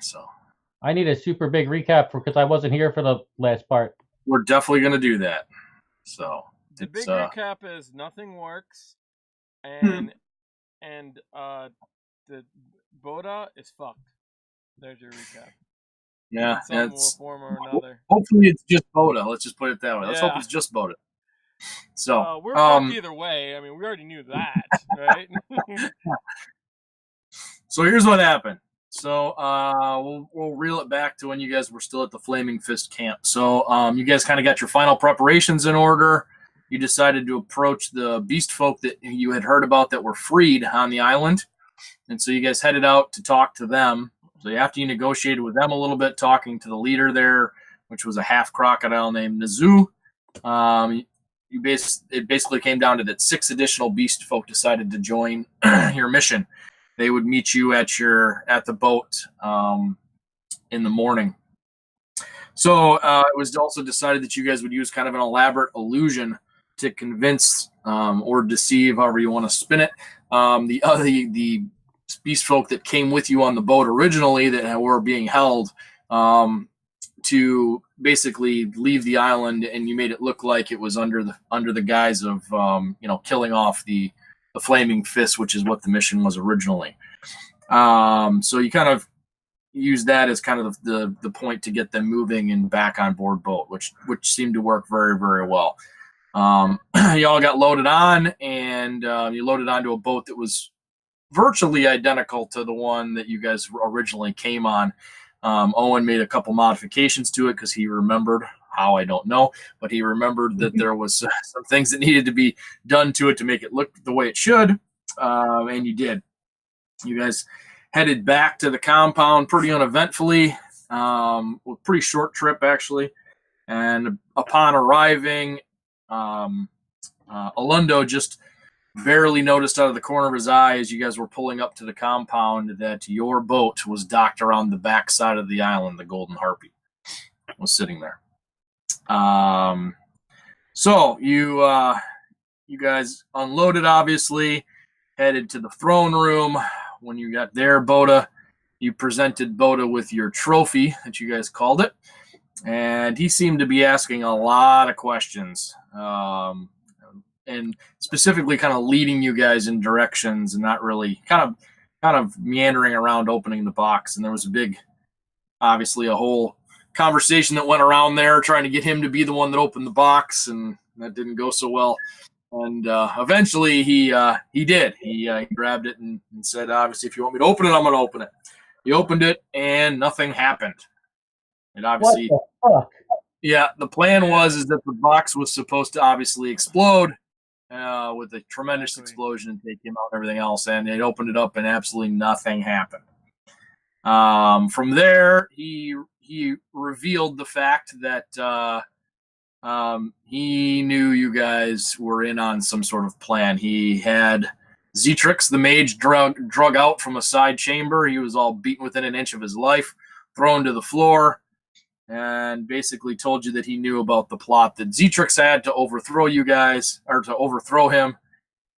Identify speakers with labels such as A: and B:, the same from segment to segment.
A: So
B: I need a super big recap because I wasn't here for the last part.
A: we're definitely going to do that. So
C: The
A: it's
C: big recap is nothing works,
A: hmm.
C: and the Boda is fucked. There's your recap.
A: Yeah,
C: In some
A: it's
C: form or another.
A: hopefully it's just Boda. Let's just put it that way. Let's hope
C: Yeah.
A: it's just Boda. So
C: We're fucked either way. I mean, we already knew that, right?
A: so here's what happened. So we'll reel it back to when you guys were still at the Flaming Fist camp. So you guys kind of got your final preparations in order. You decided to approach the beast folk that you had heard about that were freed on the island. And so you guys headed out to talk to them. So after you negotiated with them a little bit, talking to the leader there, which was a half crocodile named Nazu, it basically came down to that 6 additional beast folk decided to join your mission. They would meet you at the boat in the morning. So it was also decided that you guys would use kind of an elaborate illusion to convince or deceive, however you want to spin it, the beast folk that came with you on the boat originally that were being held to basically leave the island, and you made it look like it was under the guise of killing off the Flaming Fist, which is what the mission was originally. So you kind of use that as kind of the point to get them moving and back on board boat, which seemed to work very, very well. You all got loaded on, and you loaded onto a boat that was virtually identical to the one that you guys originally came on. Owen made a couple modifications to it because he remembered how, I don't know, but he remembered that there was some things that needed to be done to it to make it look the way it should, and you did. You guys headed back to the compound pretty uneventfully, a pretty short trip actually, and upon arriving, Alundo just barely noticed out of the corner of his eye as you guys were pulling up to the compound that your boat was docked around the back side of the island. The Golden Harpy was sitting there. So you guys unloaded, obviously, headed to the throne room. When you got there, Boda, you presented Boda with your trophy that you guys called it, and he seemed to be asking a lot of questions. And specifically kind of leading you guys in directions and not really kind of meandering around opening the box. And there was obviously a whole conversation that went around there trying to get him to be the one that opened the box, and that didn't go so well. And eventually he did. He grabbed it and said, obviously, if you want me to open it, I'm going to open it. He opened it and nothing happened. It obviously,
B: what the fuck?
A: Yeah, the plan was that the box was supposed to obviously explode with a tremendous explosion and take him out and everything else. And it opened it up and absolutely nothing happened. From there, he revealed the fact that he knew you guys were in on some sort of plan. He had Zetrix, the mage, drug out from a side chamber. He was all beaten within an inch of his life, thrown to the floor, and basically told you that he knew about the plot that Zetrix had to overthrow you guys, or to overthrow him,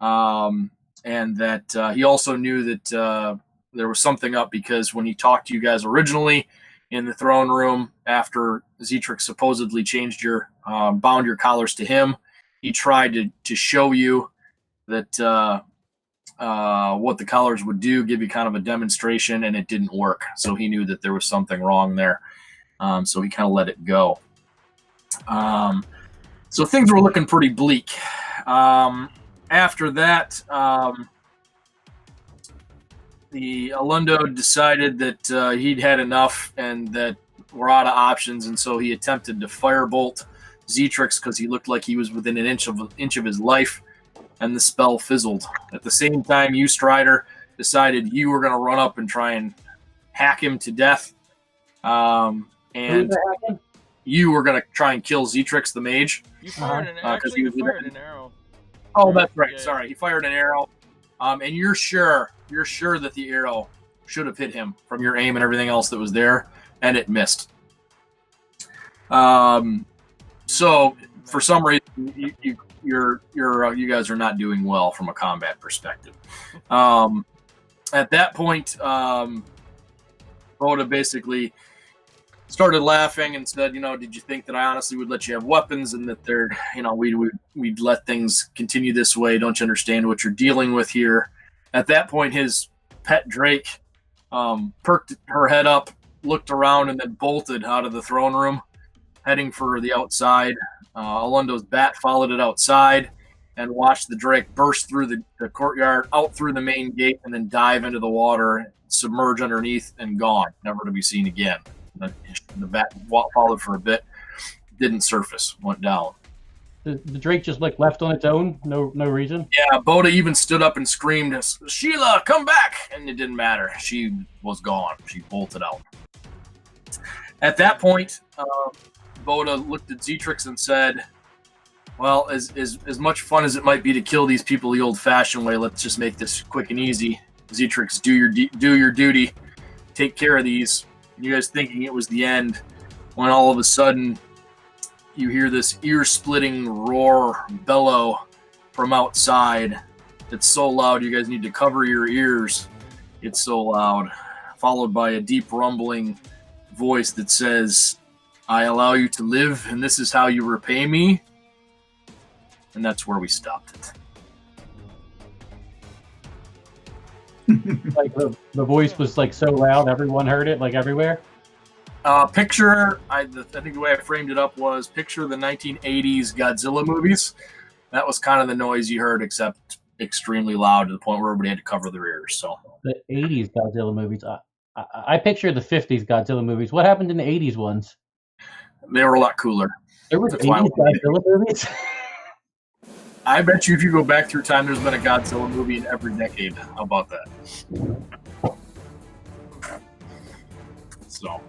A: and that he also knew that there was something up because when he talked to you guys originally in the throne room after Zetrix supposedly bound your collars to him, he tried to show you that what the collars would do, give you kind of a demonstration, and it didn't work. So he knew that there was something wrong there. So he kind of let it go. So things were looking pretty bleak. After that, the Alundo decided that he'd had enough and that we're out of options, and so he attempted to firebolt Zetrix because he looked like he was within an inch of his life, and the spell fizzled. At the same time, you, Strider, decided you were going to run up and try and hack him to death. And you were going to try and kill Zetrix, the mage.
C: You fired an arrow.
A: Oh, that's right. Yeah. Sorry, he fired an arrow. And you're sure that the arrow should have hit him from your aim and everything else that was there, and it missed. So for some reason, you guys are not doing well from a combat perspective. At that point, Boda basically started laughing and said, did you think that I honestly would let you have weapons and that we'd let things continue this way? Don't you understand what you're dealing with here? At that point, his pet Drake perked her head up, looked around, and then bolted out of the throne room, heading for the outside. Alundo's bat followed it outside and watched the Drake burst through the courtyard, out through the main gate, and then dive into the water, submerge underneath, and gone, never to be seen again. The bat followed for a bit, didn't surface, went down.
B: The Drake just left on its own, no reason.
A: Yeah, Boda even stood up and screamed, "Sheila, come back!" And it didn't matter. She was gone. She bolted out. At that point, Boda looked at Zetrix and said, "Well, as much fun as it might be to kill these people the old-fashioned way, let's just make this quick and easy. Zetrix, do your duty. Take care of these." You guys thinking it was the end, when all of a sudden you hear this ear-splitting roar, bellow from outside. It's so loud you guys need to cover your ears. It's so loud. Followed by a deep rumbling voice that says, "I allow you to live, and this is how you repay me." And that's where we stopped it.
B: Like the voice was like so loud, everyone heard it, like everywhere.
A: Picture, I think the way I framed it up was picture the 1980s Godzilla movies. That was kind of the noise you heard, except extremely loud to the point where everybody had to cover their ears. So
B: the 80s Godzilla movies. I picture the 50s Godzilla movies. What happened in the 80s ones?
A: They were a lot cooler.
B: There was 80s Godzilla movies?
A: I bet you if you go back through time, there's been a Godzilla movie in every decade. How about that? So,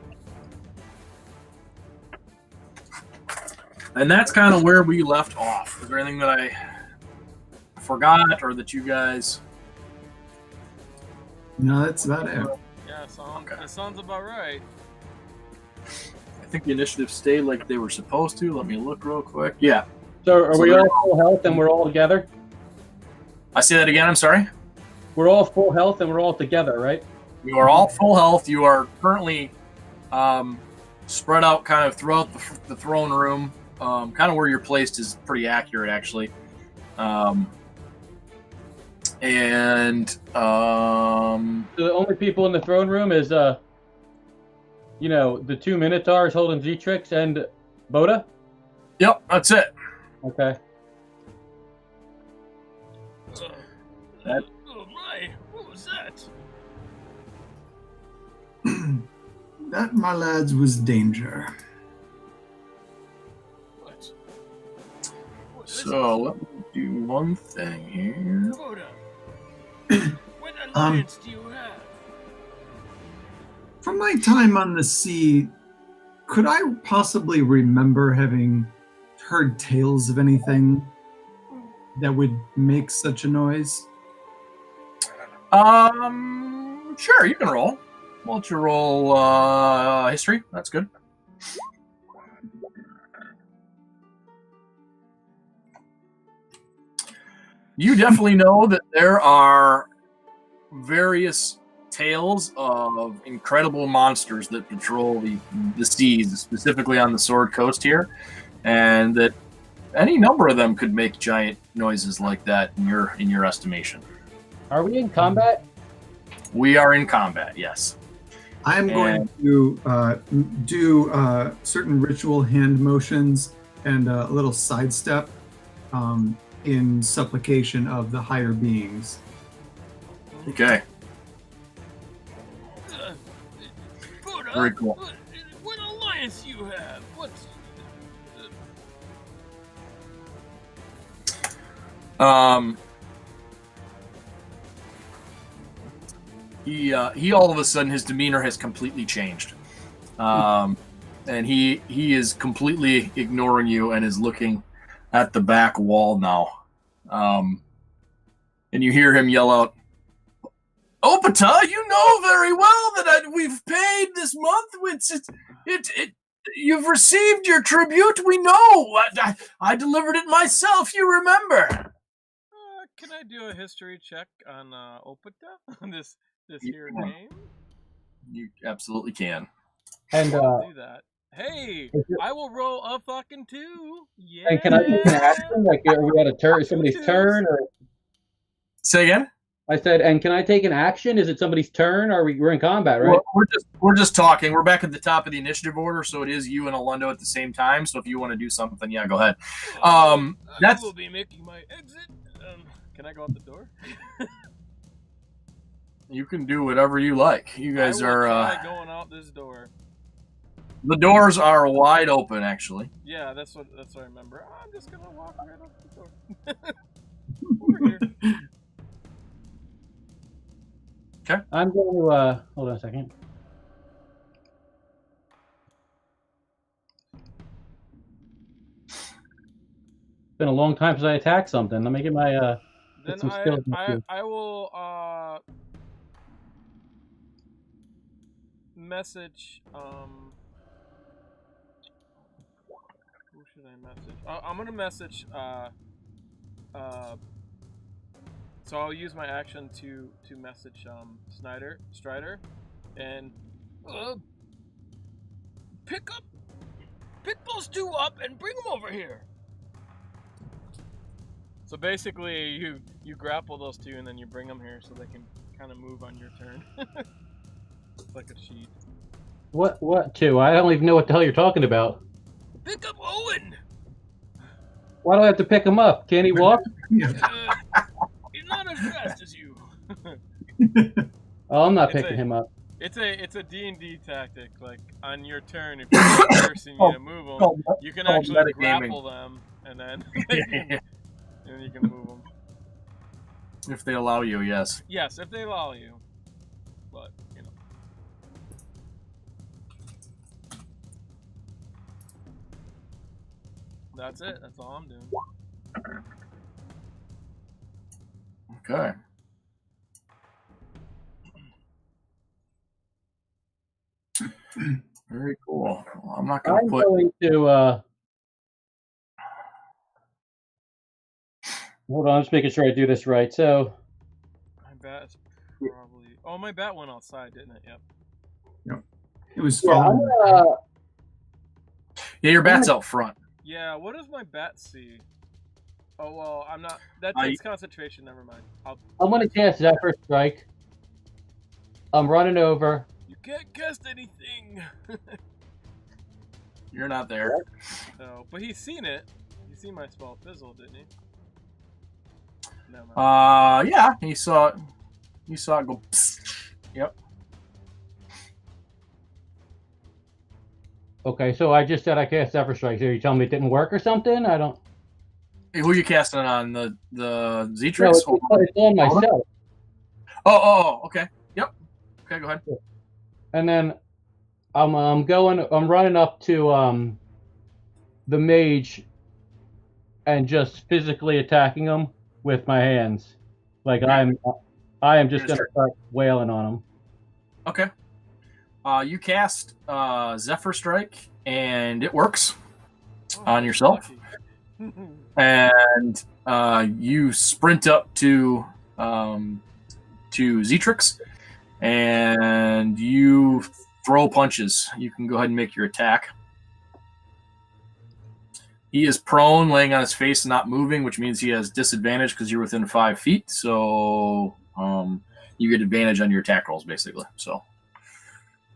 A: and that's kind of where we left off. Is there anything that I forgot or that you guys?
D: No, that's about it.
C: Yeah, that sounds about right.
A: I think the initiative stayed like they were supposed to. Let me look real quick. Yeah.
B: So are we all full health and we're all together?
A: I say that again. I'm sorry.
B: We're all full health and we're all together, right?
A: You are all full health. You are currently spread out kind of throughout the throne room. Kind of where you're placed is pretty accurate, actually. The
B: only people in the throne room is, the two Minotaurs holding Zetrix and Boda?
A: Yep, that's it.
B: Okay.
C: Oh my, what was that?
D: That, my lads, was danger.
C: What?
A: So let me do one thing here.
C: Boda, what alliance do you have?
D: From my time on the sea, could I possibly remember having heard tales of anything that would make such a noise?
A: Sure, you can roll. Why don't you roll history? That's good. You definitely know that there are various tales of incredible monsters that patrol the seas, specifically on the Sword Coast here, and that any number of them could make giant noises like that in your estimation.
B: Are we in combat?
A: We are in combat, yes.
D: I am going to do certain ritual hand motions and a little sidestep in supplication of the higher beings.
A: Okay.
C: Boda,
A: Very cool.
C: What alliance do you have? What's...
A: He all of a sudden, his demeanor has completely changed. And he is completely ignoring you and is looking at the back wall now. And you hear him yell out, "Opata, you know very well that we've paid this month. You've received your tribute. We know. I delivered it myself. You remember."
C: Can I do a history check on Opata? this here name?
A: You absolutely can.
B: And
C: do that. Hey,
B: is it-
C: I will roll a fucking 2. Yeah.
B: and can I take an action? Like, are we at a turn? Somebody's turn, or
A: Say again.
B: I said, and can I take an action? Is it somebody's turn, or we're in combat, right?
A: We're just talking. We're back at the top of the initiative order, so it is you and Alundo at the same time. So if you want to do something, yeah, go ahead.
C: I
A: That's
C: will be making my exit. Can I go out the door?
A: you can do whatever you like. You guys
C: I will
A: are
C: try going out this door.
A: the doors are wide open, actually.
C: Yeah, that's what I remember. I'm just gonna walk right out the door. Over here.
A: Okay.
B: I'm going to hold on a second. It's been a long time since I attacked something. Let me get my
C: Then
B: some skills.
C: I will message who should I message? I'm gonna message so I'll use my action to message Strider and pick those two up and bring them over here. So basically, you grapple those two and then you bring them here so they can kind of move on your turn. It's like a sheet.
B: What two? I don't even know what the hell you're talking about.
C: Pick up Owen.
B: Why do I have to pick him up? Can he walk?
C: He's not as fast as you.
B: Oh, I'm not
C: It's
B: picking
C: a-
B: him up.
C: It's a D&D tactic. Like on your turn, if you're forcing you to move them, you can
A: called
C: actually
A: metagaming.
C: grapple them and then and you can move them.
A: If they allow you, yes.
C: Yes, if they allow you. But you know. That's it. That's all I'm doing.
A: Okay. Very cool. Well, I'm not going
B: I'm
A: to put.
B: going to hold on. I'm just making sure I do this right. So
C: My bat's probably. Oh, my bat went outside, didn't it? Yep.
D: It was
B: yeah, I'm
D: following.
B: gonna,
A: Yeah, your bat's out front.
C: Yeah. What does my bat see? Oh well, I'm not. That
A: I-
C: takes concentration. Never mind.
B: I'm gonna cast Zephyr Strike. I'm running over.
C: You can't cast anything.
A: You're not there.
C: So, but he's seen it. He's seen my spell fizzle, didn't he? Never mind.
A: Yeah, he saw it. You saw it go. Psst. Yep.
B: Okay, so I just said I cast Zephyr Strike. So you telling me it didn't work or something? I don't.
A: Hey, who are you casting it on? The
B: No,
A: Zetrix?
B: it's on myself.
A: Oh, okay. Yep. Okay, go ahead.
B: And then I'm running up to the mage and just physically attacking him with my hands. Like I am just gonna start wailing on him.
A: Okay. You cast Zephyr Strike, and it works on yourself.
C: Lucky.
A: And you sprint up to Zetrix, and you throw punches. You can go ahead and make your attack. He is prone, laying on his face and not moving, which means he has disadvantage because you're within 5 feet. So you get advantage on your attack rolls, basically. So,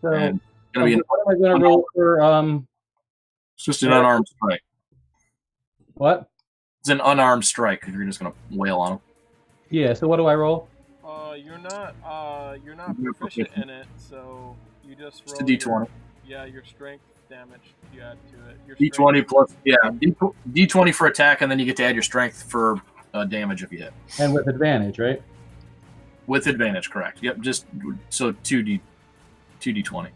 B: So
A: and gonna be
B: what am I gonna roll for?
A: it's just an unarmed strike.
B: What?
A: It's an unarmed strike because you're just gonna wail on him.
B: Yeah. So what do I roll?
C: You're not
A: You're
C: proficient
A: proficient.
C: in it, so you just
A: It's
C: roll
A: a D20.
C: your strength damage you add to it. Your
A: D20
C: strength-
A: plus, D20 for attack, and then you get to add your strength for damage if you hit.
B: And with advantage, right?
A: With advantage, correct. Yep, just so 2D20.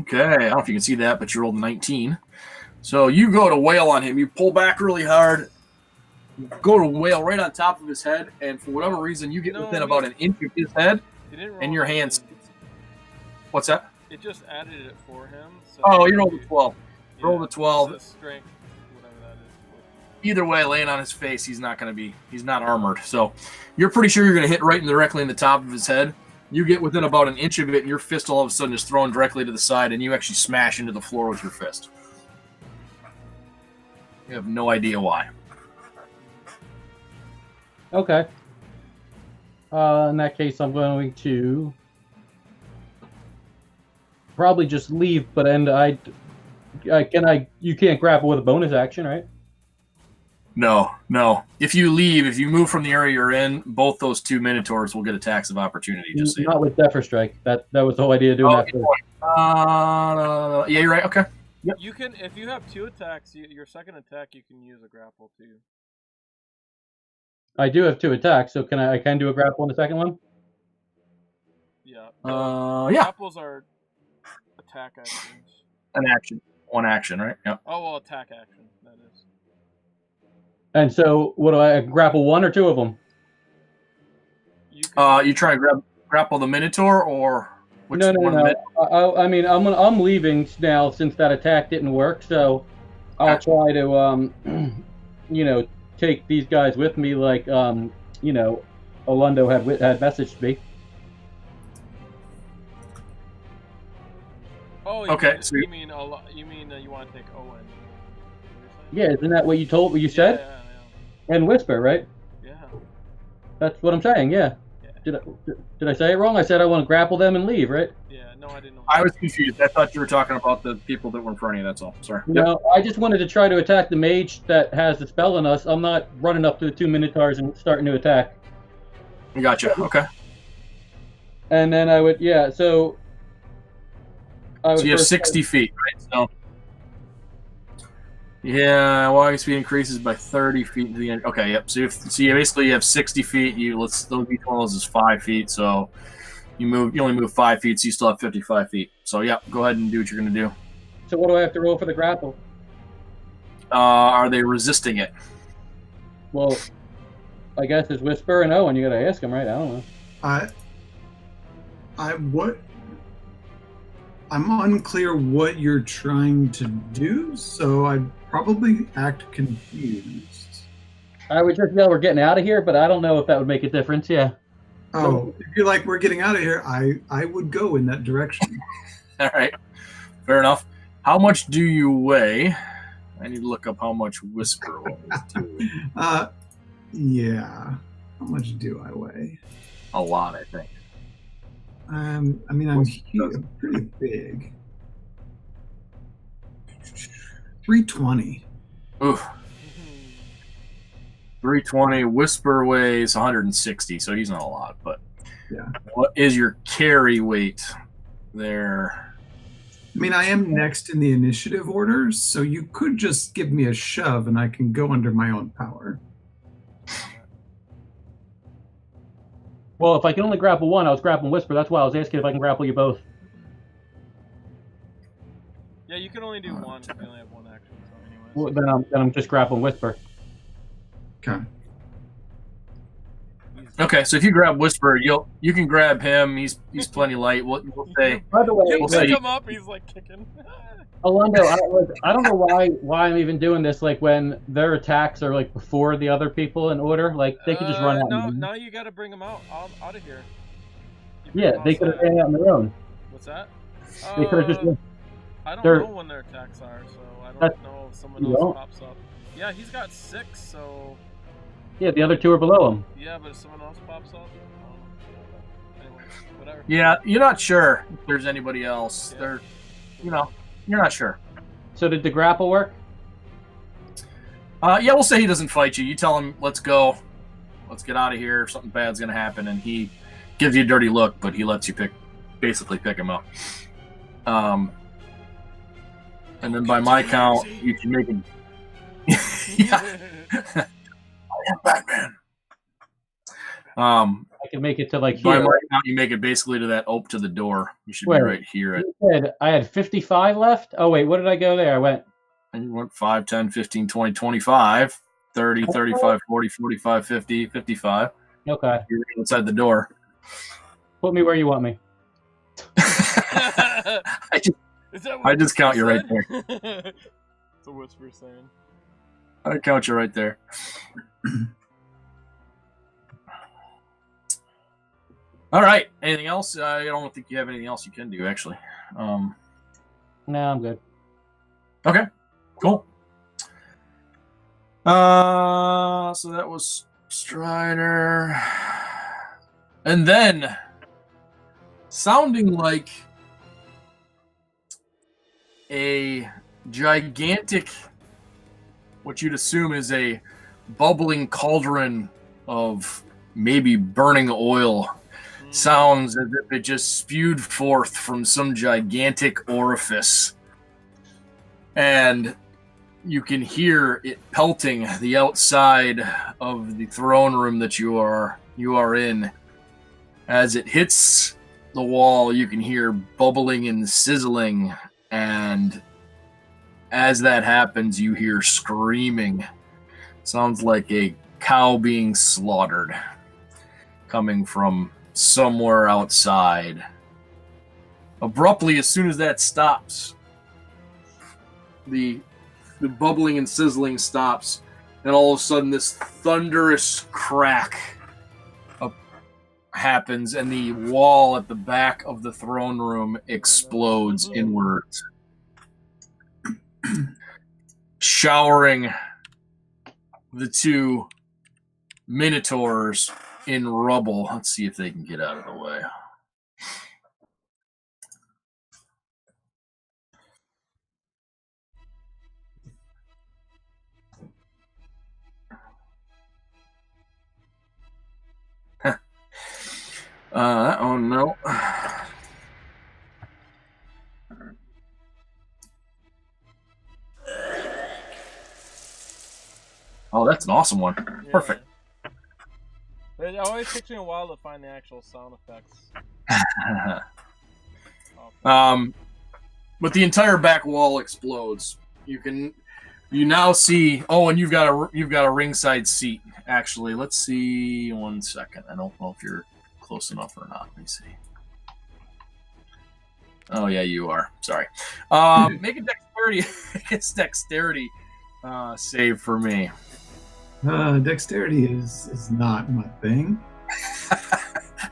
A: Okay, I don't know if you can see that, but you rolled a 19. So you go to wail on him. You pull back really hard, go to wail right on top of his head, and for whatever reason, you get
C: No,
A: within
C: we-
A: about an inch of his head,
C: It didn't roll
A: and your
C: anything.
A: hands. What's that?
C: It just added it for him. So
A: Oh, you rolled a 12. Roll the 12.
C: It's his strength, whatever that is.
A: Either way, laying on his face, he's not armored. So you're pretty sure you're going to hit right directly in the top of his head. You get within about an inch of it, and your fist all of a sudden is thrown directly to the side, and you actually smash into the floor with your fist. You have no idea why.
B: Okay. In that case, I'm going to probably just leave. But you can't grapple with a bonus action, right?
A: No. If you move from the area you're in, both those two Minotaurs will get attacks of opportunity. Just so
B: not with Zephyr Strike. That was the whole idea of doing that.
A: Yeah, you're right. Okay.
C: Yep. You can, if you have 2 attacks, your second attack you can use a grapple too.
B: I do have 2 attacks, so I can do a grapple on the second one?
C: Yeah.
A: Yeah.
C: Grapples are attack actions.
A: An action. One action, right? Yeah.
C: Oh, well, attack action, that is.
B: And so, what do I grapple, 1 or 2 of them?
A: You try to grapple the Minotaur, or which
B: No.
A: one?
B: I mean, I'm leaving now since that attack didn't work. So I'll try to take these guys with me, like Olundo had messaged me.
C: Oh,
A: okay.
C: You mean you want to take Owen?
B: Yeah, isn't that what you said?
C: Yeah.
B: And Whisper, right?
C: Yeah.
B: That's what I'm saying. Yeah. Did I say it wrong? I said I want to grapple them and leave, right?
C: Yeah. No, I didn't know.
A: I was confused. I thought you were talking about the people that were in front of you. That's all. Sorry.
B: No, I just wanted to try to attack the mage that has the spell on us. I'm not running up to the 2 Minotaurs and starting to attack.
A: Gotcha. Okay.
B: And then I would, so
A: you have 60 feet, right? So, yeah, walking speed increases by 30 feet to the end. Okay, yep. So you basically have 60 feet. Each one of those is 5 feet. So you only move 5 feet, so you still have 55 feet. So yeah, go ahead and do what you're going to do.
B: So what do I have to roll for the grapple?
A: Are they resisting it?
B: Well, I guess it's Whisper and Owen. You got to ask them, right? I don't know.
D: I'm unclear what you're trying to do, so I'd probably act confused.
B: I would just yell, "We're getting out of here," but I don't know if that would make a difference. Yeah.
D: Oh, if you're like, "We're getting out of here," I would go in that direction.
A: All right, fair enough. How much do you weigh? I need to look up how much Whisper weighs too.
D: Yeah. How much do I weigh?
A: A lot, I think.
D: I'm pretty big. 320.
A: Ooh. 320. Whisper weighs 160, so he's not a lot. But
D: yeah,
A: what is your carry weight there?
D: I mean, I am next in the initiative orders, so you could just give me a shove and I can go under my own power.
B: Well, if I can only grapple 1, I was grappling Whisper. That's why I was asking if I can grapple you both.
C: Yeah, you can only do 1 if you only have 1 action. So
B: Well, then I'm just grappling Whisper.
D: Okay.
A: Okay, so if you grab Whisper, you can grab him. He's plenty light. We'll say.
B: By the way,
C: you pick him up. He's like kicking.
B: Olundo, I don't know why I'm even doing this. Like when their attacks are like before the other people in order, like they could just run out.
C: No, now you got to bring them out of here.
B: Yeah, they could have ran out on their own.
C: What's that?
B: They could have just.
C: I don't know when their attacks are, so I don't know if someone else pops up. Yeah, he's got 6, so.
B: Yeah, the other 2 are below him.
C: Yeah, but if someone else pops up, anyway, whatever.
A: Yeah, you're not sure if there's anybody else. Yeah. You're not sure.
B: So did the grapple work?
A: Yeah, we'll say he doesn't fight you. You tell him, let's go. Let's get out of here. Something bad's going to happen. And he gives you a dirty look, but he lets you basically pick him up. And then by my count, you can make him. Yeah. I am Batman.
B: I can make it to like
A: by
B: here.
A: my count, you make it basically to that ope to the door. You should be right here.
B: I had 55 left? Oh, wait, what did I go there? I went.
A: And you went 5, 10, 15, 20, 25, 30, 35, 40, 45, 50, 55.
B: Okay.
A: You're inside the door.
B: Put me where you want me.
C: Is that
A: I just count you right there.
C: It's a whisper saying.
A: I count you right there. All right. Anything else? I don't think you have anything else you can do, actually.
B: No, I'm good.
A: Okay. Cool. So that was Strider. And then, sounding like a gigantic, what you'd assume is a bubbling cauldron of maybe burning oil, sounds as if it just spewed forth from some gigantic orifice. And you can hear it pelting the outside of the throne room that you are in. As it hits the wall, you can hear bubbling and sizzling, and as that happens, you hear screaming. Sounds like a cow being slaughtered, coming from somewhere outside. Abruptly, as soon as that stops, the bubbling and sizzling stops, and all of a sudden this thunderous crack happens, and the wall at the back of the throne room explodes inwards, showering the two minotaurs in rubble. Let's see if they can get out of the way. Oh no. Oh, that's an awesome one.
C: Yeah.
A: Perfect.
C: It always takes me a while to find the actual sound effects.
A: But the entire back wall explodes. You now see. Oh, and you've got a ringside seat. Actually, let's see. 1 second. I don't know if you're close enough or not. Let me see. Oh yeah, you are. Sorry. Make a dexterity save for me.
D: Dexterity is not my thing.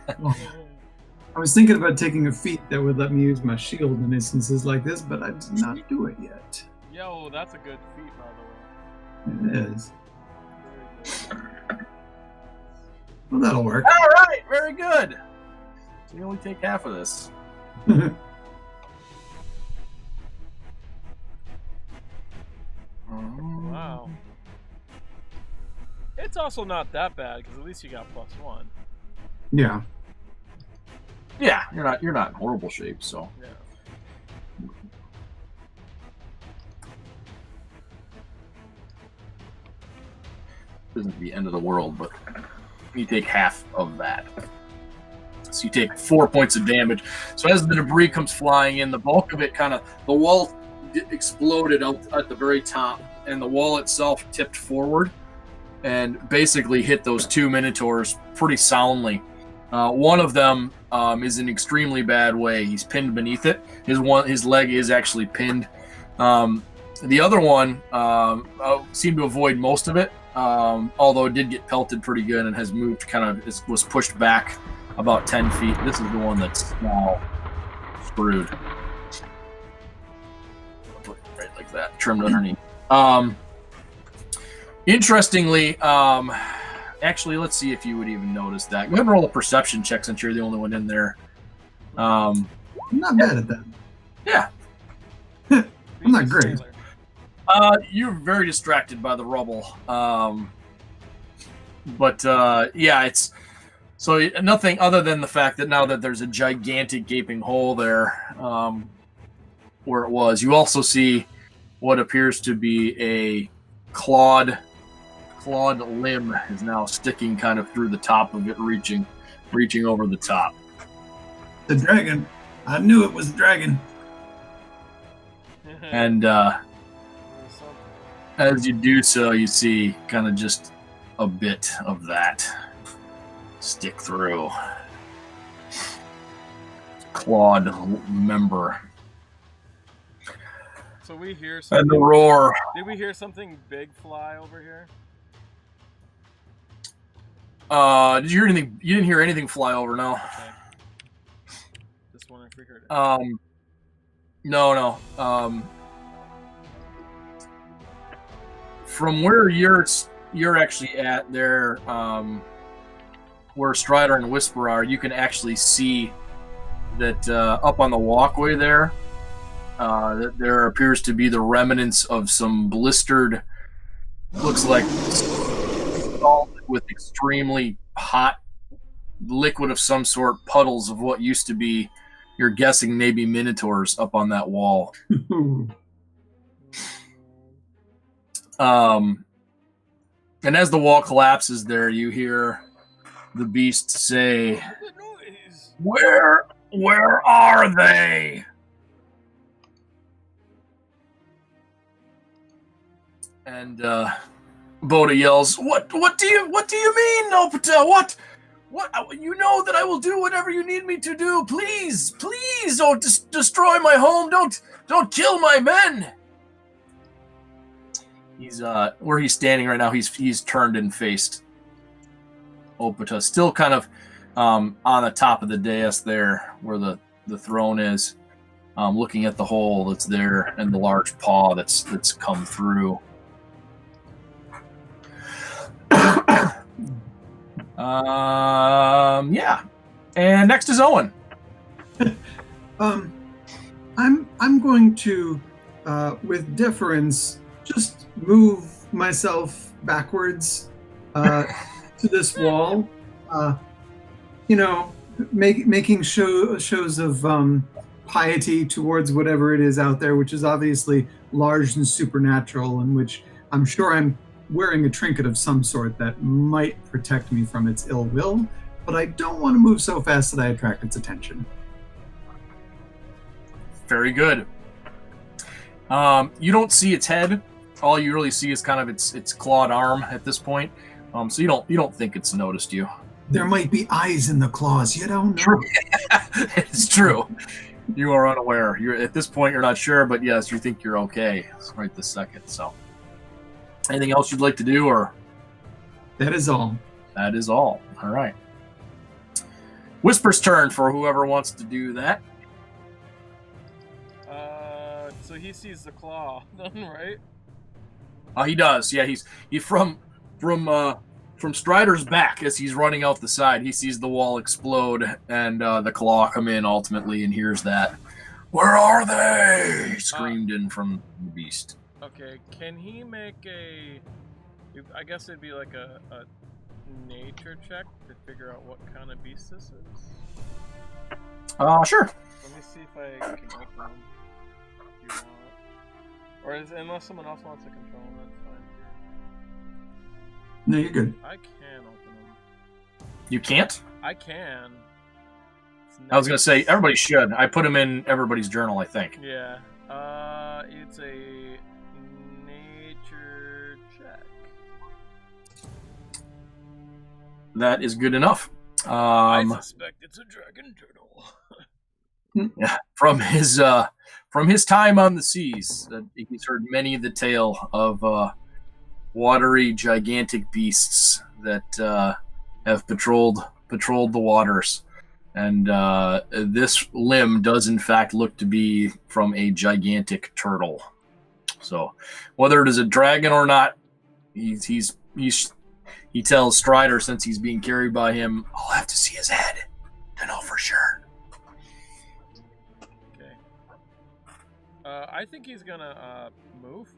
D: I was thinking about taking a feat that would let me use my shield in instances like this, but I did not do it yet.
C: Yo, that's a good feat, by the way.
D: It is. Well, that'll work.
A: All right, very good. So you only take half of this.
C: Wow. It's also not that bad because at least you got +1.
D: Yeah.
A: Yeah, you're not in horrible shape, so.
C: Yeah.
A: Isn't the end of the world, but you take half of that. So you take 4 points of damage. So as the debris comes flying in, the bulk of it the wall exploded out at the very top, and the wall itself tipped forward and basically hit those two minotaurs pretty soundly. One of them is in extremely bad way. He's pinned beneath it. His leg is actually pinned. The other one seemed to avoid most of it, although it did get pelted pretty good and has moved was pushed back about 10 feet. This is the one that's now screwed. Right like that, trimmed underneath. Interestingly, actually, let's see if you would even notice that. Go ahead and roll a perception check since you're the only one in there.
D: I'm not bad at that.
A: Yeah.
D: I'm not great.
A: You're very distracted by the rubble. Yeah, it's so nothing other than the fact that now that there's a gigantic gaping hole there where it was. You also see what appears to be a clawed limb is now sticking kind of through the top of it, reaching over the top.
D: The dragon. I knew it was a dragon.
A: And as you do so, you see kind of just a bit of that stick through. Clawed member.
C: So we hear
A: And
C: something.
A: the roar.
C: Did we hear something big fly over here?
A: Did you hear anything? You didn't hear anything fly over, no.
C: Okay. Just wondering if we heard it.
A: No. From where you're actually at there, where Strider and Whisper are, you can actually see that up on the walkway there, that there appears to be the remnants of some blistered, looks like salt with extremely hot liquid of some sort, puddles of what used to be, you're guessing maybe minotaurs up on that wall. And as the wall collapses there, you hear the beast say, Where are they? And Boda yells, What do you mean, No Patel? What? You know that I will do whatever you need me to do. Please, don't destroy my home. Don't kill my men. He's where he's standing right now. He's turned and faced Opata, still kind of on the top of the dais there, where the throne is, looking at the hole that's there and the large paw that's come through. Yeah. And next is Owen.
D: I'm going to, with deference, just move myself backwards to this wall. Making shows of piety towards whatever it is out there, which is obviously large and supernatural, and which I'm sure I'm wearing a trinket of some sort that might protect me from its ill will, but I don't want to move so fast that I attract its attention.
A: Very good. You don't see its head. All you really see is kind of its clawed arm at this point. So you don't think it's noticed you.
D: There might be eyes in the claws. You don't know.
A: It's true. You are unaware. You're at this point. You're not sure, but yes, you think you're okay right this second. So, anything else you'd like to do, or
D: that is all?
A: That is all. All right. Whisper's turn for whoever wants to do that.
C: So he sees the claw, right?
A: He does. Yeah, he's from Strider's back as he's running out the side. He sees the wall explode and the claw come in ultimately, and hears that. Where are they? Screamed in from the beast.
C: Okay, can he make a? I guess it'd be like a nature check to figure out what kind of beast this is.
A: Sure.
C: Let me see if I can open them. If you want. Or unless someone else wants to control them, that's fine.
D: No, you're good.
C: I can open them.
A: You can't?
C: I can.
A: I was gonna say everybody should. I put them in everybody's journal, I think.
C: Yeah. It's a nature check.
A: That is good enough.
C: I suspect it's a dragon turtle.
A: From his time on the seas, he's heard many the tale of watery, gigantic beasts that have patrolled the waters, and this limb does in fact look to be from a gigantic turtle. So, whether it is a dragon or not, he tells Strider, since he's being carried by him, I'll have to see his head to know for sure.
C: I think he's gonna move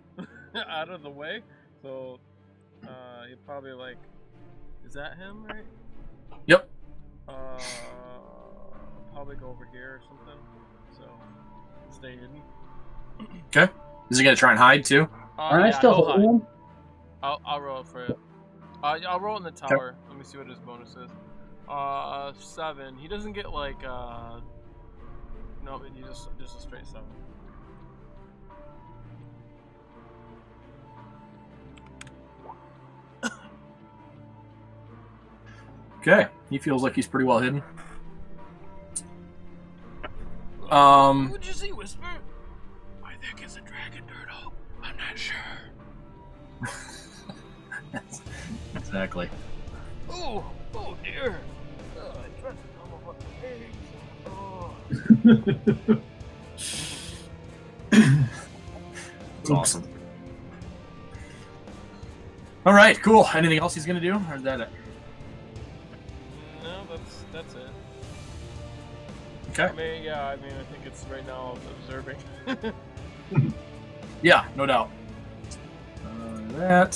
C: out of the way, so he'll probably is that him, right?
A: Yep.
C: Probably go over here or something, so stay hidden.
A: Okay. Is he gonna try and hide too?
B: Aren't I still holding him?
C: I'll roll for it. I'll roll in the tower. Okay. Let me see what his bonus is. 7. He doesn't get no, he just a straight 7.
A: Okay, he feels like he's pretty well hidden.
C: What'd you see, Whisper? I think it's a dragon smash.
A: Exactly.
C: Oh dear. I tried to come up with the eggs.
A: It's awesome. All right, cool. Anything else he's gonna do, or is that it?
C: No, that's it.
A: Okay.
C: I mean, I think it's right now observing.
A: Yeah, no doubt. That.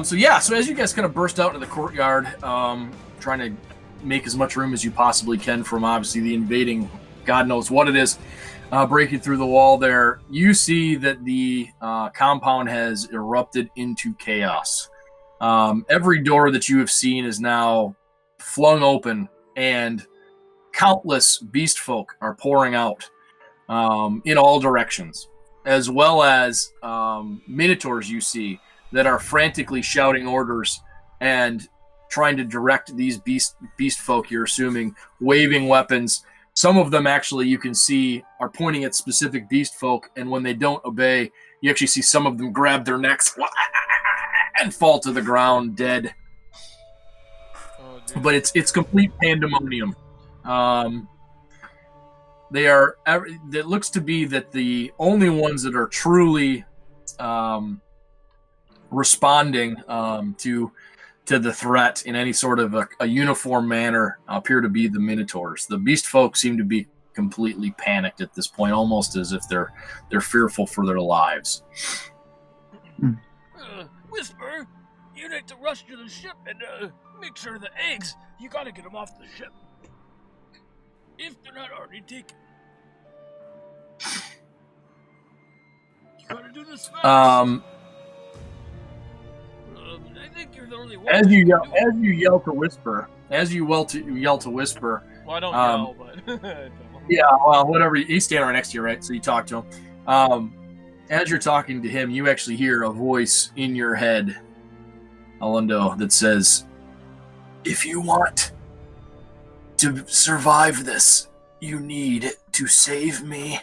A: So as you guys kind of burst out into the courtyard, trying to make as much room as you possibly can from obviously the invading, God knows what it is, breaking through the wall there, you see that the compound has erupted into chaos. Every door that you have seen is now flung open, and countless beast folk are pouring out in all directions, as well as minotaurs you see that are frantically shouting orders and trying to direct these beast folk, you're assuming, waving weapons. Some of them actually you can see are pointing at specific beast folk, and when they don't obey, you actually see some of them grab their necks and fall to the ground dead.
C: Oh,
A: But it's complete pandemonium. They are. It looks to be that the only ones that are truly responding to the threat in any sort of a uniform manner appear to be the minotaurs. The beast folk seem to be completely panicked at this point, almost as if they're fearful for their lives.
C: Whisper, you need to rush to the ship and make sure the eggs. You gotta get them off the ship if they're not already taken. You gotta do this fast. I think you're the only one.
A: As you yell to Whisper.
C: Well, I don't yell, but
A: yeah, well, whatever. He's standing right next to you, right? So you talk to him. As you're talking to him, you actually hear a voice in your head, Alondo, that says, "If you want to survive this, you need to save me."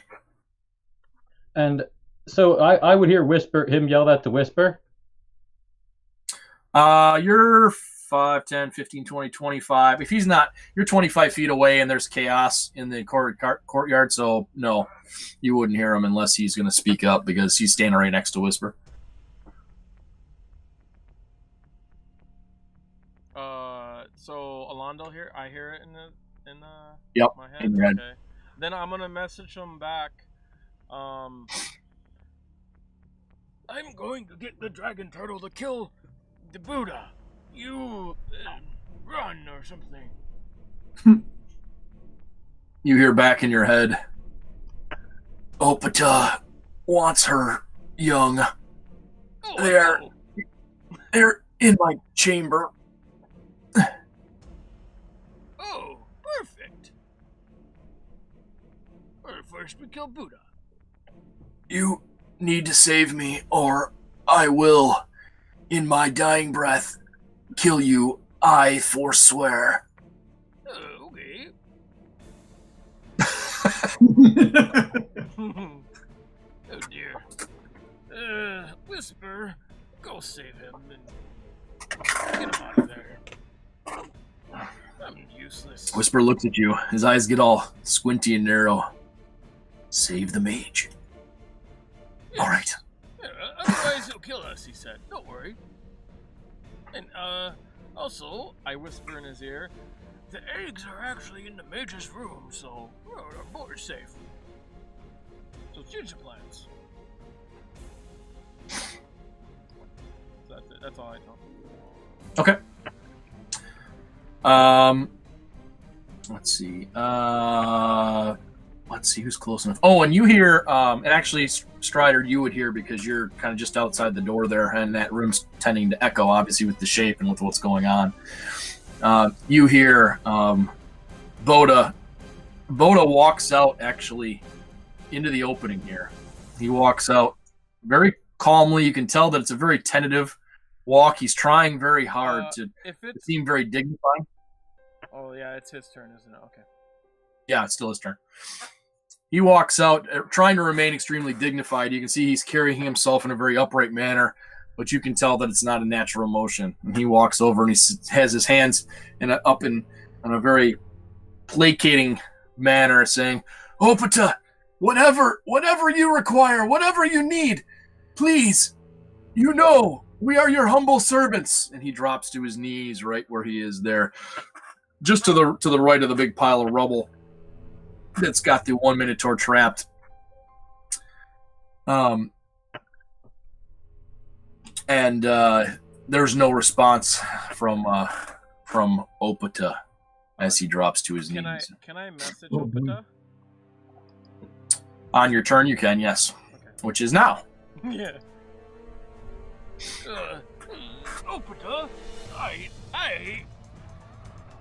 B: And so I would hear him yell that to Whisper.
A: You're 5, 10, 15, 20, 25. If he's not, you're 25 feet away and there's chaos in the courtyard, so no, you wouldn't hear him unless he's going to speak up because he's standing right next to Whisper.
C: So Alondo here, I hear it in
A: Yep,
C: my head.
A: in your head.
C: Okay. Then I'm gonna message him back. I'm going to get the dragon turtle to kill the Buddha. You run or something.
A: You hear back in your head, Opata wants her young.
C: Oh,
A: They're in my chamber.
C: Oh, perfect. But first we kill Buddha.
A: You need to save me, or I will, in my dying breath, kill you, I forswear.
C: Okay. Oh dear. Whisper, go save him and get him out of there. I'm useless.
A: Whisper looks at you. His eyes get all squinty and narrow. Save the mage. All right.
C: Yeah, otherwise he'll kill us, he said. Don't worry. And, also, I whisper in his ear, the eggs are actually in the mage's room, so we're safe. So change your plans. So that's it. That's all I know.
A: Okay. Let's see. Let's see who's close enough. Oh, and you hear, and actually, Strider, you would hear because you're kind of just outside the door there, and that room's tending to echo, obviously, with the shape and with what's going on. You hear Boda. Boda walks out, actually, into the opening here. He walks out very calmly. You can tell that it's a very tentative walk. He's trying very hard to seem very dignified.
C: Oh, yeah, it's his turn, isn't it? Okay.
A: Yeah, it's still his turn. He walks out, trying to remain extremely dignified. You can see he's carrying himself in a very upright manner, but you can tell that it's not a natural motion. And he walks over and he has his hands up in a very placating manner, saying, "Opata, whatever you require, whatever you need, please, you know, we are your humble servants." And he drops to his knees right where he is there, just to the right of the big pile of rubble that's got the one Minotaur trapped. And there's no response from Opata as he drops to his knees.
C: Can I message Opata?
A: On your turn, you can, yes.
C: Okay.
A: Which is now.
C: Yeah. Opata, I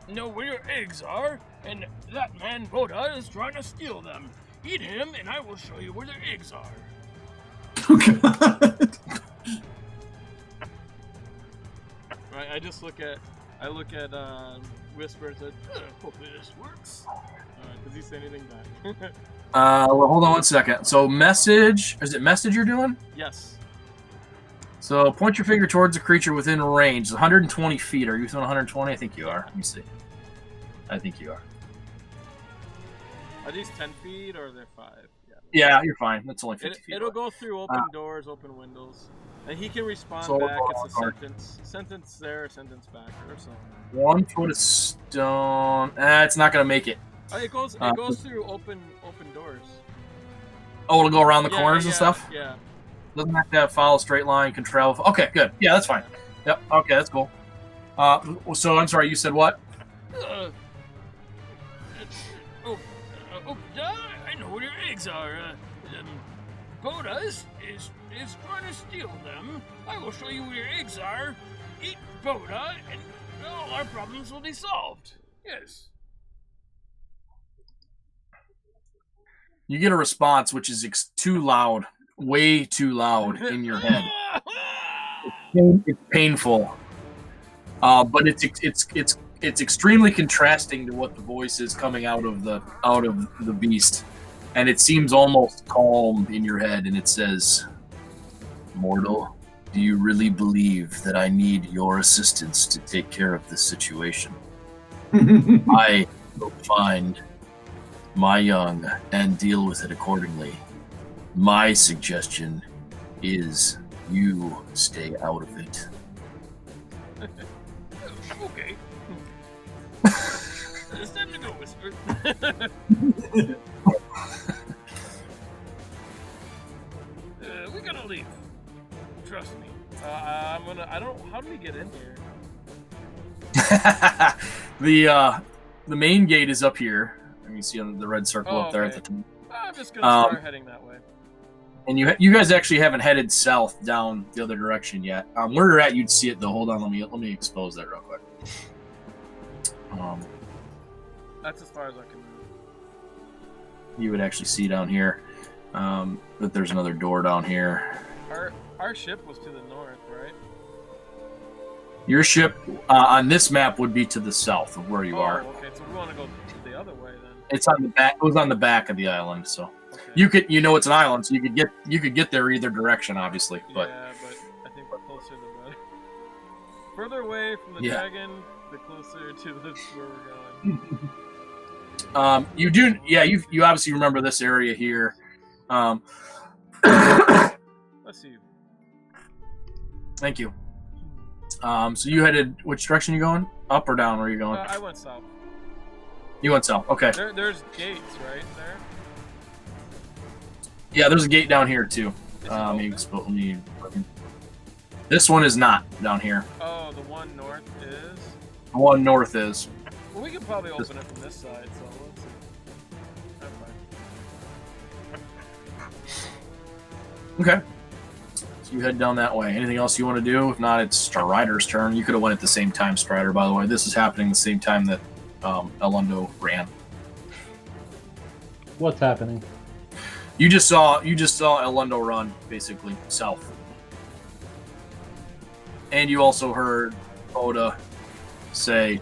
C: know where your eggs are, and that man Boda is trying to steal them. Eat him, and I will show you where their eggs are.
D: Oh God.
C: Right, I look at Whisper and said, hopefully this works. Does he say anything back?
A: Well, hold on one second. So message, is it message you're doing?
C: Yes.
A: So point your finger towards a creature within range. 120 feet. Are you within 120? I think you are. Let me see. I think you are.
C: Are these 10 feet or are they 5?
A: Yeah, you're fine. That's only 50 feet.
C: It'll go through open doors, open windows. And he can respond
A: So
C: back.
A: we'll
C: It's a sentence. Sentence there, sentence back, or something.
A: 1 foot of stone. It's not going to make it.
C: Oh, it goes through open doors.
A: Oh, it'll go around the corners and stuff?
C: Yeah.
A: Doesn't have to follow a straight line, can travel. Okay, good. Yeah, that's fine. Yep, okay, that's cool. So, I'm sorry, you said what?
C: I know where your eggs are. Boda is trying to steal them. I will show you where your eggs are. Eat Boda, and all our problems will be solved. Yes.
A: You get a response which is too loud, way too loud in your head. It's painful, but it's extremely contrasting to what the voice is coming out of the beast, and it seems almost calm in your head. And it says, "Mortal, do you really believe that I need your assistance to take care of this situation? I will find my young and deal with it accordingly. My suggestion is you stay out of it."
C: Okay. It's time to go, Whisper. We gotta leave. Trust me. How do we get in here?
A: The main gate is up here. You see the red circle up there at the top.
C: I'm just gonna start heading that way.
A: And you guys actually haven't headed south down the other direction yet. Where you're at, you'd see it though. Hold on, let me expose that real quick.
C: That's as far as I can move.
A: You would actually see down here that there's another door down here.
C: Our ship was to the north, right?
A: Your ship on this map would be to the south of where you are.
C: Okay, so we want to go the other way then.
A: It's on the back. It was on the back of the island, so
C: okay.
A: it's an island, so you could get there either direction, obviously. But
C: yeah, but I think the closer the better. Further away from the dragon, the closer to where we're going.
A: You obviously remember this area here.
C: Let's see.
A: Thank you. So you headed which direction? You going up or down? Where are you going?
C: I went south.
A: You went south. Okay.
C: There's gates right there.
A: Yeah, there's a gate down here too. This one is not down here.
C: Oh, the one north is.
A: The one north is.
C: Well, we could probably open it from this side. So let's see. That's fine.
A: Okay. So you head down that way. Anything else you want to do? If not, it's Strider's turn. You could have went at the same time, Strider, by the way. This is happening the same time that Elundo ran.
B: What's happening?
A: You just saw Elundo run, basically, south. And you also heard Oda say,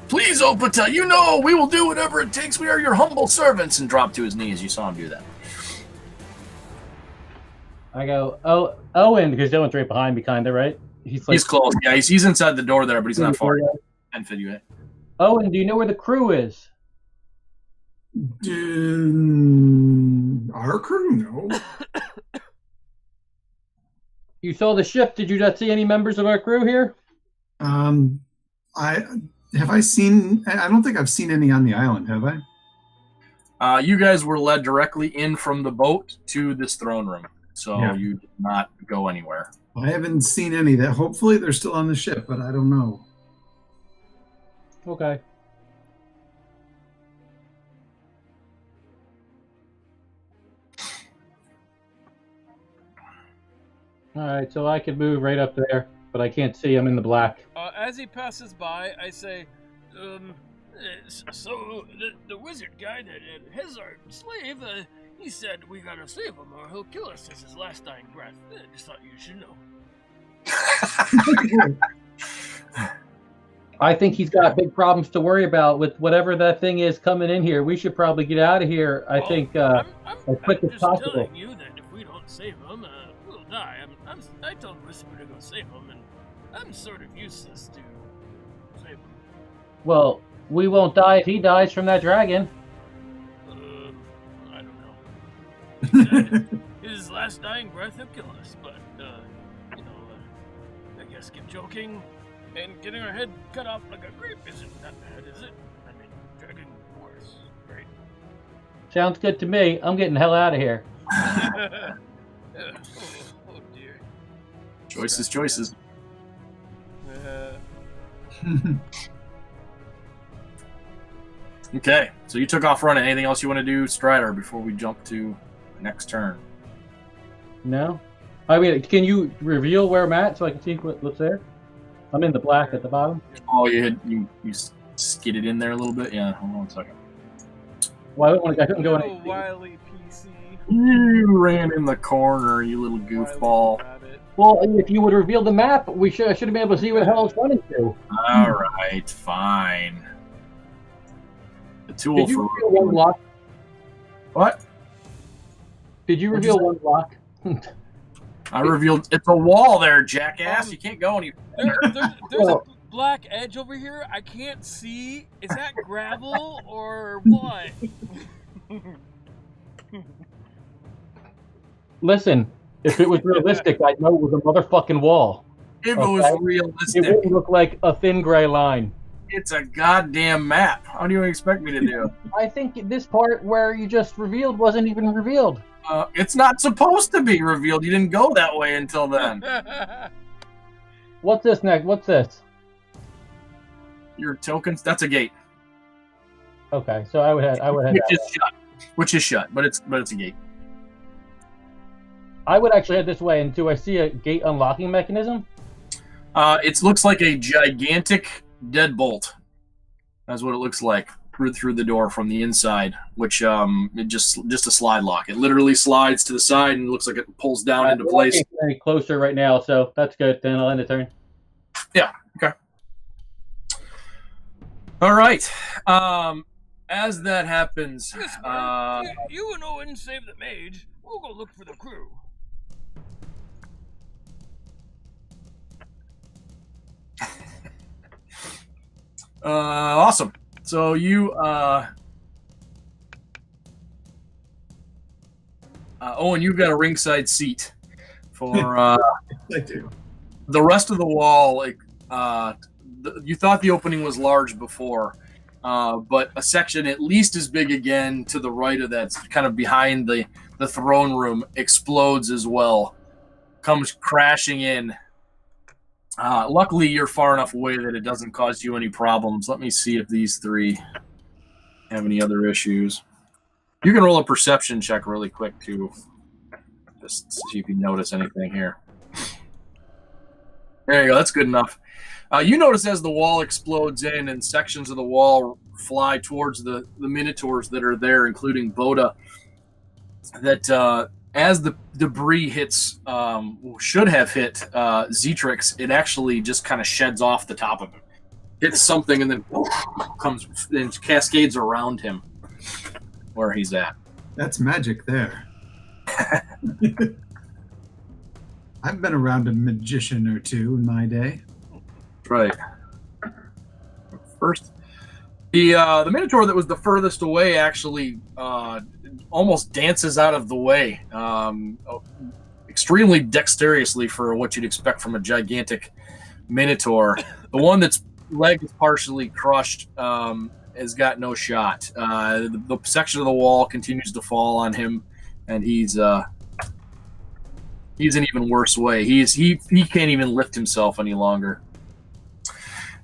A: Please, Opata, you know we will do whatever it takes. We are your humble servants. And drop to his knees. You saw him do that.
B: I go, oh, Owen, because Owen's right behind me, kind of, right?
A: He's close. Yeah, he's inside the door there, but he's not far. 10 feet away.
B: Owen, do you know where the crew is?
D: Our crew? No.
B: You saw the ship. Did you not see any members of our crew here?
D: I don't think I've seen any on the island, have I?
A: You guys were led directly in from the boat to this throne room, so you did not go anywhere.
D: I haven't seen any. That hopefully they're still on the ship, but I don't know.
B: Okay. All right, so I could move right up there, but I can't see. I'm in the black.
C: As he passes by, I say, so the wizard guy that has our slave, he said we gotta save him or he'll kill us as his last dying breath. I just thought you should know.
B: I think he's got big problems to worry about with whatever that thing is coming in here. We should probably get out of here, I think, as quick as possible.
C: I'm telling you that if we don't save him, we'll die. I told Whisper to go save him, and I'm sort of useless to save him.
B: Well, we won't die if he dies from that dragon.
C: I don't know. He said his last dying breath will kill us, but, I guess keep joking. And getting our head cut off like a grape isn't that bad, is it? I mean, dragging worse, right?
B: Sounds good to me. I'm getting the hell out of here.
C: Oh dear.
A: Choices. Okay, so you took off running. Anything else you want to do, Strider, before we jump to the next turn?
B: No? I mean, can you reveal where I'm at so I can see what's there? I'm in the black at the bottom.
A: Oh, you skidded in there a little bit? Yeah, hold on a second.
B: Well, I couldn't go in.
C: Wily PC.
A: You ran in the corner, you little goofball.
B: Well, if you would reveal the map, I should have been able to see where the hell it's running to.
A: All right, fine. The tool
B: Did you
A: for
B: reveal one lock?
A: What?
B: Did you reveal one lock?
A: I revealed it's a wall there, jackass. You can't go any further.
C: There's a black edge over here. I can't see. Is that gravel or what?
B: Listen, if it was realistic, I'd know it was a motherfucking wall.
A: If it was realistic,
B: it wouldn't look like a thin gray line.
A: It's a goddamn map. How do you expect me to do?
B: I think this part where you just revealed wasn't even revealed.
A: It's not supposed to be revealed. You didn't go that way until then.
B: What's this next? What's this?
A: Your tokens? That's a gate.
B: Okay, so I would head.
A: Which is shut, but it's a gate.
B: I would actually head this way. And do I see a gate unlocking mechanism?
A: It looks like a gigantic deadbolt. That's what it looks like through the door from the inside, which it just a slide lock. It literally slides to the side and looks like it pulls down into place.
B: Very closer right now, so that's good. Then I'll end the turn.
A: Yeah. Okay. All right. As that happens,
C: you and Owen save the mage. We'll go look for the crew.
A: Awesome. So you, Owen, you've got a ringside seat for
D: I do.
A: the rest of the wall. You thought the opening was large before, but a section at least as big again to the right of that's kind of behind the throne room explodes as well, comes crashing in. Luckily, you're far enough away that it doesn't cause you any problems. Let me see if these three have any other issues. You can roll a perception check really quick, too. Just see if you notice anything here. There you go. That's good enough. You notice as the wall explodes in and sections of the wall fly towards the minotaurs that are there, including Boda, that as the debris hits, should have hit Zetrix, it actually just kind of sheds off the top of him. hits something, and then comes and cascades around him where he's at.
D: That's magic there. I've been around a magician or two in my day.
A: Right. First, the Minotaur that was the furthest away actually almost dances out of the way, extremely dexterously for what you'd expect from a gigantic Minotaur. The one that's leg is partially crushed has got no shot. The section of the wall continues to fall on him, and he's in even worse way. He can't even lift himself any longer.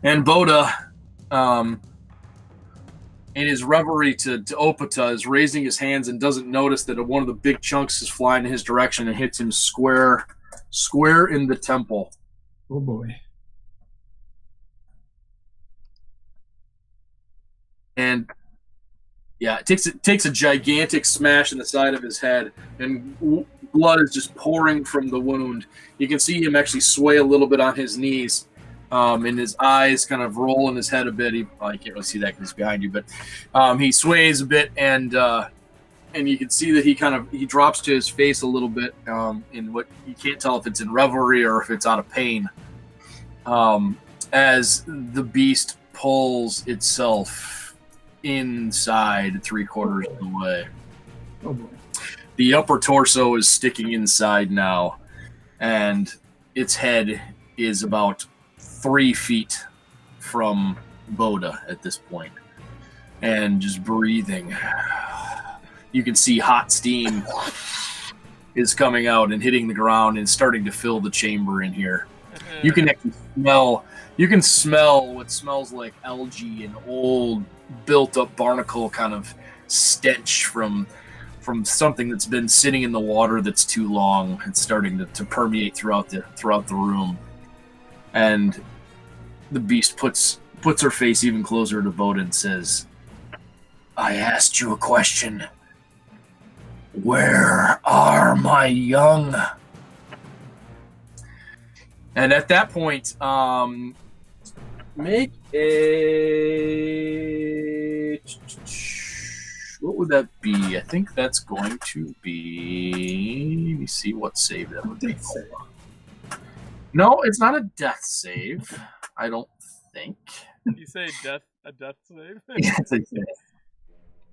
A: And Boda, in his reverie to Opata, is raising his hands and doesn't notice that one of the big chunks is flying in his direction and hits him square in the temple.
D: Oh boy.
A: And yeah, it takes a gigantic smash in the side of his head, and blood is just pouring from the wound. You can see him actually sway a little bit on his knees, and his eyes kind of roll in his head a bit. You can't really see that because he's behind you, but he sways a bit, and you can see that he drops to his face a little bit, in what you can't tell if it's in revelry or if it's out of pain, as the beast pulls itself inside 3/4 of the way.
D: Oh boy.
A: The upper torso is sticking inside now, and its head is about 3 feet from Boda at this point, and just breathing. You can see hot steam is coming out and hitting the ground and starting to fill the chamber in here. You can actually smell what smells like algae and old built-up barnacle kind of stench from something that's been sitting in the water that's too long. It's starting to permeate throughout the room, and the beast puts her face even closer to Boda and says, "I asked you a question. Where are my young?" And at that point, make a... What would that be? I think that's going to be... Let me see what save that would be. No, it's not a death save. I don't think.
C: You say a death save?
A: Yeah, it's a save.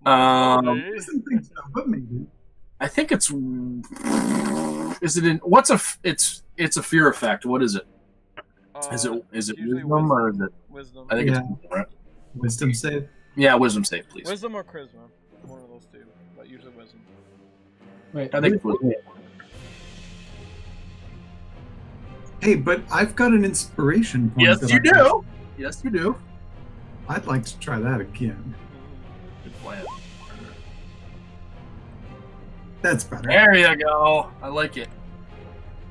D: I don't think so, but maybe.
A: I think it's... Is it in... It's a fear effect. What is it? Is it wisdom or is it...
C: Wisdom.
A: I think it's wisdom, right?
D: Wisdom save?
A: Yeah, wisdom save, please.
C: Wisdom or charisma. One of those two, but usually wisdom.
B: Wait,
A: I think it's wisdom.
D: Hey, but I've got an inspiration point.
A: Yes, you do. Yes, you do.
D: I'd like to try that again.
A: Good plan.
D: That's better.
A: There you go. I like it.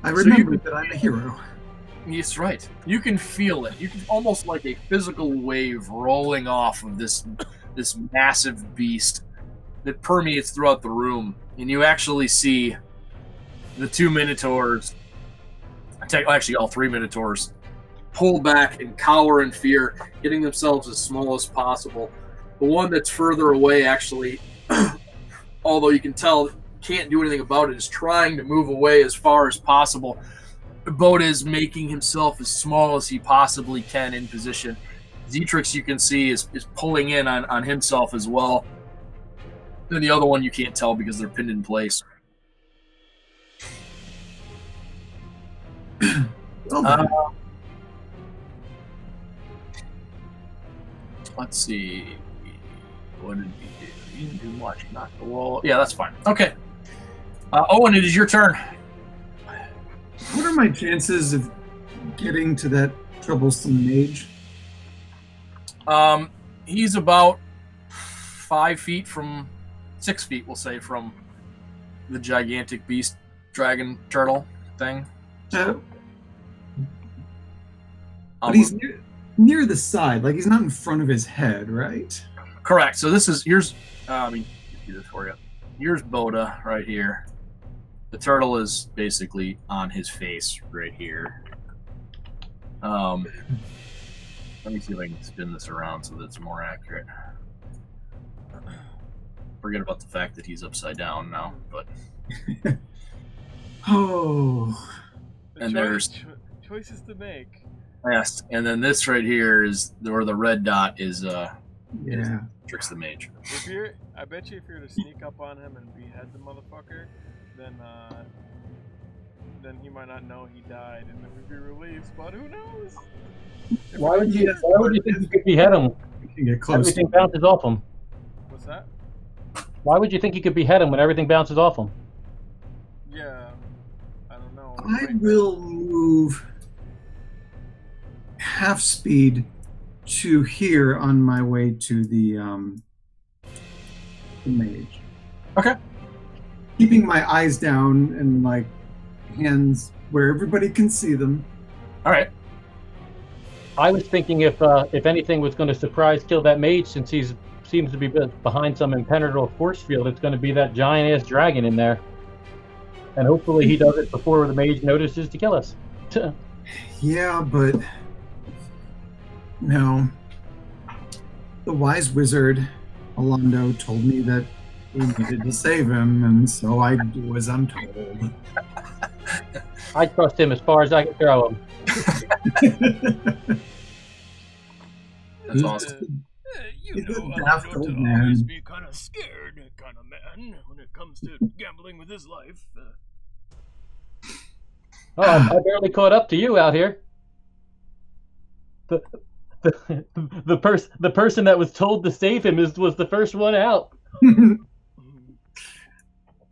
D: I remember that I'm a hero.
A: Yes, right. You can feel it. You can almost like a physical wave rolling off of this massive beast that permeates throughout the room, and you actually see the 2 Minotaurs, actually all 3 Minotaurs, pull back and cower in fear, getting themselves as small as possible. The one that's further away, actually, although you can tell can't do anything about it, is trying to move away as far as possible. Boda is making himself as small as he possibly can in position. Zetrix, you can see, is pulling in on himself as well. And the other one you can't tell because they're pinned in place. Let's see. What did he do? He didn't do much. Knock the wall. Yeah, that's fine. Okay. Owen, it is your turn.
D: What are my chances of getting to that troublesome mage?
A: He's about 5 feet from 6 feet, we'll say, from the gigantic beast dragon turtle thing.
D: But he's near the side, like he's not in front of his head, right?
A: Correct. So here's let me do this for you. Here's Boda right here. The turtle is basically on his face right here. Let me see if I can spin this around so that it's more accurate. Forget about the fact that he's upside down now, but there's
C: choices to make.
A: yes, and then this right here is where the red dot is.
D: Yeah.
A: Tricks the mage.
C: I bet you if you were to sneak up on him and behead the motherfucker, then he might not know he died, and then we'd be released. But who knows?
B: Why would you think you could behead him?
D: You can get close.
B: Everything bounces off him.
C: What's that?
B: Why would you think you could behead him when everything bounces off him?
C: Yeah, I don't know.
D: I will move half speed to here on my way to the mage.
A: Okay.
D: Keeping my eyes down and like hands where everybody can see them.
A: All right.
B: I was thinking if anything was going to surprise kill that mage, since he seems to be behind some impenetrable force field, it's going to be that giant ass dragon in there, and hopefully he does it before the mage notices to kill us.
D: Yeah, but no. The wise wizard Alondo told me that we needed to save him, and so I do as I'm told.
B: I trust him as far as I can throw him.
A: That's awesome.
C: You know,
D: daft
C: Alondo
D: old
C: to
D: man.
C: always be kind of scared kind of man when it comes to gambling with his life.
B: Oh, I barely caught up to you out here. The person that was told to save him was the first one out.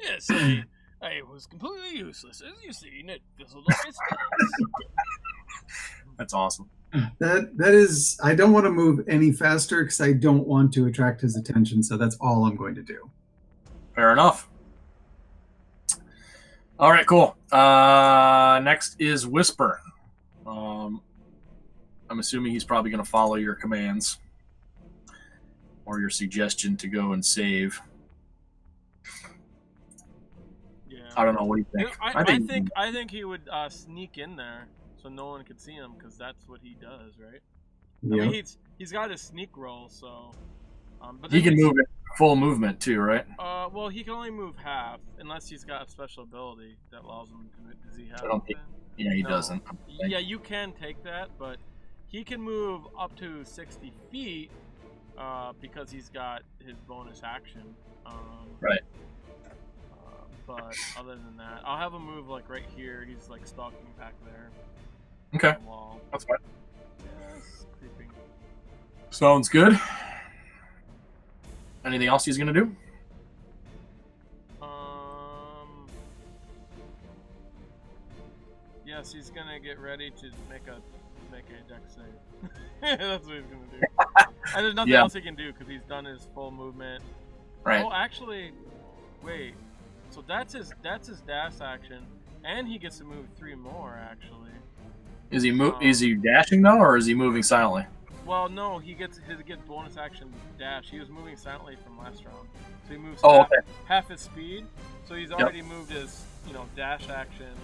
C: Yes, I was completely useless, as you see. It fizzled off his face.
A: That's awesome.
D: That is, I don't want to move any faster because I don't want to attract his attention, so that's all I'm going to do.
A: Fair enough. All right, cool. Next is Whisper. I'm assuming he's probably going to follow your commands or your suggestion to go and save.
C: Yeah.
A: I don't know. What do you think?
C: I think he would sneak in there so no one could see him, because that's what he does, right?
D: Yeah.
C: I mean, he's got his sneak roll, so. But
A: He can move it full movement too, right?
C: Well, he can only move half unless he's got a special ability that allows him to. Does he have?
A: I don't think. Yeah, he doesn't.
C: Yeah, you can take that, but he can move up to 60 feet because he's got his bonus action.
A: Right.
C: But other than that, I'll have him move like right here. He's like stalking back there.
A: Okay.
C: On the wall.
A: That's fine.
C: Yeah, it's creeping.
A: Sounds good. Anything else he's gonna do?
C: Yes, he's gonna get ready to make a deck save. That's what he's gonna do. And there's nothing else he can do because he's done his full movement.
A: Right.
C: Oh, actually, wait. So that's his dash action, and he gets to move 3 more. Actually.
A: Is he Is he dashing though, or is he moving silently?
C: Well, no, he gets bonus action dash. He was moving silently from last round, so he moves half his speed. So he's already moved his dash action.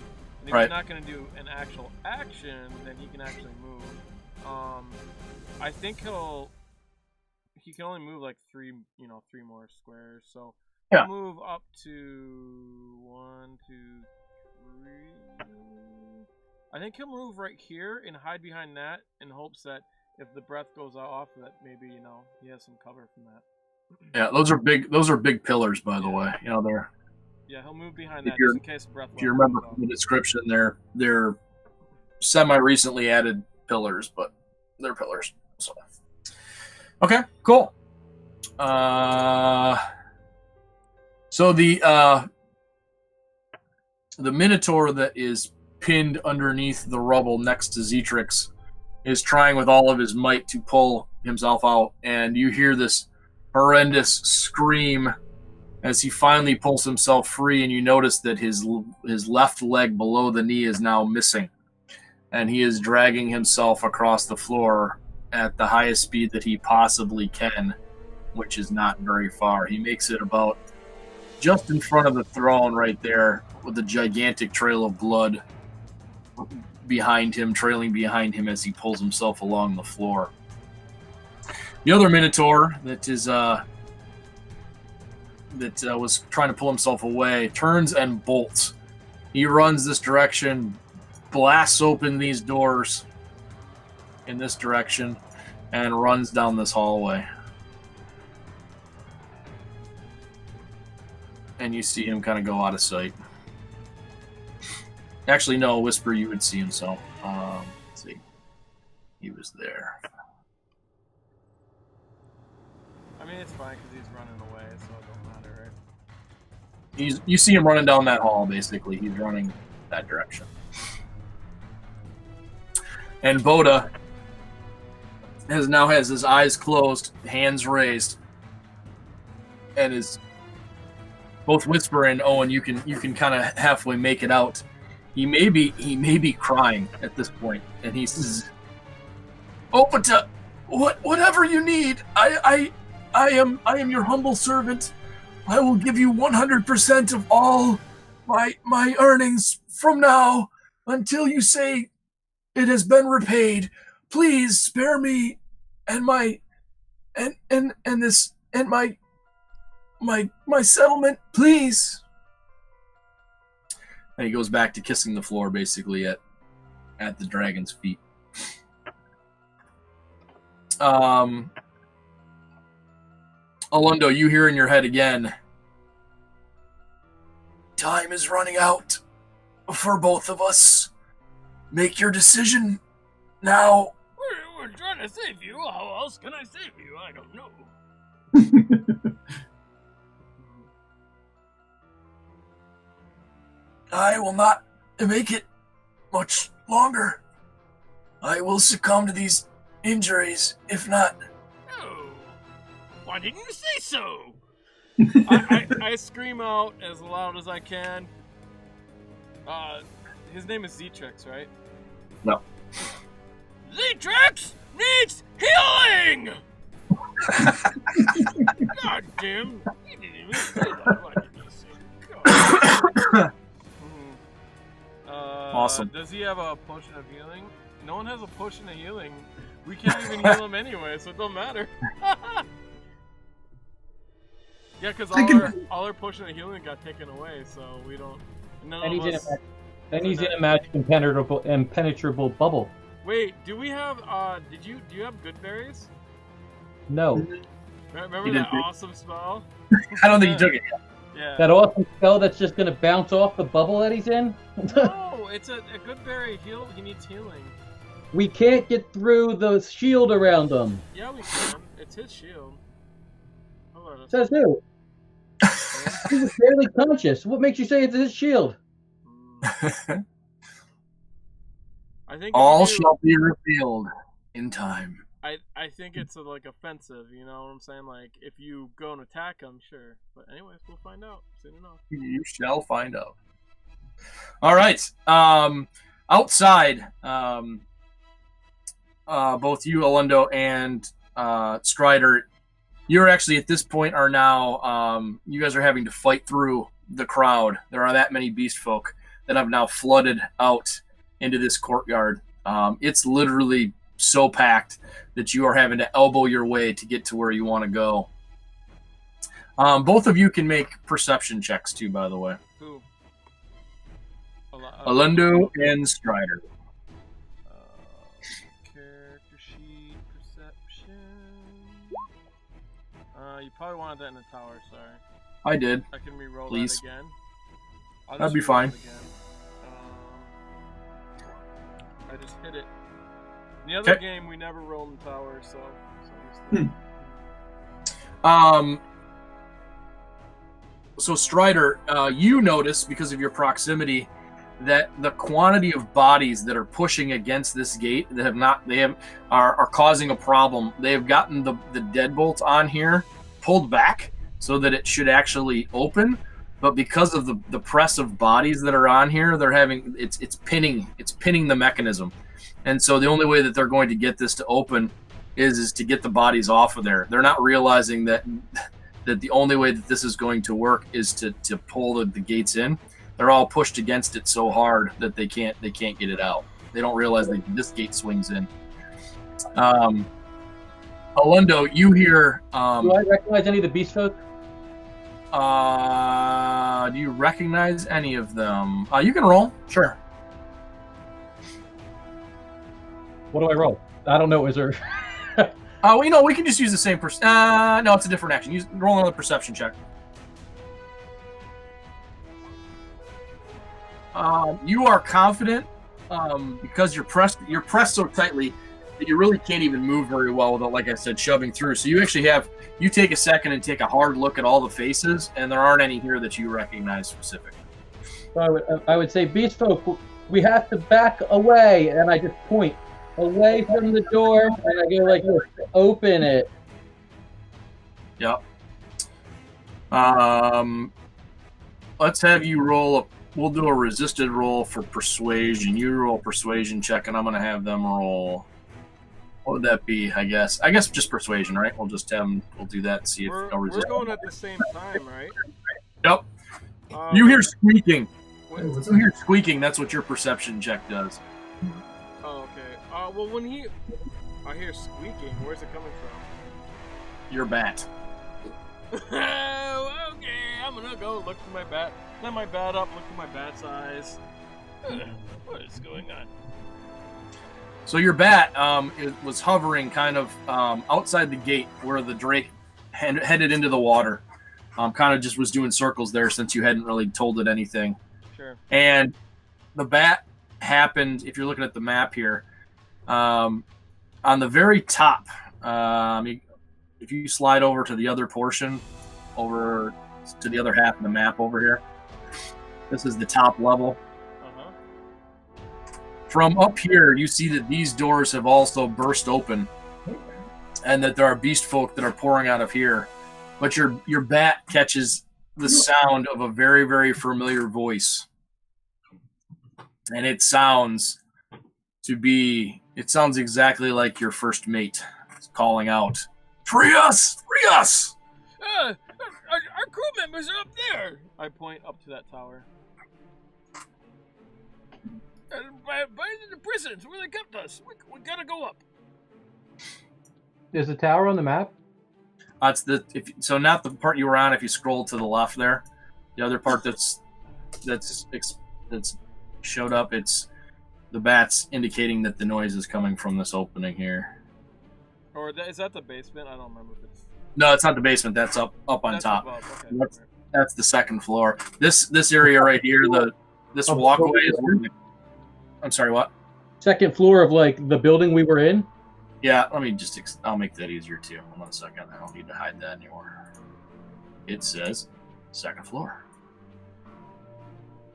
C: And if he's not going to do an actual action, then he can actually move. I think he can only move like 3 more squares. So he'll move up to 1, 2, 3. I think he'll move right here and hide behind that in hopes that if the breath goes off, that maybe he has some cover from that.
A: Yeah, those are big pillars, by the way. They're.
C: Yeah, he'll move behind that just in case breath.
A: If you remember from the description, they're semi-recently added pillars, but they're pillars. So, okay, cool. So the Minotaur that is pinned underneath the rubble next to Zetrix is trying with all of his might to pull himself out, and you hear this horrendous scream as he finally pulls himself free, and you notice that his left leg below the knee is now missing, and he is dragging himself across the floor at the highest speed that he possibly can, which is not very far. He makes it about just in front of the throne right there with a gigantic trail of blood behind him, trailing behind him as he pulls himself along the floor. The other Minotaur that was trying to pull himself away turns and bolts. He runs this direction, blasts open these doors in this direction, and runs down this hallway. And you see him kind of go out of sight. Actually, no, Whisper, you would see him, so let's see. He was there.
C: I mean, it's fine because he's running away, so it don't matter, right?
A: You see him running down that hall, basically. He's running that direction. And Boda now has his eyes closed, hands raised, and is both Whisper and Owen. You can kind of halfway make it out. He may be crying at this point, and he says, "Opata, whatever you need, I am your humble servant. I will give you 100% of all my earnings from now until you say it has been repaid. Please spare me and my settlement, please." And he goes back to kissing the floor, basically at the dragon's feet. Alundo, you hear in your head again, "Time is running out for both of us. Make your decision now."
C: We're trying to save you. How else can I save you? I don't know.
A: I will not make it much longer. I will succumb to these injuries, if not.
C: Oh, why didn't you say so? I scream out as loud as I can. His name is Zetrix, right?
A: No.
C: Zetrix needs healing! God damn. You didn't even say that. Why didn't you say that?
A: Awesome.
C: Does he have a potion of healing? No one has a potion of healing. We can't even heal him anyway, so it don't matter. Yeah, because all our potion of healing got taken away, so we don't.
B: And he's in a magic impenetrable bubble.
C: Wait, do we have? Do you have good berries?
B: No.
C: Remember that awesome spell?
A: I don't think you took it yet.
C: Yeah.
B: That awesome spell that's just gonna bounce off the bubble that he's in?
C: No, it's a good berry. He needs healing.
B: We can't get through the shield around him.
C: Yeah, we can. It's his shield.
B: Says who? He was barely conscious. What makes you say it's his shield?
C: I think
A: all shall be revealed in time.
C: I think it's like offensive, you know what I'm saying? Like, if you go and attack him, sure. But anyways, we'll find out soon enough.
A: You shall find out. All right. Outside, both you, Alundo, and Strider, you're actually at this point are now, you guys are having to fight through the crowd. There are that many beast folk that have now flooded out into this courtyard. It's literally so packed that you are having to elbow your way to get to where you want to go. Both of you can make perception checks too, by the way.
C: Who?
A: Alundo and Strider.
C: Character sheet, perception. You probably wanted that in the tower, sorry.
A: I did.
C: I can re-roll
A: Please.
C: that again.
A: That'd be fine.
C: I just hit it. In the other game, we never rolled in tower, so
A: So Strider, you notice because of your proximity that the quantity of bodies that are pushing against this gate that are causing a problem. They have gotten the deadbolt on here pulled back so that it should actually open, but because of the press of bodies that are on here, they're having it's pinning the mechanism. And so the only way that they're going to get this to open is to get the bodies off of there. They're not realizing that the only way that this is going to work is to pull the gates in. They're all pushed against it so hard that they can't get it out. They don't realize that this gate swings in. Olundo, you hear.
B: Do I recognize any of the beast folk?
A: Do you recognize any of them? You can roll. Sure.
B: What do I roll? I don't know, Wizard.
A: Well, we can just use the same. No, it's a different action. Roll another perception check. You are confident because you're pressed so tightly that you really can't even move very well without, like I said, shoving through. So you actually you take a second and take a hard look at all the faces, and there aren't any here that you recognize specifically.
B: So I would say, beast folk, we have to back away, and I just point away from the door, and I go like this, open it.
A: Yep. Let's have you roll we'll do a resisted roll for persuasion. You roll persuasion check, and I'm going to have them roll. What would that be, I guess? I guess just persuasion, right? We'll just we'll do that and see if no resistance.
C: We're going at the same time, right?
A: Yep. You hear squeaking. You hear squeaking. That's what your perception check does.
C: Oh, okay. Well, when I hear squeaking, where's it coming from?
A: Your bat.
C: Okay, I'm gonna go look for my bat. Set my bat up, look for my bat's eyes. What is going on?
A: So your bat was hovering kind of outside the gate where the Drake headed into the water. Kind of just was doing circles there since you hadn't really told it anything.
C: Sure.
A: And the bat happened, if you're looking at the map here, on the very top. If you slide over to the other portion, over to the other half of the map over here, this is the top level. From up here, you see that these doors have also burst open, and that there are beast folk that are pouring out of here. But your bat catches the sound of a very, very familiar voice, and it sounds exactly like your first mate calling out, "Free us! Free us!"
C: Our crew members are up there. I point up to that tower. By the prisons where they kept us. We gotta go up.
B: Is the tower on the map?
A: So not the part you were on. If you scroll to the left there, the other part that's showed up. It's the bats indicating that the noise is coming from this opening here.
C: Or is that the basement? I don't remember if it's.
A: No, it's not the basement. That's up on top.
C: Okay.
A: That's the second floor. This area right here, this walkway is where I'm sorry, what?
B: Second floor of like the building we were in?
A: Yeah, I'll make that easier too. Hold on a second. I don't need to hide that anymore. It says second floor.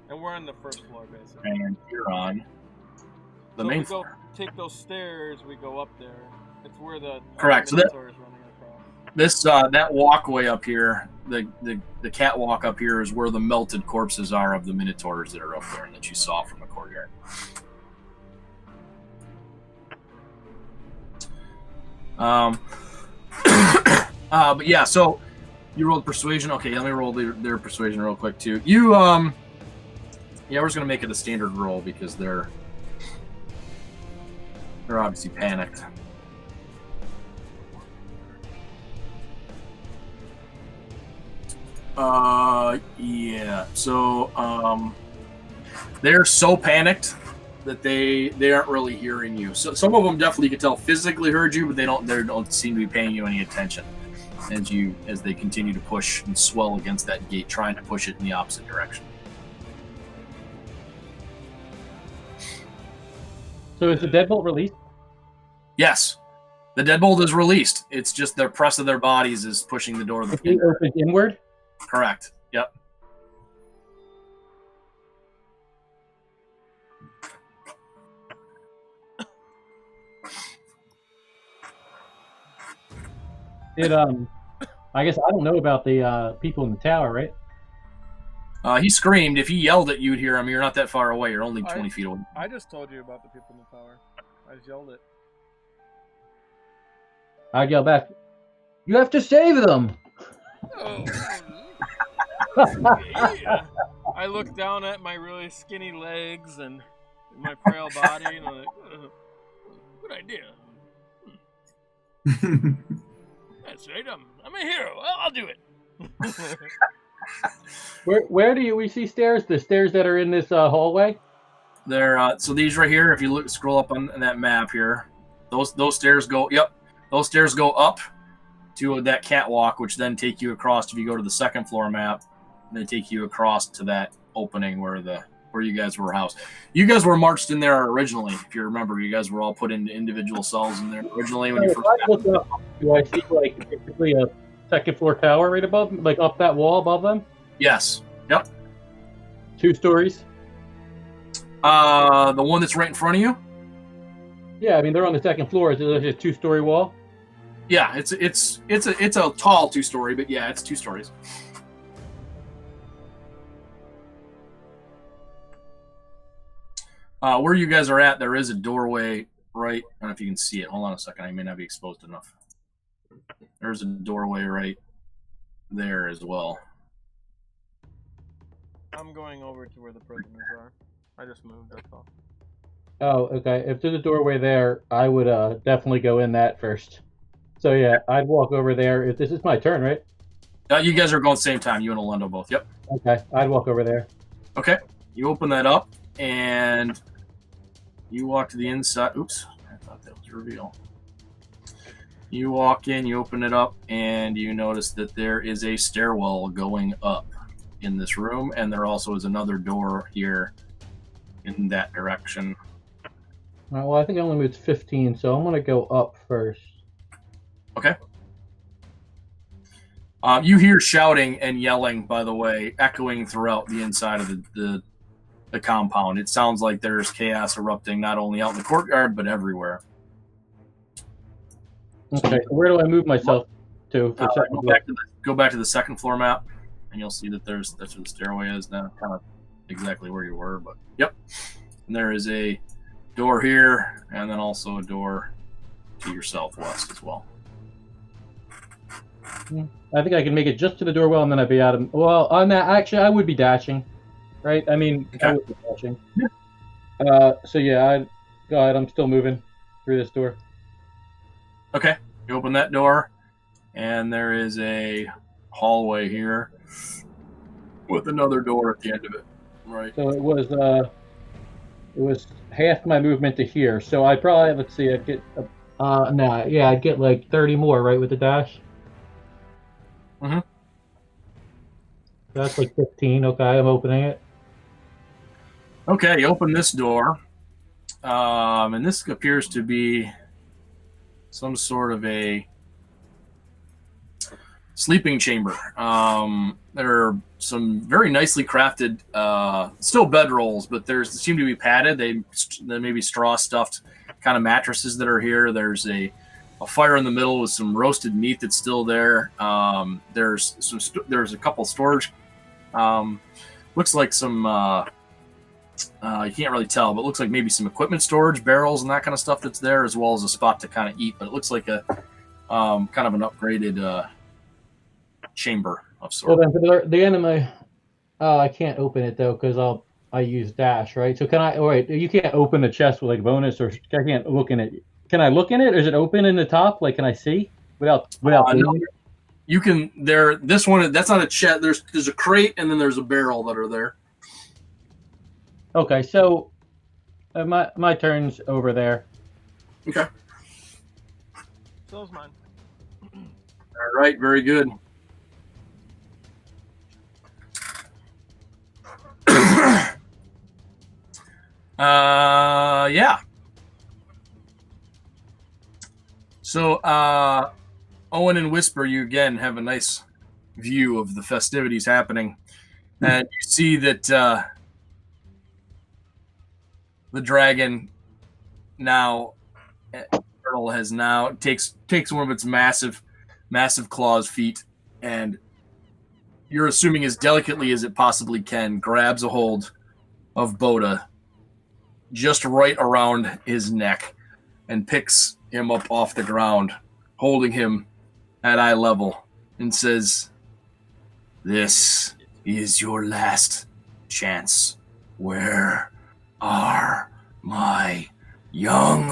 C: And we're on the first floor, basically.
A: And you're on the main floor.
C: Take those stairs, we go up there. It's where the
A: correct. So
C: running across.
A: This that walkway up here, the catwalk up here is where the melted corpses are of the minotaurs that are up there and that you saw from the courtyard. But yeah, so you rolled persuasion. Okay, let me roll their persuasion real quick too. You we're just gonna make it a standard roll because they're obviously panicked. Yeah. So they're so panicked that they aren't really hearing you. So some of them definitely, you can tell, physically heard you, but they don't seem to be paying you any attention as they continue to push and swell against that gate, trying to push it in the opposite direction.
B: So is the deadbolt released?
A: Yes. The deadbolt is released. It's just the press of their bodies is pushing the door.
B: It opens inward?
A: Correct. Yep.
B: I guess I don't know about the people in the tower, right?
A: He screamed. If he yelled at you, you'd hear him. You're not that far away. You're only 20 feet away.
C: I just told you about the people in the tower. I just yelled it.
B: I yell back, "You have to save them!"
C: Oh. Yeah. I look down at my really skinny legs and my frail body, and I'm like, good idea. That's right. I'm a hero. I'll do it.
B: Where do we see stairs? The stairs that are in this hallway?
A: There. So these right here, if you look, scroll up on that map here, those stairs go. Yep, those stairs go up to that catwalk, which then take you across. If you go to the second floor map, they take you across to that opening where you guys were housed. You guys were marched in there originally, if you remember. You guys were all put into individual cells in there originally when you first.
B: Look up, do I see like basically a second floor tower right above, like up that wall above them?
A: Yes. Yep.
B: 2 stories.
A: The one that's right in front of you.
B: Yeah, I mean they're on the second floor. Is it a 2-story wall?
A: Yeah, it's a tall 2-story, but yeah, it's 2 stories. Where you guys are at, there is a doorway right. I don't know if you can see it. Hold on a second. I may not be exposed enough. There's a doorway right there as well.
C: I'm going over to where the prisoners are. I just moved, that's all.
B: Oh, okay. If there's a doorway there, I would definitely go in that first. So yeah, I'd walk over there. If this is my turn, right?
A: You guys are going at the same time. You and Alendo both. Yep.
B: Okay, I'd walk over there.
A: Okay. You open that up, and you walk to the inside. Oops. I thought that was a reveal. You walk in, you open it up, and you notice that there is a stairwell going up in this room, and there also is another door here in that direction.
B: All right, well, I think I only moved 15, so I'm going to go up first.
A: Okay. You hear shouting and yelling, by the way, echoing throughout the inside of the compound. It sounds like there's chaos erupting not only out in the courtyard, but everywhere.
B: Okay, so where do I move myself to? For
A: Go back to the second floor map, and you'll see that that's where the stairway is now, kind of exactly where you were. But yep, and there is a door here, and then also a door to your southwest as well.
B: I think I can make it just to the doorwell, and then I'd be out of. Well, on that, actually, I would be dashing, right? I mean, okay. I would be dashing. Yeah. So yeah, go ahead. I'm still moving through this door.
A: Okay, you open that door, and there is a hallway here with another door at the end of it. Right.
B: So it was half my movement to here. So I probably, let's see, I'd get I'd get like 30 more, right, with the dash.
A: Mm-hmm.
B: That's like 15. Okay, I'm opening it.
A: Okay, you open this door, and this appears to be some sort of a sleeping chamber. There are some very nicely crafted, still bedrolls, but they seem to be padded. They may be straw stuffed kind of mattresses that are here. There's a fire in the middle with some roasted meat that's still there. There's a couple storage. Looks like some. You can't really tell, but it looks like maybe some equipment storage, barrels, and that kind of stuff that's there, as well as a spot to kind of eat. But it looks like a kind of an upgraded chamber of sorts.
B: Well, then for the end of my, I can't open it though because I use dash, right? So can I? Oh, wait, you can't open the chest with like bonus, or I can't look in it. Can I look in it, or is it open in the top? Like, can I see without?
A: No. You can. This one. That's not a chest. There's a crate, and then there's a barrel that are there.
B: Okay, so my turn's over there.
A: Okay.
C: So's mine.
A: All right, very good. Yeah. So, Owen and Whisper, you again have a nice view of the festivities happening, and you see that the dragon now, Turtle has now takes one of its massive claws feet, and you're assuming as delicately as it possibly can, grabs a hold of Boda just right around his neck and picks him up off the ground, holding him at eye level, and says, "This is your last chance. Where are My young.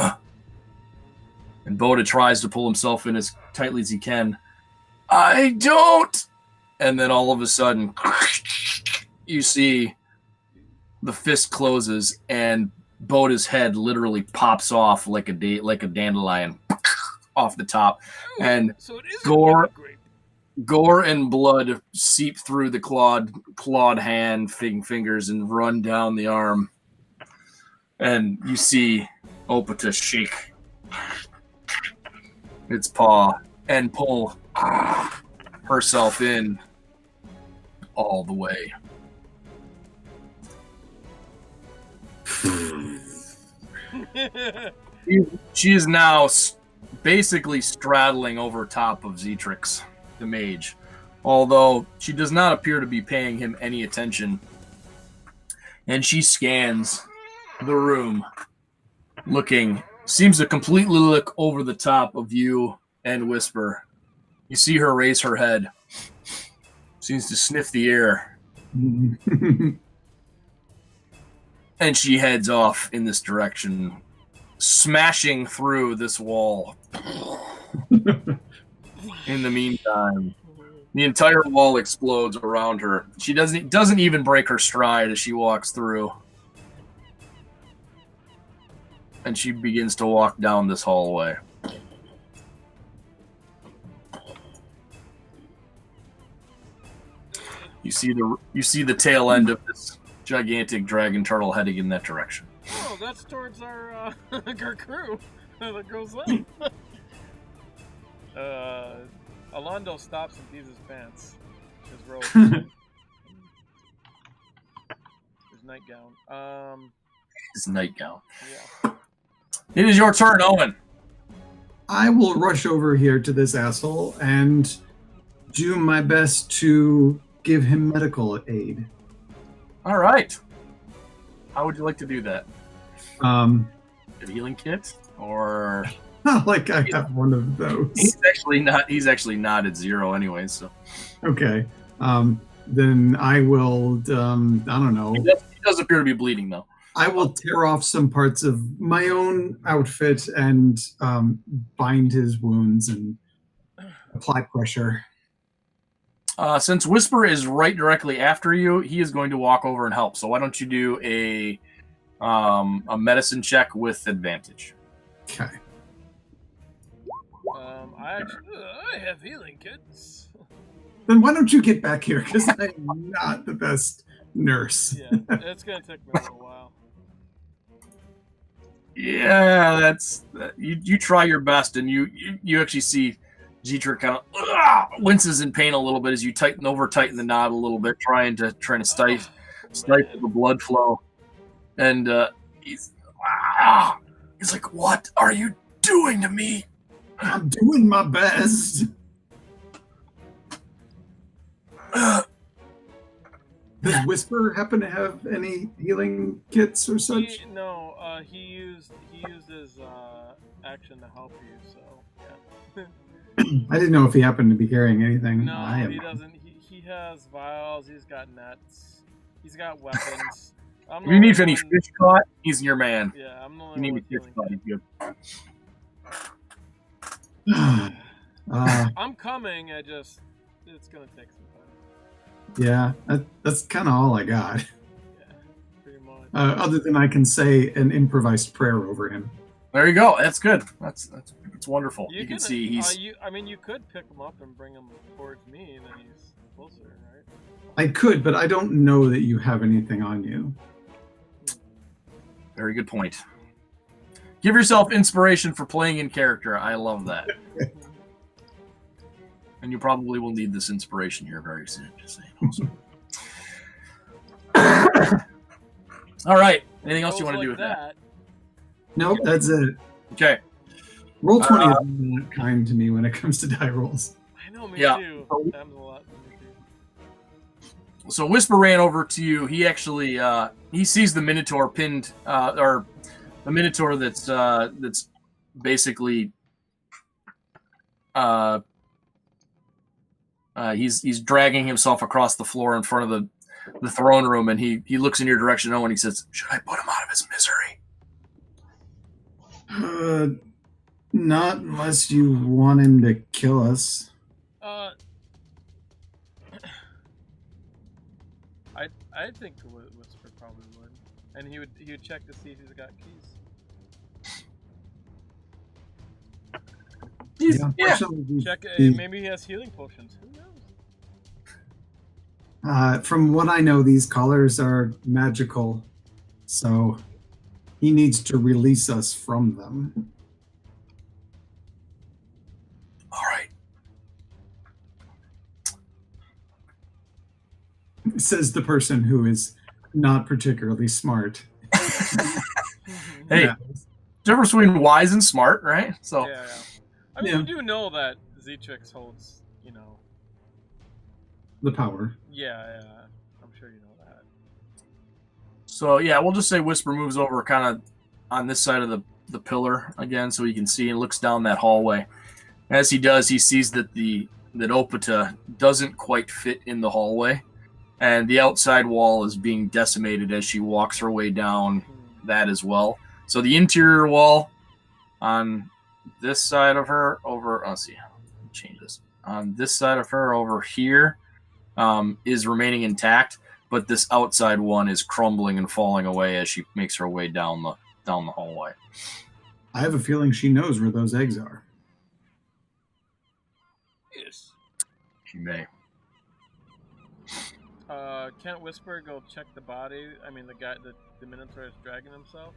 A: And Boda tries to pull himself in as tightly as he can. I don't. And then all of a sudden, you see the fist closes and Boda's head literally pops off like a dandelion off the top, and
C: So it is
A: gore,
C: like a grape.
A: gore and blood seep through the clawed hand fingers and run down the arm, and you see Opata shake its paw and pull herself in all the way. She is now basically straddling over top of Zetrix, the mage, although she does not appear to be paying him any attention. And she scans the room, seems to completely look over the top of you and Whisper. You see her raise her head, seems to sniff the air, and she heads off in this direction, smashing through this wall. In the meantime, the entire wall explodes around her. She doesn't even break her stride as she walks through. And she begins to walk down this hallway. You see the tail end of this gigantic dragon turtle heading in that direction.
C: Oh, that's towards our our crew that goes up. Alondo stops and pees his pants. His robe. His nightgown.
A: His nightgown.
C: Yeah.
A: It is your turn, Owen.
D: I will rush over here to this asshole and do my best to give him medical aid.
A: All right. How would you like to do that? A healing kit, or
D: Not like I have one of those.
A: he's actually not at 0 anyway. So
D: Okay. Then I will. I don't know.
A: he does appear to be bleeding though.
D: I will tear off some parts of my own outfit and bind his wounds and apply pressure.
A: Since Whisper is right directly after you, he is going to walk over and help. So why don't you do a medicine check with advantage?
D: Okay.
C: I have healing kits.
D: Then why don't you get back here? Because I'm not the best nurse.
C: Yeah, it's gonna take me a little while.
A: Yeah, that's you try your best, and you actually see Zetra kind of winces in pain a little bit as you tighten the knot a little bit, trying to stifle the blood flow. And he's like, "What are you doing to me?"
D: I'm doing my best. Does Whisper happen to have any healing kits or such?
C: He used his action to help you. So yeah.
D: I didn't know if he happened to be carrying anything.
C: No, he doesn't. He has vials. He's got nets. He's got weapons.
A: If you need any fish caught, he's your man.
C: Yeah, I'm the
A: You
C: only
A: need
C: one
A: me
C: with
A: fish
C: healing
A: caught, he's good.
C: I'm coming. It's gonna take some time.
D: Yeah, that's kind of all I got.
C: Yeah, pretty much.
D: Other than I can say an improvised prayer over him.
A: There you go. That's good. That's wonderful. You can
C: can
A: see he's.
C: you could pick him up and bring him towards me, and then he's closer, right?
D: I could, but I don't know that you have anything on you.
A: Very good point. Give yourself inspiration for playing in character. I love that. And you probably will need this inspiration here very soon. Just saying. All right. Anything else you want to do with that?
D: Nope, that's it.
A: Okay.
D: Roll 20 is not kind to me when it comes to die rolls.
C: I know, me
A: Yeah.
C: too. Happens a lot to me too.
A: So Whisper ran over to you. He actually he sees the Minotaur pinned, or the Minotaur that's basically he's dragging himself across the floor in front of the throne room, and he looks in your direction, Owen. He says, "Should I put him out of his misery?"
D: Not unless you want him to kill us.
C: I think Whisper probably would, and he would check to see if he's got keys.
D: Unfortunately,
C: Check. Maybe he has healing potions. Who knows?
D: From what I know, these collars are magical, so he needs to release us from them.
A: All right.
D: Says the person who is not particularly smart.
A: Hey,
D: Yeah.
A: difference between wise and smart, right? So
C: Yeah. I mean, you do know that Zetrix holds,
D: The power.
C: Yeah. I'm sure you know that.
A: So yeah, we'll just say Whisper moves over kind of on this side of the pillar again, so he can see and looks down that hallway. As he does, he sees that that Opata doesn't quite fit in the hallway, and the outside wall is being decimated as she walks her way down that as well. So the interior wall on this side of her let's see, change this. On this side of her over here is remaining intact, but this outside one is crumbling and falling away as she makes her way down the hallway.
D: I have a feeling she knows where those eggs are.
C: Yes.
A: She may.
C: Can't Whisper go check the body? I mean, the guy, the Minotaur is dragging himself.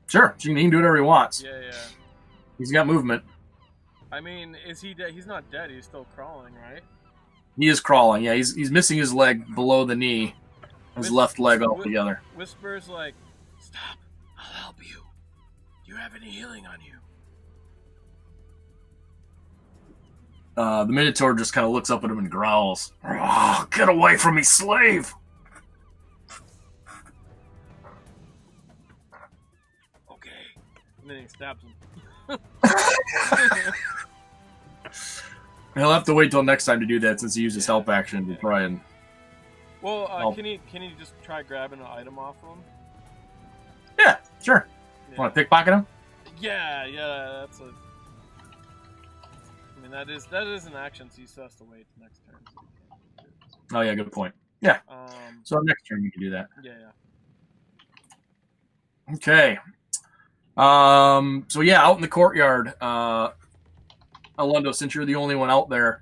A: Sure, he can do whatever he wants.
C: Yeah.
A: He's got movement.
C: I mean, is he dead? He's not dead. He's still crawling, right?
A: He is crawling. Yeah, he's missing his leg below the knee. His left leg altogether.
C: Whisper's like, "Stop! I'll help you. Do you have any healing on you?"
A: The Minotaur just kind of looks up at him and growls. Oh, get away from me, slave!
C: Okay. And then he stabs him.
A: He'll have to wait till next time to do that since he used his help action to try and...
C: Well, can he just try grabbing an item off him?
A: Yeah, sure.
C: Yeah.
A: Want to pickpocket him?
C: Yeah, that's a... I mean, that is an action, so he still has to wait the next turn.
A: Oh, yeah, good point. Yeah. So next turn you can do that.
C: Yeah.
A: Okay. So yeah, out in the courtyard, Alundo, since you're the only one out there,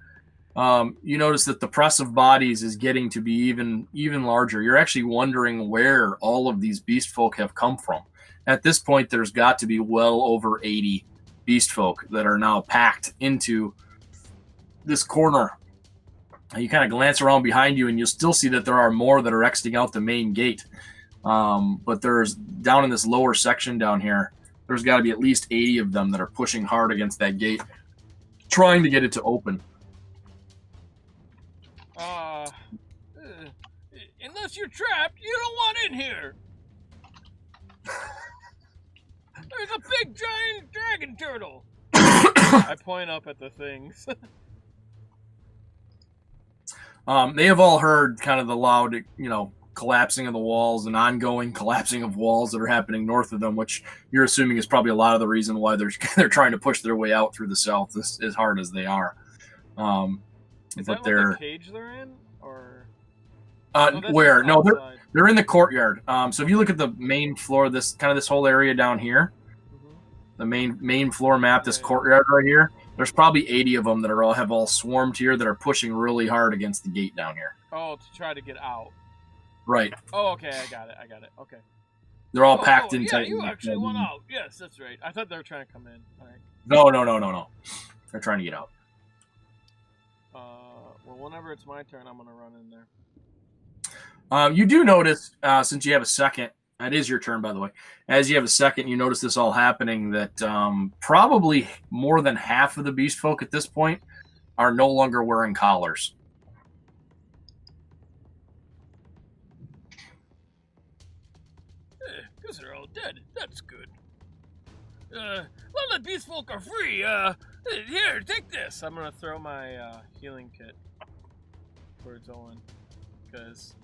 A: you notice that the press of bodies is getting to be even larger. You're actually wondering where all of these beast folk have come from. At this point, there's got to be well over 80 beast folk that are now packed into this corner. You kind of glance around behind you, and you'll still see that there are more that are exiting out the main gate. But there's down in this lower section down here, there's got to be at least 80 of them that are pushing hard against that gate, trying to get it to open.
C: Unless you're trapped, you don't want in here. There's a big giant dragon turtle. I point up at the things.
A: They have all heard kind of the loud, collapsing of the walls and ongoing collapsing of walls that are happening north of them, which you're assuming is probably a lot of the reason why they're trying to push their way out through the south as hard as they are.
C: Is that the cage they're in, or
A: where? No, they're in the courtyard. So if you look at the main floor, this whole area down here, the main floor map, this courtyard right here, there's probably 80 of them that have all swarmed here that are pushing really hard against the gate down here.
C: Oh, to try to get out.
A: Right.
C: Oh, okay, I got it. Okay.
A: They're all packed in tight.
C: Yeah, you actually went out. Yes, that's right. I thought they were trying to come in. All right.
A: No. They're trying to get out.
C: Well, whenever it's my turn, I'm going to run in
A: there.
C: there.
A: You do notice, since you have a second, that is your turn, by the way. As you have a second, you notice this all happening, that probably more than half of the beast folk at this point are no longer wearing collars.
C: Because they're all dead. That's good. Well, the beast folk are free. Here, take this. I'm going to throw my healing kit towards Owen. Because...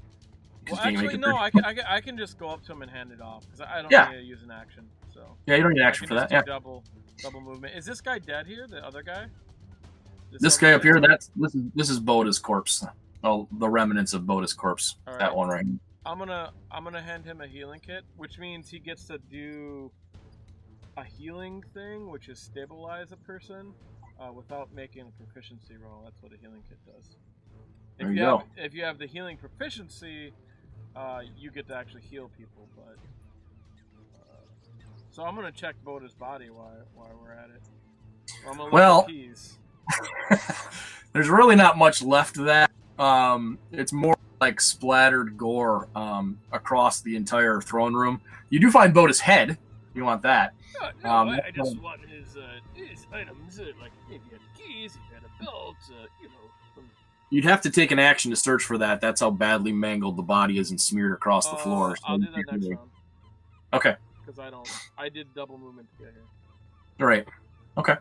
C: Well, actually, no. I can just go up to him and hand it off because I don't need to use an action. So So
A: Yeah, you don't need
C: I
A: action
C: can
A: for
C: just
A: that.
C: do double movement. Is this guy dead here? The other guy?
A: This
C: other
A: guy up here,
C: guy?
A: this is Boda's corpse. Oh, the remnants of Boda's corpse.
C: All
A: That
C: right.
A: one right.
C: I'm gonna hand him a healing kit, which means he gets to do a healing thing, which is stabilize a person without making a proficiency roll. That's what a healing kit does.
A: There you go.
C: If you have the healing proficiency, you get to actually heal people. But so I'm gonna check Boda's body while we're at it. I'm gonna look for keys.
A: There's really not much left of that. It's more like splattered gore across the entire throne room. You do find Boda's head. You want that?
C: No, I just want his items, like if you had keys, if you had a belt,
A: You'd have to take an action to search for that. That's how badly mangled the body is and smeared across the floor.
C: I'll do that next round.
A: Okay.
C: Because I did double movement to get here.
A: All right. Okay.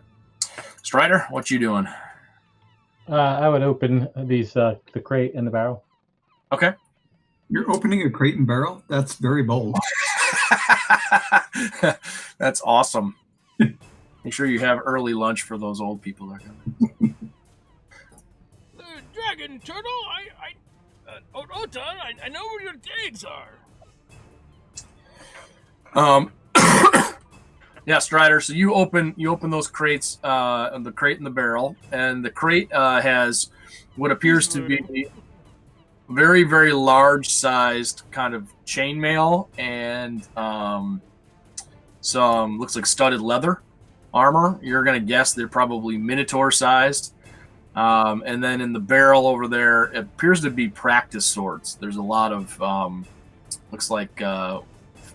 A: Strider, what you doing?
B: I would open the crate and the barrel.
A: Okay.
D: You're opening a crate and barrel? That's very bold.
A: That's awesome. Make sure you have early lunch for those old people that are coming.
C: Dragon turtle, Ota, I know where your eggs are.
A: Yeah, Strider. So you open those crates, the crate and the barrel, and the crate has what appears to be very, very large-sized kind of chainmail and some looks like studded leather armor. You're gonna guess they're probably Minotaur-sized. And then in the barrel over there, it appears to be practice swords. There's a lot of looks like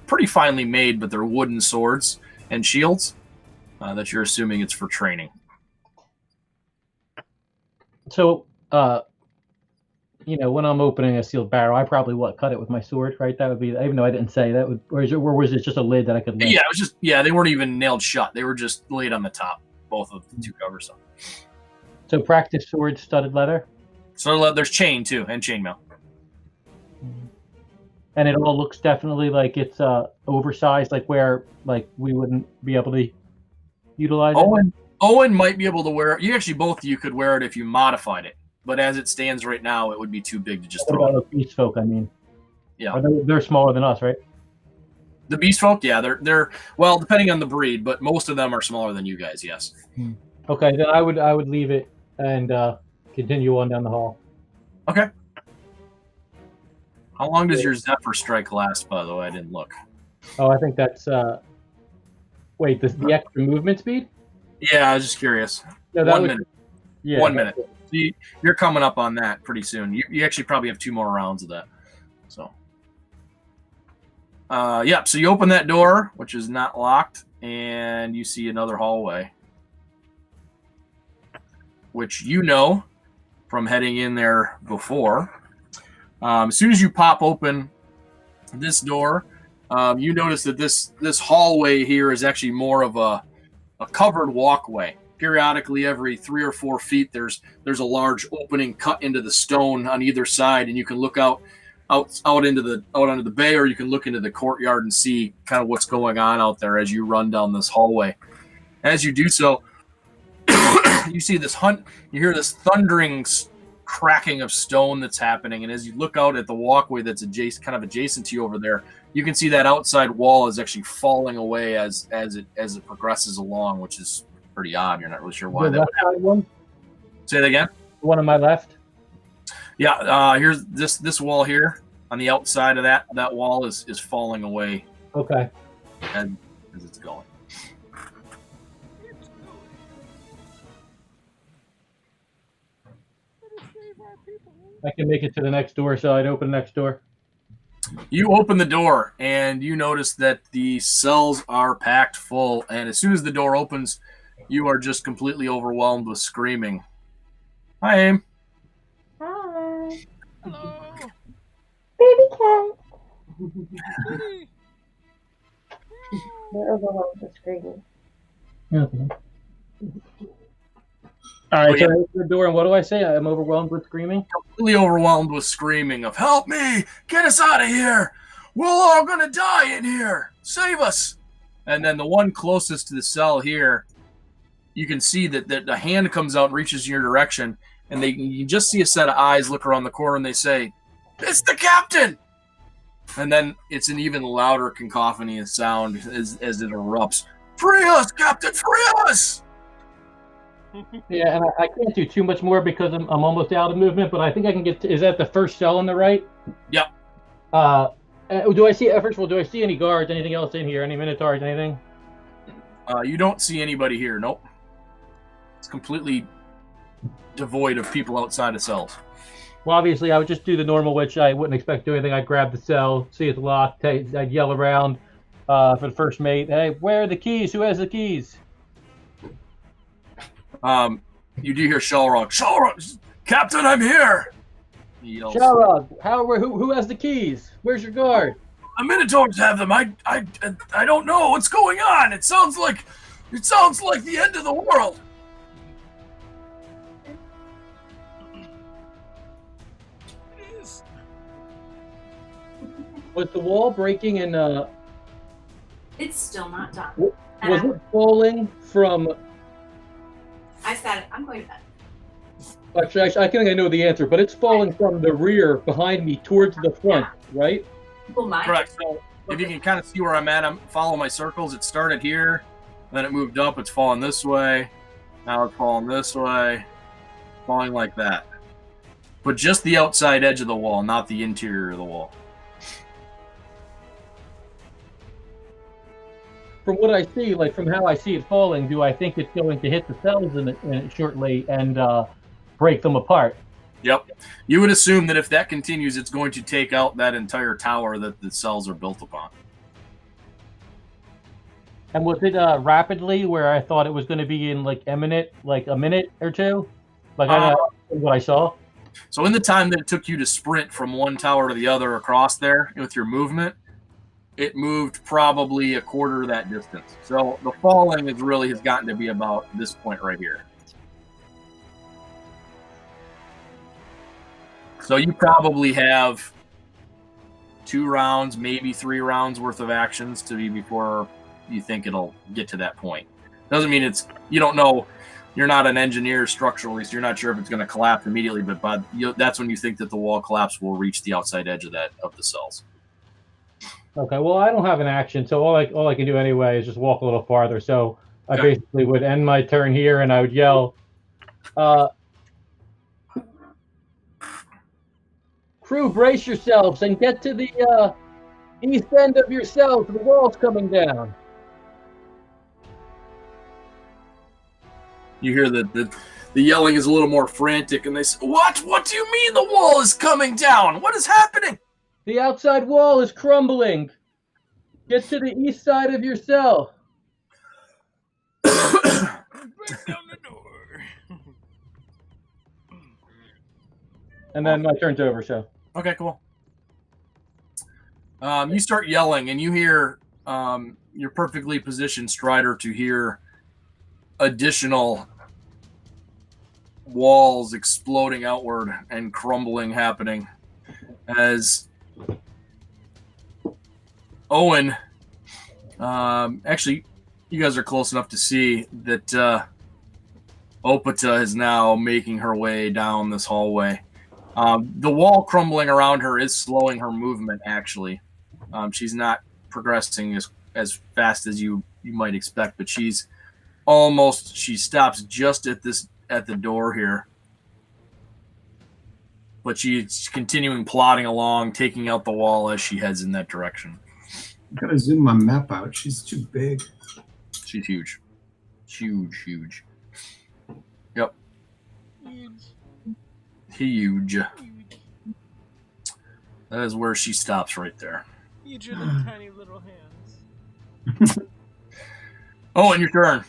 A: pretty finely made, but they're wooden swords and shields that you're assuming it's for training.
B: So, when I'm opening a sealed barrel, I probably cut it with my sword, right? That would be, even though I didn't say that would, or was it just a lid that I could lift?
A: Yeah, it was just, they weren't even nailed shut. They were just laid on the top, both of the two covers.
B: So practice sword, studded leather?
A: So there's chain too, and chainmail.
B: And it all looks definitely like it's oversized, like where we wouldn't be able to utilize it.
A: Owen might be able to wear it. You actually, both of you could wear it if you modified it. But as it stands right now, it would be too big to just throw.
B: What about the beast folk? I mean,
A: yeah,
B: they're smaller than us, right?
A: The beast folk, yeah, they're well, depending on the breed, but most of them are smaller than you guys. Yes.
B: Okay, then I would leave it and continue on down the hall.
A: Okay. How long does your Zephyr strike last, by the way? I didn't look.
B: Oh, I think that's... Wait, the extra movement speed?
A: Yeah, I was just curious.
B: No,
A: 1 minute.
B: Yeah,
A: 1 minute. So you're coming up on that pretty soon. You actually probably have 2 more rounds of that. So, so you open that door, which is not locked, and you see another hallway, which you know from heading in there before. As soon as you pop open this door, you notice that this hallway here is actually more of a covered walkway. Periodically, every 3 or 4 feet, there's a large opening cut into the stone on either side, and you can look out onto the bay, or you can look into the courtyard and see kind of what's going on out there as you run down this hallway. As you do so, you see this you hear this thundering cracking of stone that's happening, and as you look out at the walkway that's adjacent to you over there, you can see that outside wall is actually falling away as it progresses along, which is pretty odd. You're not really sure why that would happen.
B: One?
A: Say that again.
B: The one on my left?
A: Yeah, here's this wall here on the outside of that wall is falling away.
B: Okay.
A: As it's going.
B: I can make it to the next door, so I'd open the next door.
A: You open the door, and you notice that the cells are packed full, and as soon as the door opens, you are just completely overwhelmed with screaming. Hi, Aim.
E: Hi.
C: Hello.
E: Baby cat. They're overwhelmed with screaming.
B: Okay. All right, so I open the door, and what do I say? I'm overwhelmed with screaming?
A: Completely overwhelmed with screaming of, help me! Get us out of here! We're all gonna die in here! Save us! And then the one closest to the cell here, you can see that a hand comes out and reaches in your direction, and you just see a set of eyes look around the corner, and they say, "It's the captain!" And then it's an even louder cacophony of sound as it erupts. "Free us, Captain! Free us!"
B: Yeah, and I can't do too much more because I'm almost out of movement, but I think I can get to, is that the first cell on the right?
A: Yep.
B: Do I see, first of all, do I see any guards, anything else in here, any minotaurs, anything?
A: You don't see anybody here. Nope. It's completely devoid of people outside of cells.
B: Well, obviously, I would just do the normal, which I wouldn't expect to do anything. I'd grab the cell, see it's locked, I'd yell around for the first mate, "Hey, where are the keys? Who has the keys?"
A: You do hear Shalrog. "Shalrog, Captain, I'm here!" He yells.
B: Shalrog, who has the keys? Where's your guard?
A: The Minotaurs have them. I don't know what's going on. It sounds like the end of the world.
C: It is.
B: Was the wall breaking and
F: It's still not done.
B: was it falling from?
F: I said, I'm going to bed.
B: Actually, I think I know the answer, but it's falling from the rear behind me towards the front, right?
F: Well, mine.
A: Correct. So if you can kind of see where I'm at, I'm following my circles. It started here, then it moved up. It's falling this way. Now it's falling this way, falling like that. But just the outside edge of the wall, not the interior of the wall.
B: From what I see, like from how I see it falling, do I think it's going to hit the cells in it shortly and break them apart?
A: Yep. You would assume that if that continues, it's going to take out that entire tower that the cells are built upon.
B: And was it rapidly, where I thought it was going to be in like a minute or two? Like I know what I saw.
A: So in the time that it took you to sprint from one tower to the other across there with your movement, it moved probably a quarter of that distance. So the falling has gotten to be about this point right here. So you probably have 2 rounds, maybe 3 rounds worth of actions to be before you think it'll get to that point. Doesn't mean you don't know. You're not an engineer structurally, so you're not sure if it's going to collapse immediately. But that's when you think that the wall collapse will reach the outside edge of the cells.
B: Okay, well, I don't have an action, so all I can do anyway is just walk a little farther. So I basically would end my turn here, and I would yell, "Crew, brace yourselves and get to the east end of your cells. The wall's coming down."
A: You hear the yelling is a little more frantic, and they say, "What? What do you mean the wall is coming down? What is happening?"
B: The outside wall is crumbling. Get to the east side of your cell.
C: Break down the door.
B: And then my turn's over, so.
A: Okay, cool. You start yelling, and you hear your perfectly positioned Strider to hear additional walls exploding outward and crumbling happening as Owen, actually, you guys are close enough to see that Opata is now making her way down this hallway. The wall crumbling around her is slowing her movement, actually. She's not progressing as fast as you might expect, but she stops just at the door here. But she's continuing plodding along, taking out the wall as she heads in that direction.
D: I gotta zoom my map out. She's too big.
A: She's huge. Huge. Yep. Huge. That is where she stops right there.
C: Huge in the tiny little hands.
A: Oh, and your turn.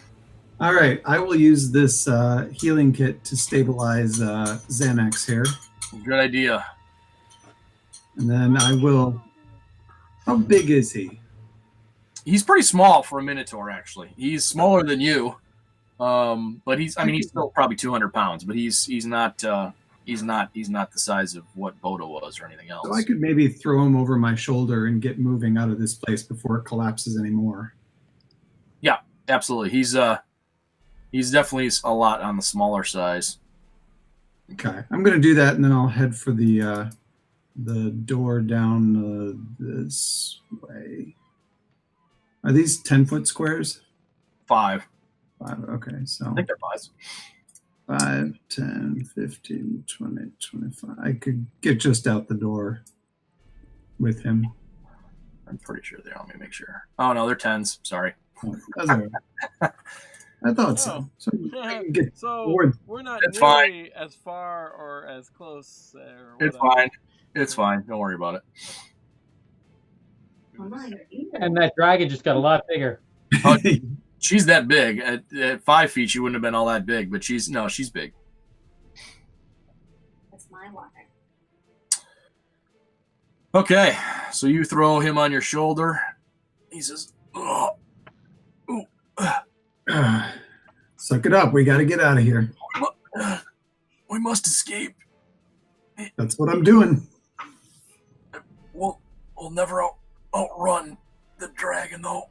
D: All right, I will use this healing kit to stabilize Xanax here.
A: Good idea.
D: And then I will... How big is he?
A: He's pretty small for a Minotaur, actually. He's smaller than you. But he's still probably 200 pounds, but he's not the size of what Bodo was or anything else.
D: So I could maybe throw him over my shoulder and get moving out of this place before it collapses anymore.
A: Absolutely. He's definitely a lot on the smaller size.
D: Okay, I'm gonna do that, and then I'll head for the door down this way. Are these 10-foot squares?
A: 5.
D: 5. Okay, so
A: I think they're 5s.
D: 5, 10, 15, 20, 25. I could get just out the door with him.
A: I'm pretty sure they are. Let me make sure. Oh no, they're 10s. Sorry.
D: That's all right. I thought so. So I can get
C: So
D: forward.
C: we're not
A: It's
C: nearly as far or as close or
A: It's
C: whatever.
A: fine. It's fine. Don't worry about it.
F: Oh my, you're evil.
B: And that dragon just got a lot bigger.
A: Oh, she's that big. At 5 feet, she wouldn't have been all that big, but she's big.
F: That's my water.
A: Okay, so you throw him on your shoulder. He says, "Oh, ooh,
D: Suck it up. We got to get out of here.
A: we must escape.
D: That's what I'm doing.
A: We'll never outrun the dragon, though."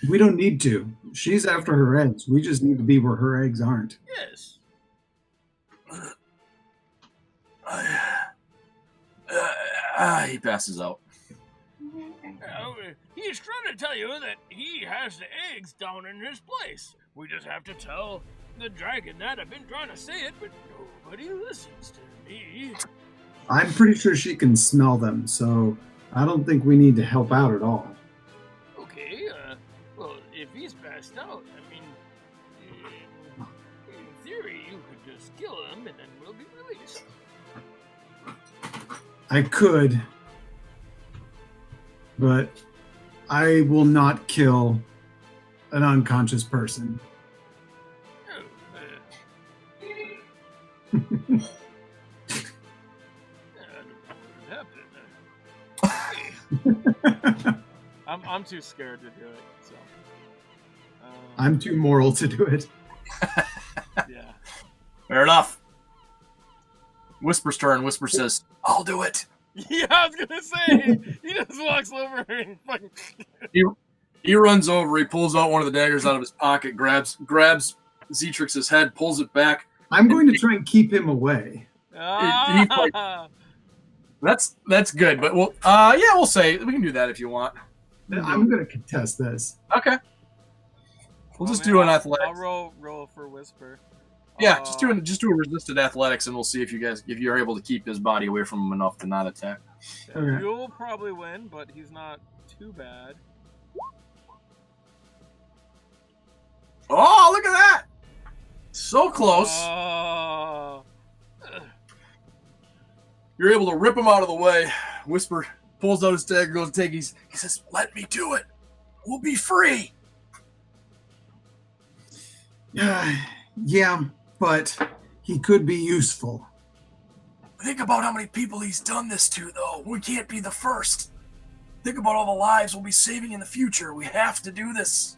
D: We don't need to. She's after her eggs. We just need to be where her eggs aren't.
C: Yes.
A: He passes out.
C: He's trying to tell you that he has the eggs down in his place. We just have to tell the dragon that. I've been trying to say it, but nobody listens to me.
D: I'm pretty sure she can smell them, so I don't think we need to help out at all.
C: Okay, well, if he's passed out, I mean, in theory, you could just kill him and then we'll be released.
D: I could, but I will not kill an unconscious person.
C: Oh, I don't know what happened. I'm too scared to do it, so.
D: I'm too moral to do it.
C: Yeah.
A: Fair enough. Whisper's turn. Whisper says, "I'll do it."
C: Yeah, I was gonna say he just walks over and fucking.
A: He runs over. He pulls out one of the daggers out of his pocket, grabs Zetrix's head, pulls it back.
D: I'm going to try and keep him away.
A: That's good. But we'll say we can do that if you want.
D: I'm going to contest this.
A: Okay. We'll just do an athletics.
C: I'll roll for Whisper.
A: Yeah, just do a resisted athletics, and we'll see if you're able to keep his body away from him enough to not attack.
D: Okay.
C: You'll probably win, but he's not too bad.
A: Oh, look at that! So close. You're able to rip him out of the way. Whisper pulls out his dagger, goes to take. He says, "Let me do it. We'll be free."
D: Yeah, but he could be useful.
A: Think about how many people he's done this to, though. We can't be the first. Think about all the lives we'll be saving in the future. We have to do this.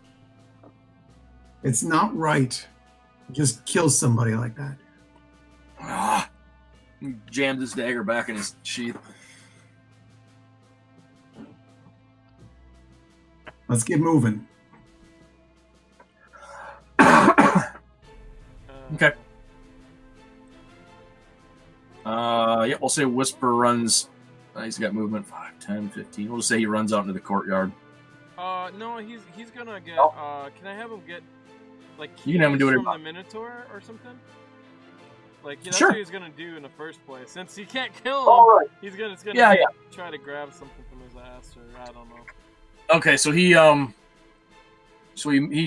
D: It's not right. Just kill somebody like that.
A: He jams his dagger back in his sheath.
D: Let's get moving.
A: Okay. Yeah, we'll say Whisper runs. He's got movement 5, 10, 15. We'll just say he runs out into the courtyard.
C: No, he's gonna get. Can I have him get like
A: You can have him do it
C: from the Minotaur or something? Like that's
A: Sure.
C: what he's gonna do in the first place. Since he can't kill him, he's gonna try to grab something from his ass, or I don't know.
A: Okay, so he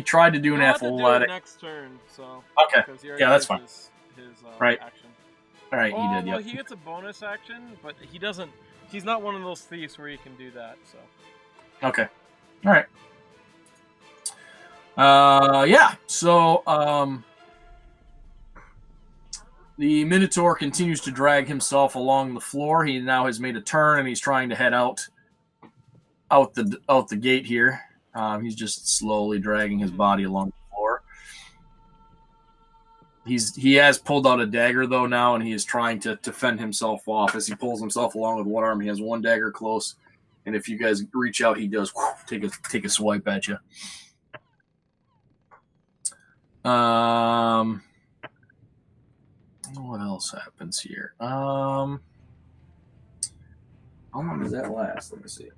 A: tried to do an
C: He'll have to do it
A: athletic.
C: next turn, so
A: Okay.
C: because he already
A: Yeah, that's
C: used
A: fine.
C: His
A: Right.
C: action.
A: All right, he did.
C: Well,
A: Yep.
C: he gets a bonus action, but he doesn't. He's not one of those thieves where he can do that. So.
A: Okay. All right. Yeah. So the Minotaur continues to drag himself along the floor. He now has made a turn and he's trying to head out the gate here. He's just slowly dragging his body along the floor. He has pulled out a dagger though now, and he is trying to fend himself off. As he pulls himself along with one arm, he has one dagger close, and if you guys reach out, he does take a swipe at you. What else happens here? How long does that last? Let me see.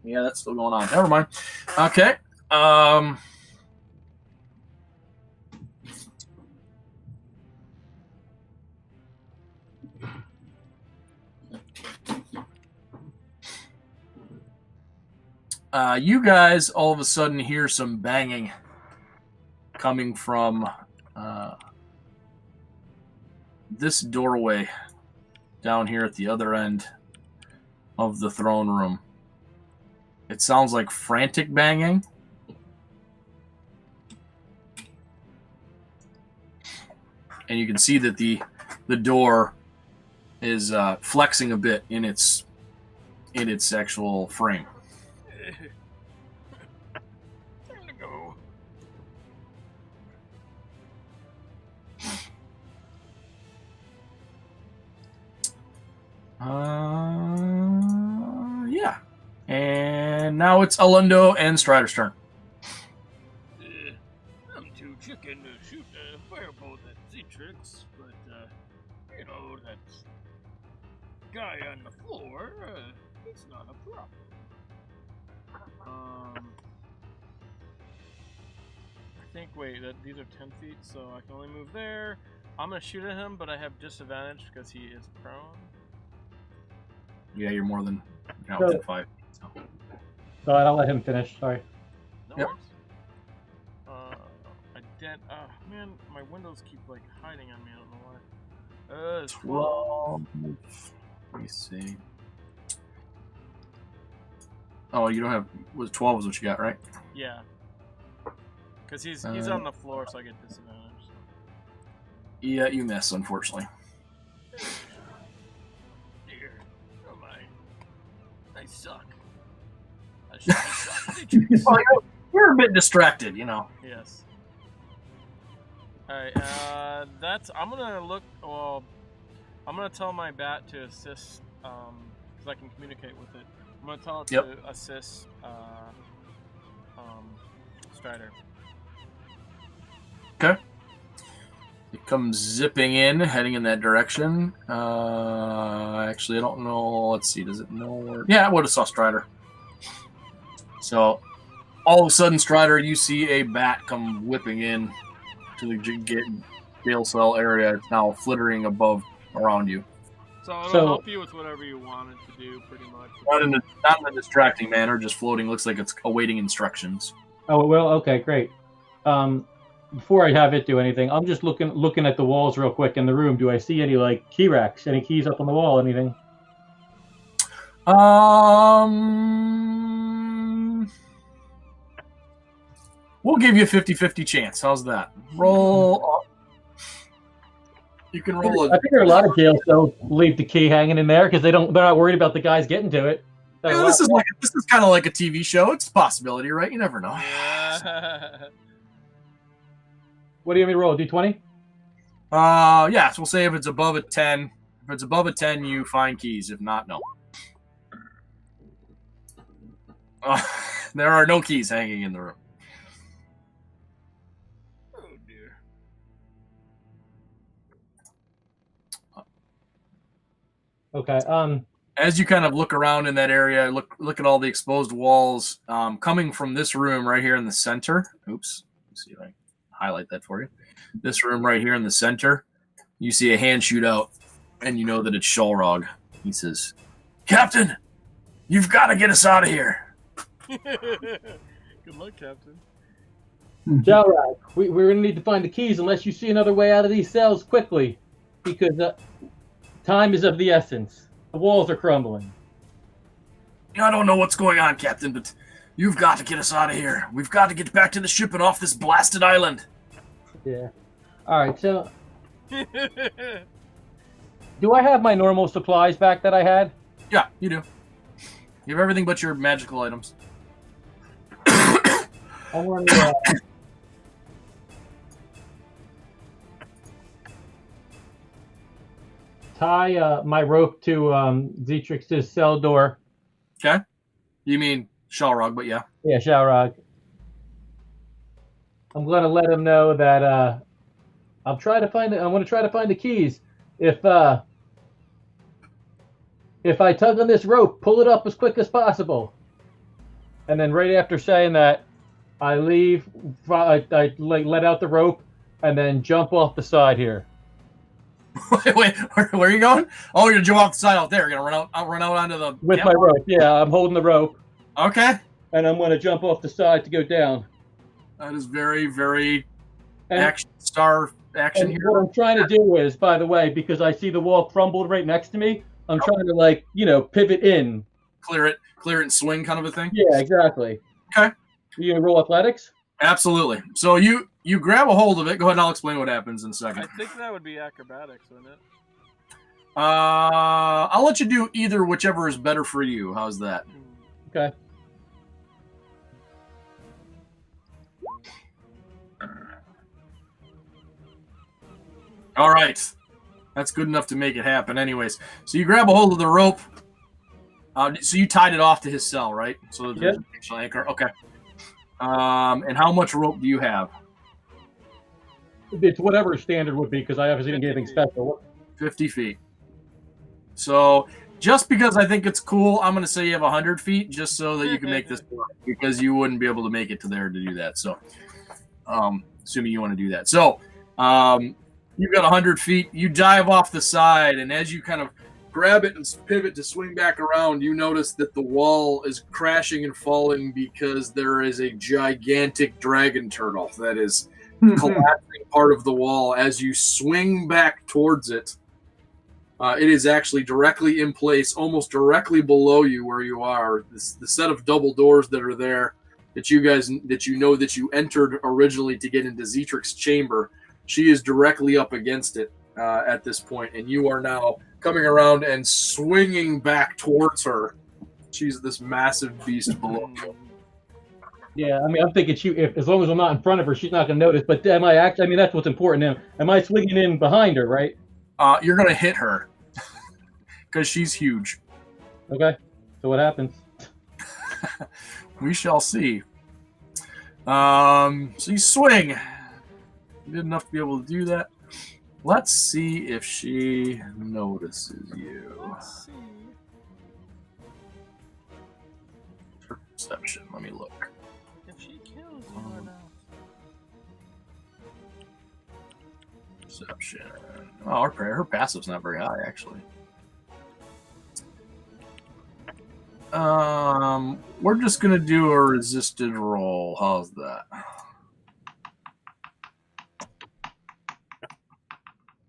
A: Yeah, that's still going on. Never mind. Okay. You guys all of a sudden hear some banging coming from this doorway down here at the other end of the throne room. It sounds like frantic banging. And you can see that the door is flexing a bit in its actual frame.
C: Time to go.
A: Yeah. And now it's Alundo and Strider's turn.
C: I'm too chicken to shoot a firebolt at Zetrix, but, you know, that guy on the floor, it's not a problem. I think, wait, these are 10 feet, so I can only move there. I'm gonna shoot at him, but I have disadvantage because he is prone.
A: Yeah, you're more than
B: So-
A: within 5. So.
B: Go ahead, I'll let him finish. Sorry.
C: No
A: Yep.
C: worries. I did. Man, my windows keep like hiding on me. I don't know why. It's 12.
A: 12. Let me see. Oh, you don't have. Was 12 is what you got, right?
C: Yeah. Because he's on the floor, so I get disadvantage.
A: Yeah, you miss, unfortunately.
C: Dear, oh my, I suck. I suck.
A: Well, you're a bit distracted, you know.
C: Yes. Alright, I'm gonna look, well, I'm gonna tell my bat to assist, because I can communicate with it. I'm gonna tell it to assist, Strider.
A: Okay. It comes zipping in, heading in that direction. Actually, I don't know. Let's see. Does it know where? Yeah, I would have saw Strider. So, all of a sudden, Strider, you see a bat come whipping in to the jail cell area. It's now flittering above around you.
C: So it'll
B: So-
C: help you with whatever you wanted to do, pretty much.
A: Not in a distracting manner, just floating. Looks like it's awaiting instructions.
B: Oh, well, okay, great. Before I have it do anything, I'm just looking at the walls real quick in the room. Do I see any like key racks? Any keys up on the wall? Anything?
A: We'll give you a 50-50 chance. How's that? Roll. You can roll
B: I
A: a.
B: figure a lot of jails though leave the key hanging in there because they're not worried about the guys getting to it.
A: Yeah, this is kind of like a TV show. It's a possibility, right? You never know.
C: Yeah.
B: What do you want me to roll? D20?
A: Yeah. So we'll say if it's above a 10. If it's above a 10, you find keys. If not, no. There are no keys hanging in the room.
C: Oh dear.
B: Okay.
A: As you kind of look around in that area, look at all the exposed walls coming from this room right here in the center. Oops. Let's see if I can highlight that for you. This room right here in the center, you see a hand shoot out, and you know that it's Shulrog. He says, "Captain, you've got to get us out of here."
C: Good luck, Captain.
B: Jalrag, we're gonna need to find the keys unless you see another way out of these cells quickly, because time is of the essence. The walls are crumbling.
A: I don't know what's going on, Captain, but you've got to get us out of here. We've got to get back to the ship and off this blasted island.
B: Yeah. All right. So, do I have my normal supplies back that I had?
A: Yeah, you do. You have everything but your magical items.
B: I want to. Tie my rope to Zetrix's cell door.
A: Okay? You mean Shalrog, but yeah.
B: Yeah, Shalrog. I'm gonna let him know that I'm trying to find. I'm gonna try to find the keys. If I tug on this rope, pull it up as quick as possible. And then right after saying that, I leave. I let out the rope and then jump off the side here.
A: Wait, where are you going? Oh, you're gonna jump off the side out there. You're gonna run out onto the
B: With my rope. Yeah, I'm holding the rope.
A: Okay.
B: And I'm gonna jump off the side to go down.
A: That is very, very
B: And,
A: action
B: and
A: here.
B: what I'm trying to do is, by the way, because I see the wall crumbled right next to me, I'm trying to pivot in.
A: Clear it and swing kind of a thing?
B: Yeah, exactly.
A: Okay.
B: You gonna roll athletics?
A: Absolutely. So you grab a hold of it. Go ahead and I'll explain what happens in a second.
C: I think that would be acrobatics, wouldn't it?
A: I'll let you do either, whichever is better for you. How's that?
B: Okay.
A: All right. That's good enough to make it happen anyways. So you grab a hold of the rope. So you tied it off to his cell, right? So there's an additional anchor. Okay. And how much rope do you have?
B: It's whatever standard would be, because I obviously didn't get anything special.
A: 50 feet. So just because I think it's cool, I'm going to say you have 100 feet just so that you can make this work, because you wouldn't be able to make it to there to do that. So assuming you want to do that. So you've got 100 feet. You dive off the side, and as you kind of grab it and pivot to swing back around, you notice that the wall is crashing and falling because there is a gigantic dragon turtle that is collapsing part of the wall. As you swing back towards it, it is actually directly in place, almost directly below you where you are. The set of double doors that are there that you entered originally to get into Zetric's chamber, she is directly up against it at this point, and you are now coming around and swinging back towards her. She's this massive beast below you.
B: Yeah, I mean, I'm thinking as long as I'm not in front of her, she's not going to notice. But am I actually? I mean, that's what's important now. Am I swinging in behind her, right?
A: You're going to hit her because she's huge.
B: Okay. So what happens?
A: We shall see. So you swing. You did enough to be able to do that. Let's see if she notices you.
C: Let's see.
A: Perception. Let me look.
C: If she kills you or not.
A: Perception. Oh, her passive's not very high, actually. We're just gonna do a resisted roll. How's that?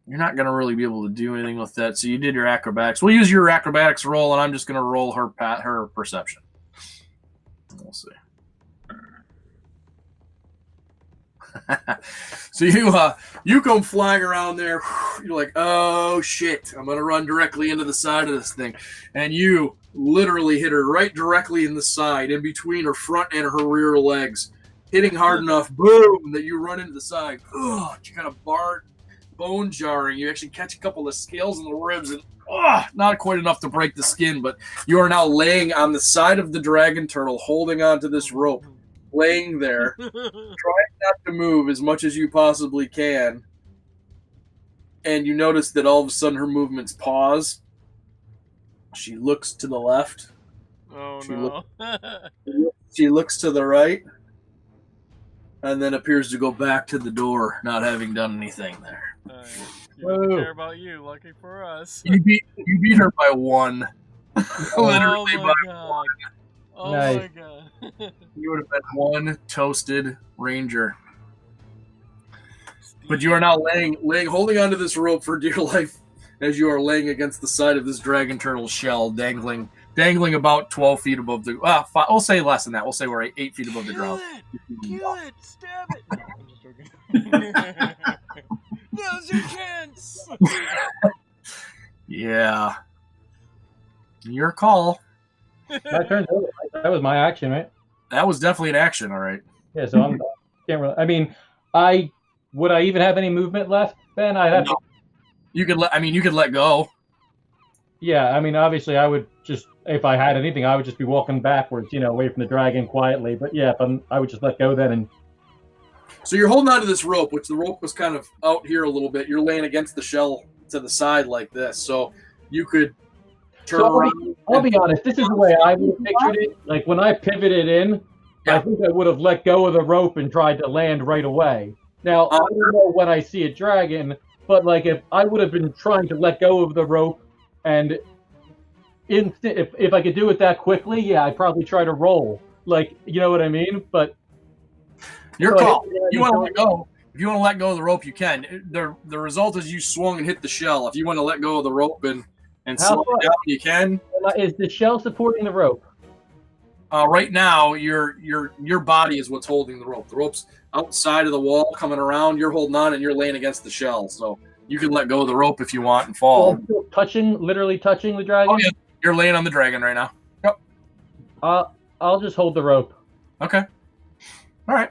A: You're not gonna really be able to do anything with that. So you did your acrobatics. We'll use your acrobatics roll, and I'm just gonna roll her perception. We'll see. So you come flying around there. You're like, oh shit! I'm gonna run directly into the side of this thing, and you literally hit her right directly in the side, in between her front and her rear legs, hitting hard enough, boom, that you run into the side. Ugh, you kind of bone jarring. You actually catch a couple of scales in the ribs, and not quite enough to break the skin, but you are now laying on the side of the dragon turtle, holding onto this rope, laying there, trying not to move as much as you possibly can. And you notice that all of a sudden her movements pause. She looks to the left.
C: Oh,
A: She looks to the right. And then appears to go back to the door, not having done anything there.
C: You don't care about you. Lucky for us.
A: You beat her by one. Literally
C: oh
A: by
C: God.
A: one.
C: Oh
B: Nice.
C: my God.
A: You would have been one toasted ranger. But you are now holding onto this rope for dear life as you are laying against the side of this dragon turtle shell, dangling about 12 feet above the. We'll say less than that. We'll say we're 8 feet above the ground.
C: Kill it! Stab it! No, I'm just joking. Now's your chance!
A: Yeah. Your call.
B: My turn. That was my action, right?
A: That was definitely an action, all right.
B: Yeah. So I'm can't really. I mean, would I even have any movement left? Ben, I'd have to.
A: You could let go.
B: Yeah. I mean, obviously, I would just if I had anything, I would just be walking backwards, away from the dragon quietly. But yeah, I would just let go then. And
A: So you're holding onto this rope, which the rope was kind of out here a little bit. You're laying against the shell to the side like this, so you could turn around.
B: I'll be honest. This is the way I would have pictured it. Like when I pivoted in,
A: Yeah.
B: I think I would have let go of the rope and tried to land right away. Now I don't know when I see a dragon, but like if I would have been trying to let go of the rope, and if I could do it that quickly, yeah, I'd probably try to roll. Like, you know what I mean? But
A: Your call. You want to let go. If you want to let go of the rope, you can. The result is you swung and hit the shell. If you want to let go of the rope and slow it down, you can.
B: Is the shell supporting the rope?
A: Right now, your body is what's holding the rope. The rope's outside of the wall, coming around. You're holding on, and you're laying against the shell. So you can let go of the rope if you want and fall.
B: Literally touching the dragon?
A: Oh, yeah. You're laying on the dragon right now. Yep.
B: I'll just hold the rope.
A: Okay. All right.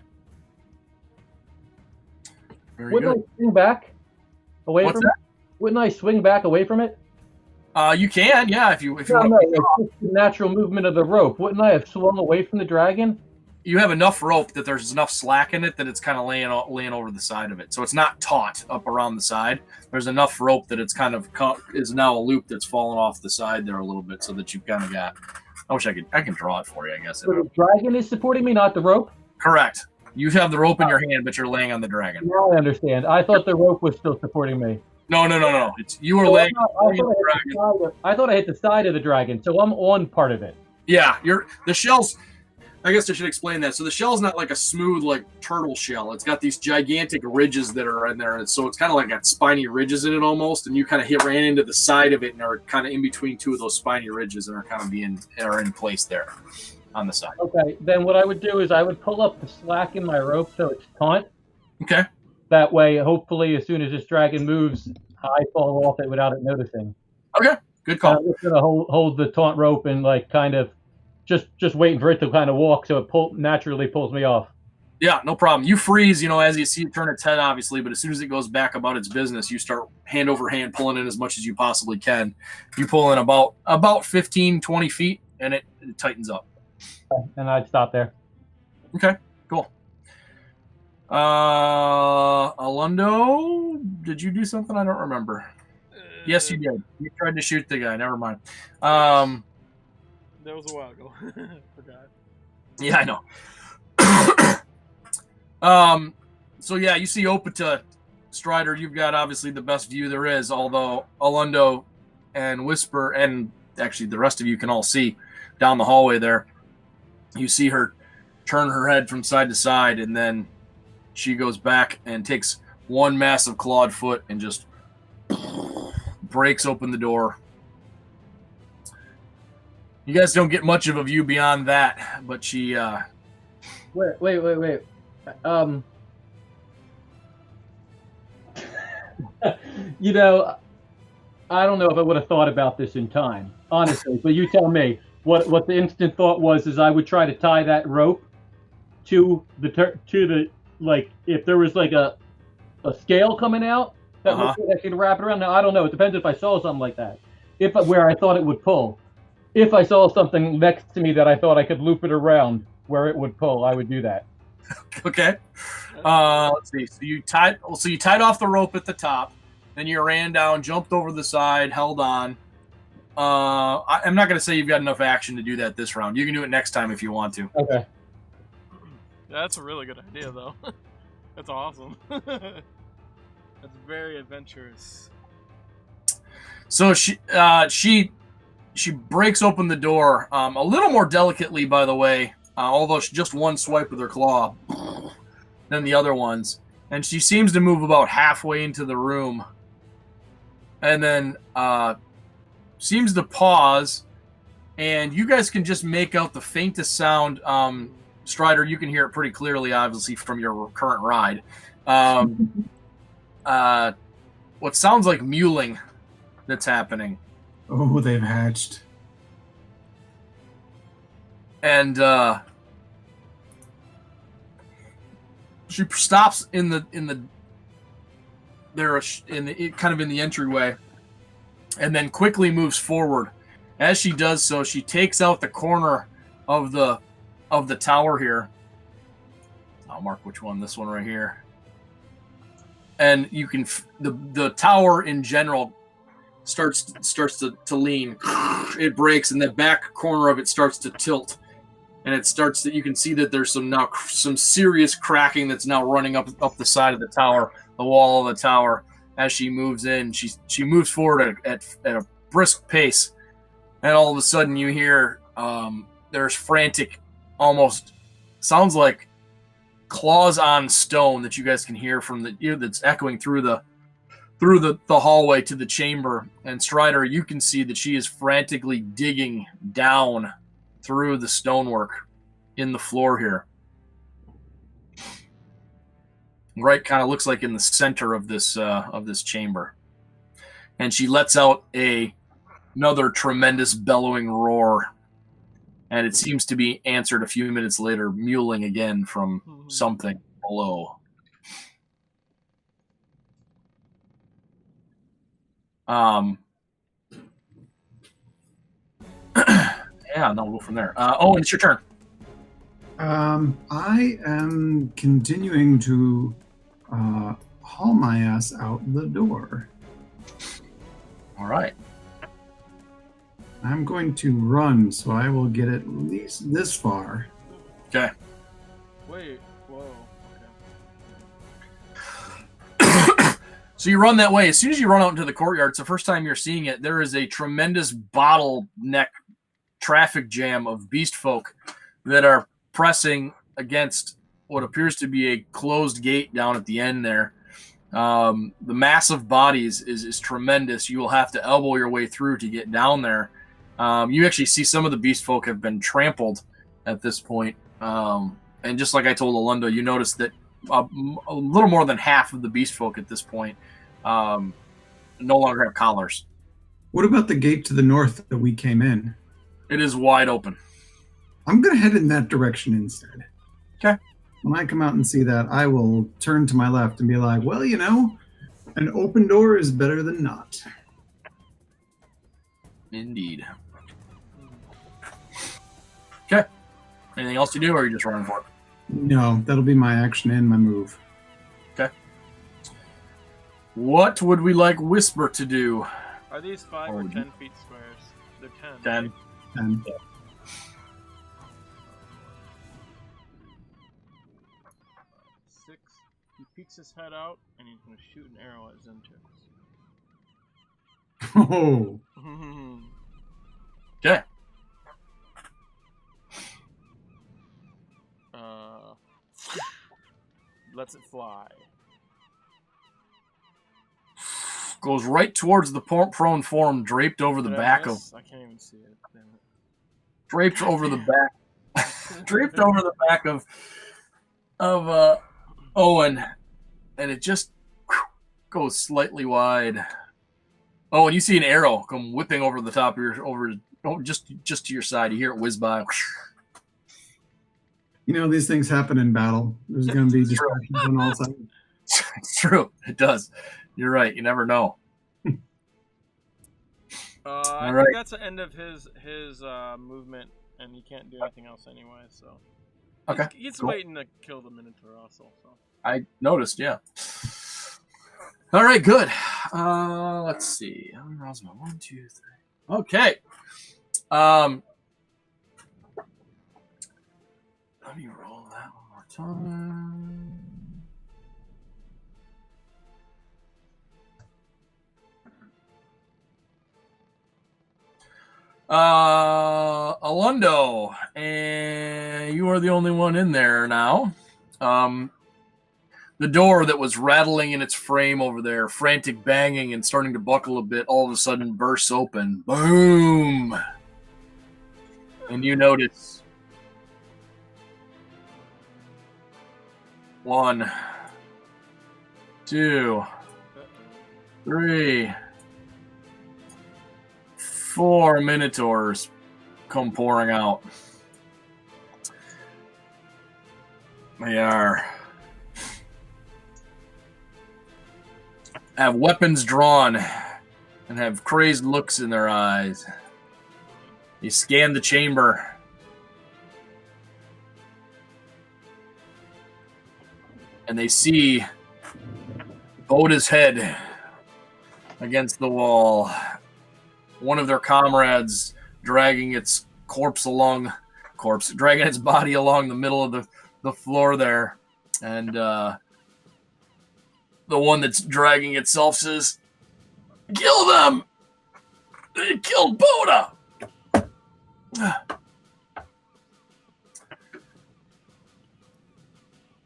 A: Very
B: Wouldn't
A: good.
B: I swing back away
A: What's
B: from it? Wouldn't I swing back away from it?
A: You can, yeah, if you
B: No,
A: want.
B: it's just the natural movement of the rope. Wouldn't I have swung away from the dragon?
A: You have enough rope that there's enough slack in it that it's kind of laying over the side of it. So it's not taut up around the side. There's enough rope that it's kind of is now a loop that's fallen off the side there a little bit, so that you've kind of got. I wish I can draw it for you. I guess.
B: So the dragon is supporting me, not the rope.
A: Correct. You have the rope in your hand, but you're laying on the dragon.
B: Now I understand. I thought the rope was still supporting me.
A: No. It's you were laying on the dragon.
B: I thought I hit the side of the dragon, so I'm on part of it.
A: Yeah, the shell's. I guess I should explain that. So the shell's not like a smooth like turtle shell. It's got these gigantic ridges that are in there, and so it's kind of like got spiny ridges in it almost. And you kind of ran into the side of it and are kind of in between two of those spiny ridges and are kind of in place there on the side.
B: Okay, then what I would do is I would pull up the slack in my rope so it's taut.
A: Okay.
B: That way, hopefully, as soon as this dragon moves, I fall off it without it noticing.
A: Okay, good call.
B: I'm just gonna hold the taunt rope and like kind of just waiting for it to kind of walk so it naturally pulls me off.
A: Yeah, no problem. You freeze, as you see it turn its head, obviously, but as soon as it goes back about its business, you start hand over hand pulling in as much as you possibly can. You pull in about 15, 20 feet, and it tightens up.
B: And I'd stop there.
A: Okay, cool. Alundo, did you do something? I don't remember. Yes, you did. You tried to shoot the guy. Never mind.
C: That was a while ago. Forgot.
A: Yeah, I know. So yeah, you see Opita, Strider. You've got obviously the best view there is. Although Alundo and Whisper, and actually the rest of you can all see down the hallway there. You see her turn her head from side to side, and then she goes back and takes one massive clawed foot and just breaks open the door. You guys don't get much of a view beyond that, but she.
B: Wait. I don't know if I would have thought about this in time, honestly. But you tell me. What the instant thought was is I would try to tie that rope to the like if there was like a scale coming out that I could wrap it around. Now I don't know. It depends if I saw something like that. Where I thought it would pull. If I saw something next to me that I thought I could loop it around where it would pull, I would do that.
A: Okay. Let's see. So you tied off the rope at the top, then you ran down, jumped over the side, held on. I'm not going to say you've got enough action to do that this round. You can do it next time if you want to.
B: Okay.
C: That's a really good idea, though. That's awesome. That's very adventurous.
A: So she breaks open the door a little more delicately, by the way, although just one swipe with her claw than the other ones. And she seems to move about halfway into the room. And then seems to pause. And you guys can just make out the faintest sound. Strider, you can hear it pretty clearly, obviously, from your current ride. What sounds like mewling that's happening.
D: Oh, they've hatched.
A: And she stops in the entryway, and then quickly moves forward As she does so, she takes out the corner of the tower here. I'll mark which one. This one right here. And you can the tower in general starts to lean. It breaks, and the back corner of it starts to tilt, and it starts that you can see that there's some serious cracking that's now running up the side of the tower, the wall of the tower. As she moves in, she moves forward at a brisk pace, and all of a sudden you hear there's frantic, almost sounds like claws on stone that you guys can hear from that's echoing through the hallway to the chamber. And Strider, you can see that she is frantically digging down through the stonework in the floor here. Right, kind of looks like in the center of this chamber. And she lets out another tremendous bellowing roar. And it seems to be answered a few minutes later, mewling again from something below. Yeah, no, we'll go from there. Owen, it's your turn.
D: I am continuing to haul my ass out the door.
A: All right.
D: I'm going to run, so I will get at least this far.
A: Okay.
C: Wait, whoa.
A: So you run that way. As soon as you run out into the courtyard, it's the first time you're seeing it. There is a tremendous bottleneck traffic jam of beast folk that are pressing against what appears to be a closed gate down at the end there. The mass of bodies is tremendous. You will have to elbow your way through to get down there. You actually see some of the beast folk have been trampled at this point. And just like I told Alondo, you notice that a little more than half of the beast folk at this point no longer have collars.
D: What about the gate to the north that we came in?
A: It is wide open.
D: I'm going to head in that direction instead.
A: Okay.
D: When I come out and see that, I will turn to my left and be like, well, you know, an open door is better than not.
A: Indeed. Okay. Anything else to do, or are you just running for it?
D: No, that'll be my action and my move.
A: Okay. What would we like Whisper to do?
C: Are these 5 or 10 feet squares? They're 10.
A: 10.
D: And
C: 6. He peeks his head out, and he's going to shoot an arrow at Zemtix.
D: oh,
A: Okay.
C: Lets it fly.
A: Goes right towards the prone form, draped over the
C: Did I
A: back
C: miss? I can't even see it. Damn it.
A: draped over the back, draped over the back of Owen, and it just goes slightly wide. Oh, and you see an arrow come whipping over the top of just to your side. You hear it whiz by.
D: you know, these things happen in battle. There's going to be distractions on all sides.
A: It's true. It does. You're right. You never know.
C: I
A: right.
C: think that's the end of his movement, and he can't do anything else anyway. So
A: Okay.
C: he's
A: cool.
C: waiting to kill the Minotaur also. So
A: I noticed, yeah. All right, good. Let's see. Rosma, 1, 2, 3. Okay. Let me roll that one more time. Alondo, and you are the only one in there now. The door that was rattling in its frame over there, frantic banging and starting to buckle a bit, all of a sudden bursts open. Boom! And you notice 1, 2, 3, 4 Minotaurs come pouring out. They have weapons drawn and have crazed looks in their eyes. You scan the chamber. And they see Boda's head against the wall. One of their comrades dragging its dragging its body along the middle of the floor there. And the one that's dragging itself says, "Kill them! They killed Boda!"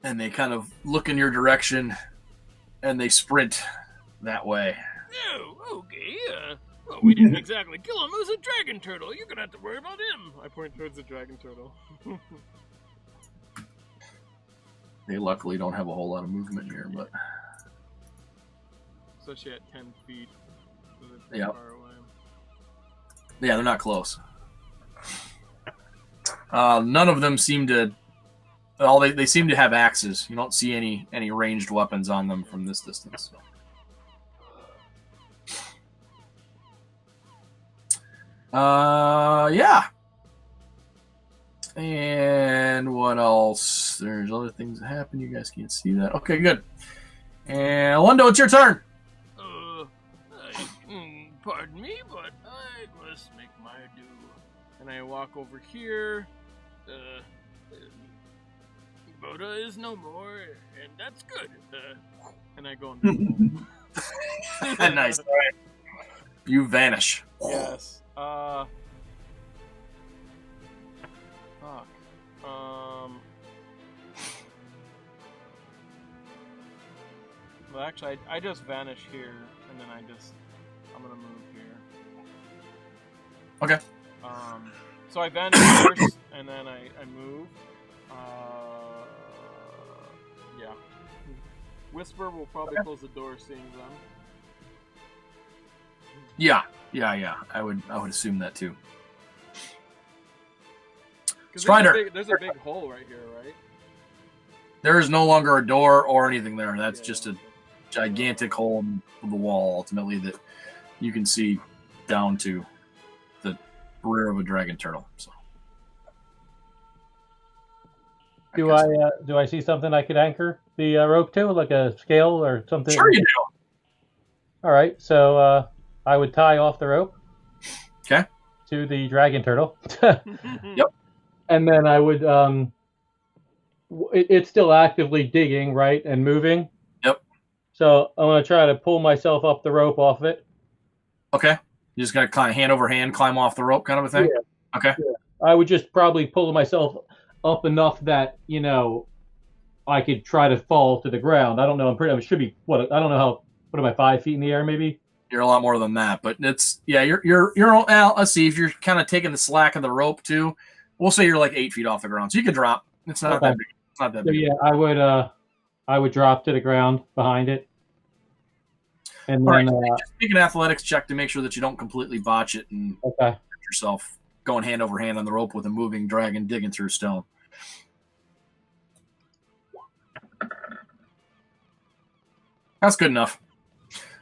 A: And they kind of look in your direction, and they sprint that way.
C: Oh, okay. Well, we didn't exactly kill him. It was a dragon turtle. You're gonna have to worry about him. I point towards the dragon turtle.
A: They luckily don't have a whole lot of movement here, but
C: Especially at 10 feet. So they're pretty
A: Yep.
C: far away.
A: yeah, they're not close. None of them seem to. Well, they seem to have axes. You don't see any ranged weapons on them from this distance. Yeah. And what else? There's other things that happen. You guys can't see that. Okay, good. And Lundo, it's your turn.
C: Pardon me, but I must make my due. And I walk over here. Boda is no more, and that's good. And I go into
A: Nice. All right. You vanish.
C: Yes. Fuck. Well, actually, I just vanish here, and then I'm gonna move here.
A: Okay.
C: So I vanish first, and then I move. Yeah. Whisper will probably close the door, seeing them.
A: Yeah. I would assume that too.
C: 'Cause
A: Strider.
C: There's a big hole right here, right?
A: There is no longer a door or anything there. That's
C: Yeah,
A: just a
C: okay.
A: gigantic hole in the wall, ultimately, that you can see down to the rear of a dragon turtle. So,
B: Do I see something I could anchor the rope to, like a scale or something?
A: Sure you do.
B: All right, so I would tie off the rope.
A: Okay.
B: To the dragon turtle.
A: Yep.
B: And then I would it's still actively digging, right, and moving.
A: Yep.
B: So I'm gonna try to pull myself up the rope off it.
A: Okay. You're just gonna climb hand over hand, climb off the rope, kind of a thing.
B: Yeah.
A: Okay.
B: Yeah. I would just probably pull myself up enough that I could try to fall to the ground. I don't know. I should be what? I don't know how. What am I? 5 feet in the air, maybe.
A: You're a lot more than that, but it's You're. Let's see if you're kind of taking the slack of the rope too. We'll say you're like 8 feet off the ground, so you can drop. It's not that big. It's not that
B: So
A: big.
B: yeah, I would drop to the ground behind it, and
A: All
B: then
A: right. Just make an athletics check to make sure that you don't completely botch it and
B: okay.
A: hurt yourself going hand over hand on the rope with a moving dragon digging through stone. That's good enough.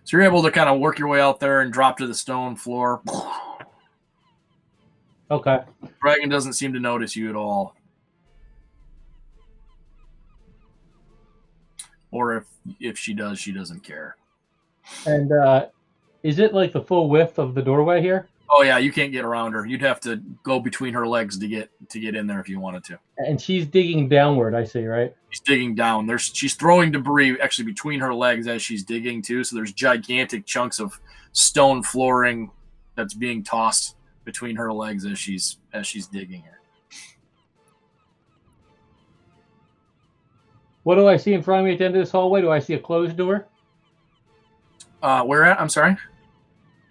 A: So you're able to kind of work your way out there and drop to the stone floor.
B: Okay.
A: Dragon doesn't seem to notice you at all. Or if she does, she doesn't care.
B: And is it like the full width of the doorway here?
A: Oh yeah, you can't get around her. You'd have to go between her legs to get in there if you wanted to.
B: And she's digging downward, I see, right?
A: She's digging down. She's throwing debris actually between her legs as she's digging too. So there's gigantic chunks of stone flooring that's being tossed between her legs as she's digging here.
B: What do I see in front of me at the end of this hallway? Do I see a closed door?
A: Where at? I'm sorry.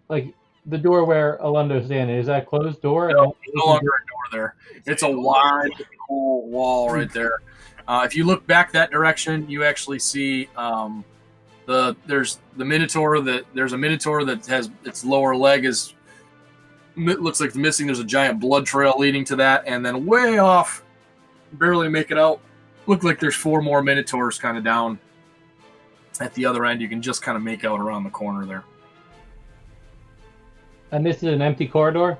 B: Like the door where Alundo's standing. Is that a closed door?
A: No, no longer a door there. It's a wide, cool wall right there. If you look back that direction, you actually see there's the Minotaur there's a Minotaur that has its lower leg looks like it's missing. There's a giant blood trail leading to that, and then way off, barely make it out. Look like there's 4 more Minotaurs kind of down at the other end. You can just kind of make out around the corner there.
B: And this is an empty corridor?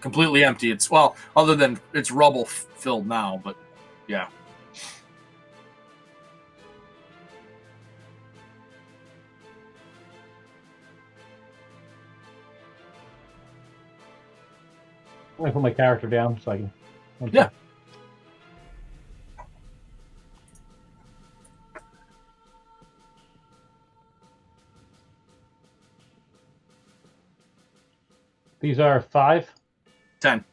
A: completely empty. It's other than it's rubble filled now, but yeah.
B: I'm gonna put my character down so I can.
A: Yeah.
B: These are 5.
A: 10.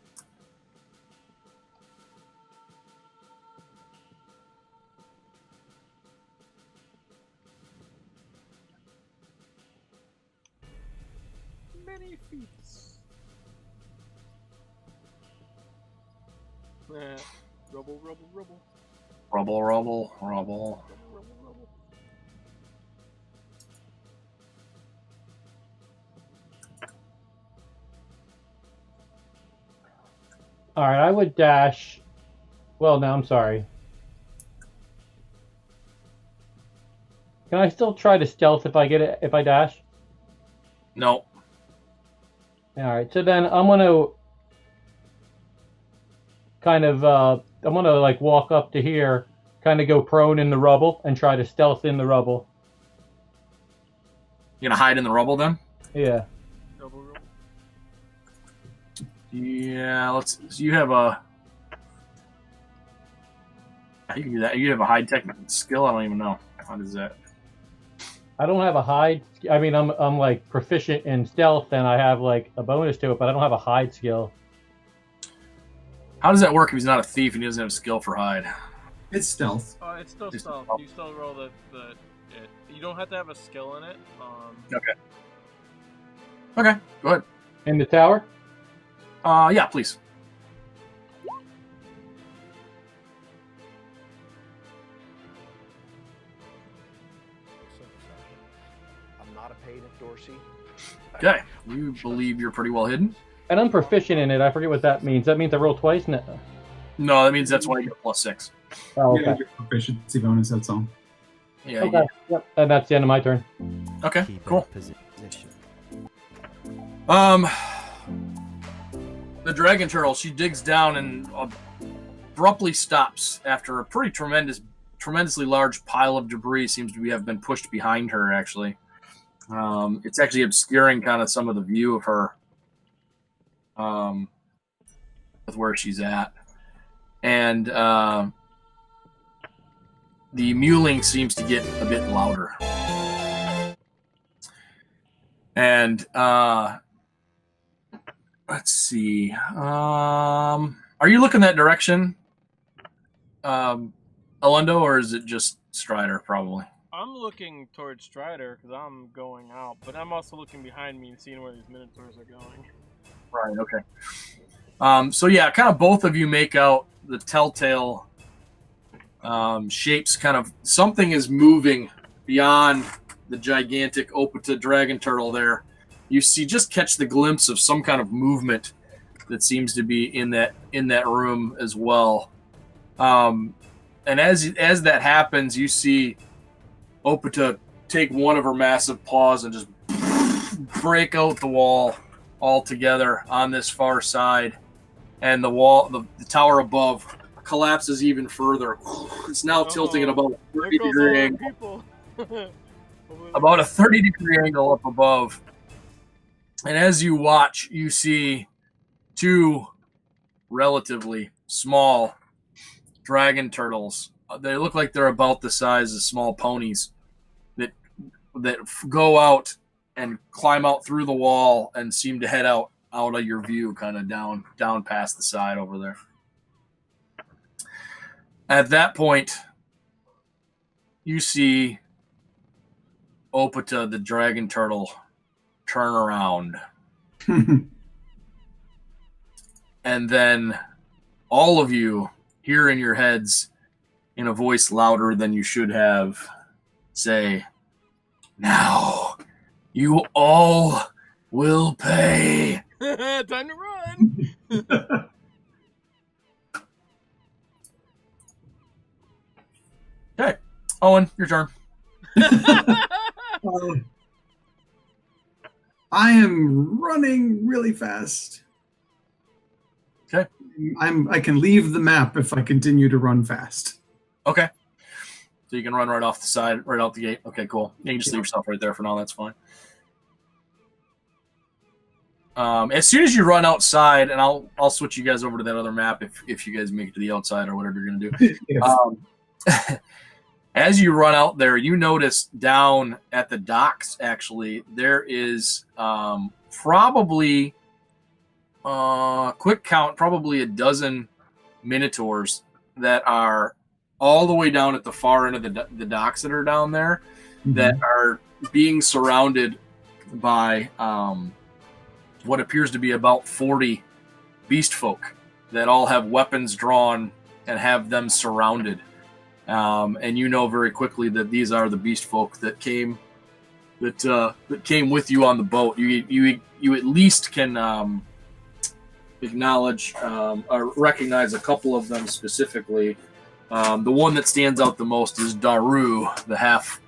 C: Many feats. Rubble, rubble, rubble.
A: Rubble.
C: Rubble, rubble, rubble.
B: All right, I would dash. Well, no, I'm sorry. Can I still try to stealth if I get it if I dash?
A: No.
B: All right, so then I'm gonna kind of I'm gonna like walk up to here, kind of go prone in the rubble and try to stealth in the rubble.
A: You gonna hide in the rubble then?
B: Yeah.
C: Rubble, rubble.
A: Yeah. Let's. So you have a. You can do that. You have a hide tech skill. I don't even know. How does that?
B: I don't have a hide. I mean, I'm like proficient in stealth, and I have like a bonus to it, but I don't have a hide skill.
A: How does that work if he's not a thief and he doesn't have a skill for hide?
D: It's stealth.
C: It's still
A: Just-
C: stealth. You still roll the it. You don't have to have a skill in it.
A: Okay. Okay. Go ahead.
B: In the tower?
A: Yeah, please.
G: I'm not a paid at Dorsey.
A: Okay. You believe you're pretty well hidden?
B: And I'm proficient in it. I forget what that means. That means I roll twice? No.
A: No, that means that's why you get a +6.
B: Oh,
D: Yeah,
B: okay.
D: your proficiency bonus, that's all.
A: Yeah.
B: Okay. Yep. And that's the end of my turn.
A: Okay.
G: Keep
A: Cool.
G: in position.
A: The dragon turtle, she digs down and abruptly stops after a pretty tremendously large pile of debris seems to have been pushed behind her. Actually, it's actually obscuring kind of some of the view of her, with where she's at, and the mewling seems to get a bit louder, and let's see. Are you looking that direction, Alundo, or is it just Strider? Probably.
C: I'm looking towards Strider because I'm going out, but I'm also looking behind me and seeing where these Minotaurs are going.
A: Right. Okay. So yeah, kind of both of you make out the telltale shapes. Kind of something is moving beyond the gigantic Opata dragon turtle there. You just catch the glimpse of some kind of movement that seems to be in that room as well. And as that happens, you see Opata take one of her massive paws and just break out the wall altogether on this far side, and the tower above collapses even further. It's now tilting at about a 30-degree angle. About a 30-degree angle up above. And as you watch, you see two relatively small dragon turtles. They look like they're about the size of small ponies that go out and climb out through the wall and seem to head out of your view, kind of down past the side over there. At that point, you see Opata, the dragon turtle, turn around. And then all of you hear in your heads, in a voice louder than you should have, say, "Now you all will pay."
C: Time to run!
A: Okay, Owen, your turn.
D: I am running really fast. I can leave the map if I continue to run fast.
A: Okay. So you can run right off the side, right out the gate. Okay, cool. You can just leave yourself right there for now. That's fine. As soon as you run outside, and I'll switch you guys over to that other map if you guys make it to the outside or whatever you're gonna do.
D: Yes.
A: As you run out there, you notice down at the docks, actually, there is probably quick count, probably a dozen minotaurs that are all the way down at the far end of the docks that are down there that are being surrounded by what appears to be about 40 beast folk that all have weapons drawn and have them surrounded. And you know very quickly that these are the beast folk that came with you on the boat. You at least can acknowledge or recognize a couple of them specifically. The one that stands out the most is Daru, the half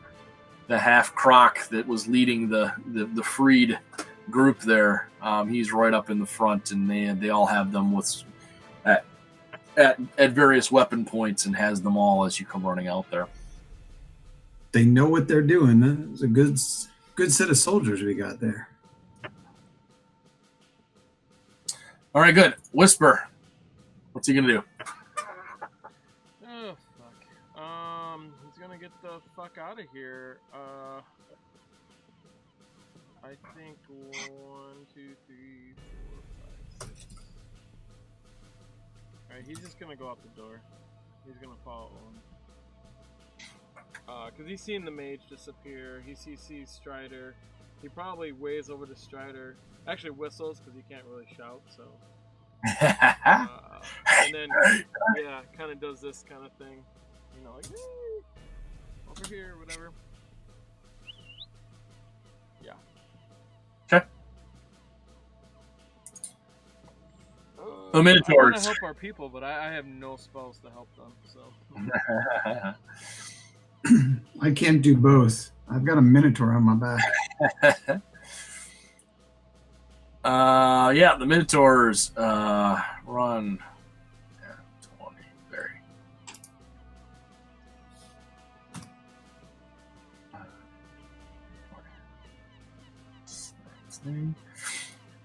A: croc that was leading the freed group there. He's right up in the front, and they all have them with at various weapon points and has them all as you come running out there.
D: They know what they're doing. It's a good set of soldiers we got there.
A: All right, good. Whisper. What's he gonna do?
C: Oh fuck. He's gonna get the fuck out of here. I think 1, 2, 3, 4, 5, 6. Alright, he's just gonna go out the door. He's gonna follow him. Cause he's seen the mage disappear. He sees Strider. He probably waves over to Strider. Actually whistles because he can't really shout, so. And then, yeah, kind of does this kind of thing. You know, like, hey, over here, whatever. Yeah.
A: Okay. The Minotaurs.
C: I want to help our people, but I have no spells to help them, so.
D: I can't do both. I've got a Minotaur on my back.
A: Yeah, the Minotaurs run 20. Very.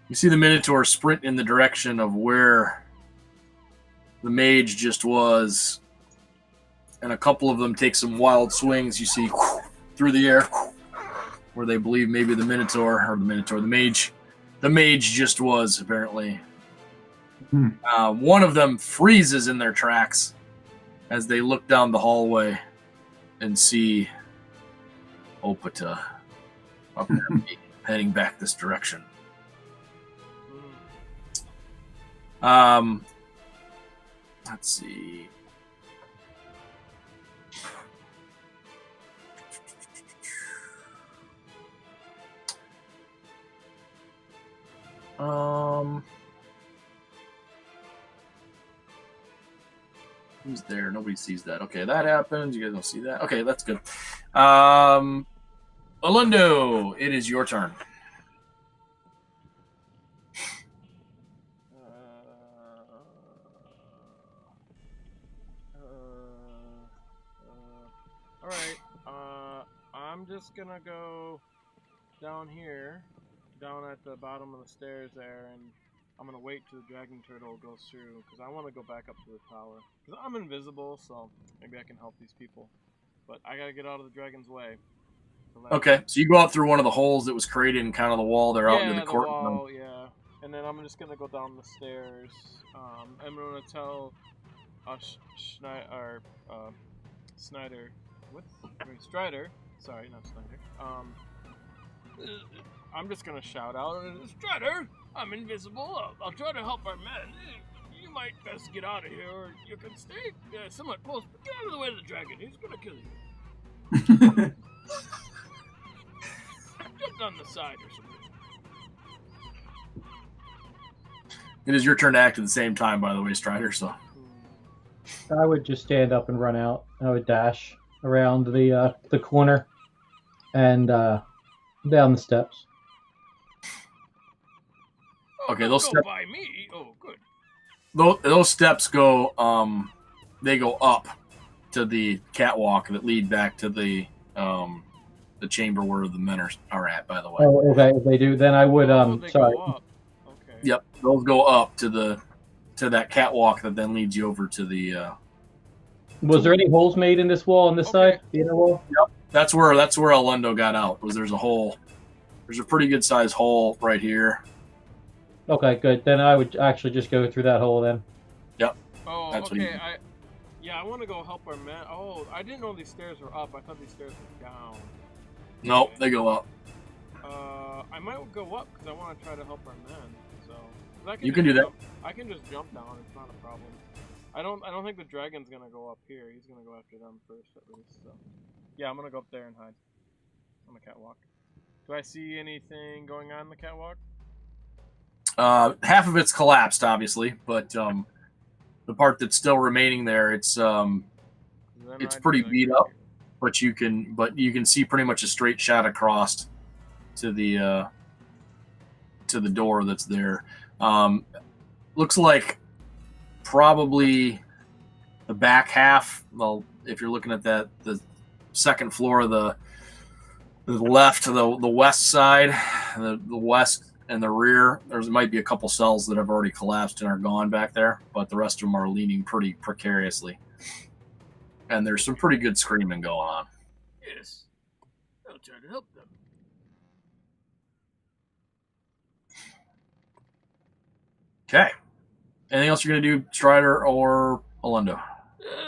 A: You see the Minotaur sprint in the direction of where the mage just was, and a couple of them take some wild swings. You see through the air where they believe maybe the mage just was, apparently. One of them freezes in their tracks as they look down the hallway and see Opata up there, heading back this direction. Let's see. Who's there? Nobody sees that. Okay, that happens. You guys don't see that. Okay, that's good. Olundo, it is your turn.
C: All right. I'm just gonna go down here, down at the bottom of the stairs there, and I'm gonna wait till the dragon turtle goes through because I want to go back up to the tower. Because I'm invisible, so maybe I can help these people. But I gotta get out of the dragon's way.
A: Okay, so you go out through one of the holes that was created in kind of the wall there out into the court.
C: Wall, yeah. And then I'm just gonna go down the stairs. I'm gonna tell Snyder. Strider. Sorry, not Snyder. I'm just gonna shout out, Strider, I'm invisible. I'll try to help our men. You might best get out of here, or you can stay somewhat close, but get out of the way of the dragon. He's gonna kill you. Just on the side or something.
A: It is your turn to act at the same time, by the way, Strider. So
B: I would just stand up and run out. I would dash around the corner and down the steps.
C: Oh,
A: okay, those
C: go
A: steps
C: by me. Oh, good.
A: those steps go they go up to the catwalk that lead back to the chamber where the men are at. By the way.
B: Oh, okay. If they do, then I would.
C: They
B: Sorry.
C: go up. Okay.
A: Yep, those go up to that catwalk that then leads you over to the.
B: Was there any holes made in this wall on this
C: Okay.
B: side, the inner wall?
A: Yep, that's where Alundo got out. There's a hole. There's a pretty good sized hole right here.
B: Okay, good. Then I would actually just go through that hole then.
C: Oh,
A: That's what he-
C: okay. I want to go help our man. Oh, I didn't know these stairs were up. I thought these stairs were down.
A: Nope, they go up.
C: I might go up because I want to try to help our men. So 'cause
A: You can do that.
C: I can just jump down. It's not a problem. I don't think the dragon's gonna go up here. He's gonna go after them first, at least. So yeah, I'm gonna go up there and hide on the catwalk. Do I see anything going on in the catwalk?
A: Half of it's collapsed, obviously, but the part that's still remaining there, it's
C: Then I
A: pretty
C: do,
A: beat
C: like,
A: up. But you can see pretty much a straight shot across to the door that's there. Looks like probably the back half. Well, if you're looking at the second floor of the left, the west side, the west and the rear, there might be a couple cells that have already collapsed and are gone back there, but the rest of them are leaning pretty precariously. And there's some pretty good screaming going on.
C: Yes, I'll try to help them.
A: Okay. Anything else you're gonna do, Strider or Alundo?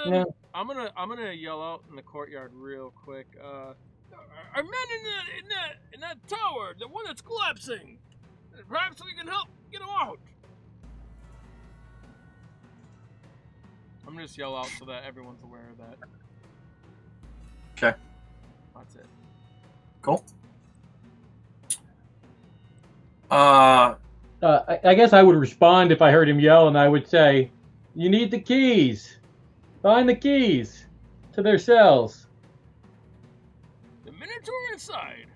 B: No.
C: I'm gonna yell out in the courtyard real quick. Our men in that tower, the one that's collapsing. Perhaps we can help get him out. I'm gonna just yell out so that everyone's aware of that.
A: Okay.
C: That's it.
A: Cool.
B: I guess I would respond if I heard him yell, and I would say, "You need the keys. Find the keys to their cells."
C: The Minotaur inside.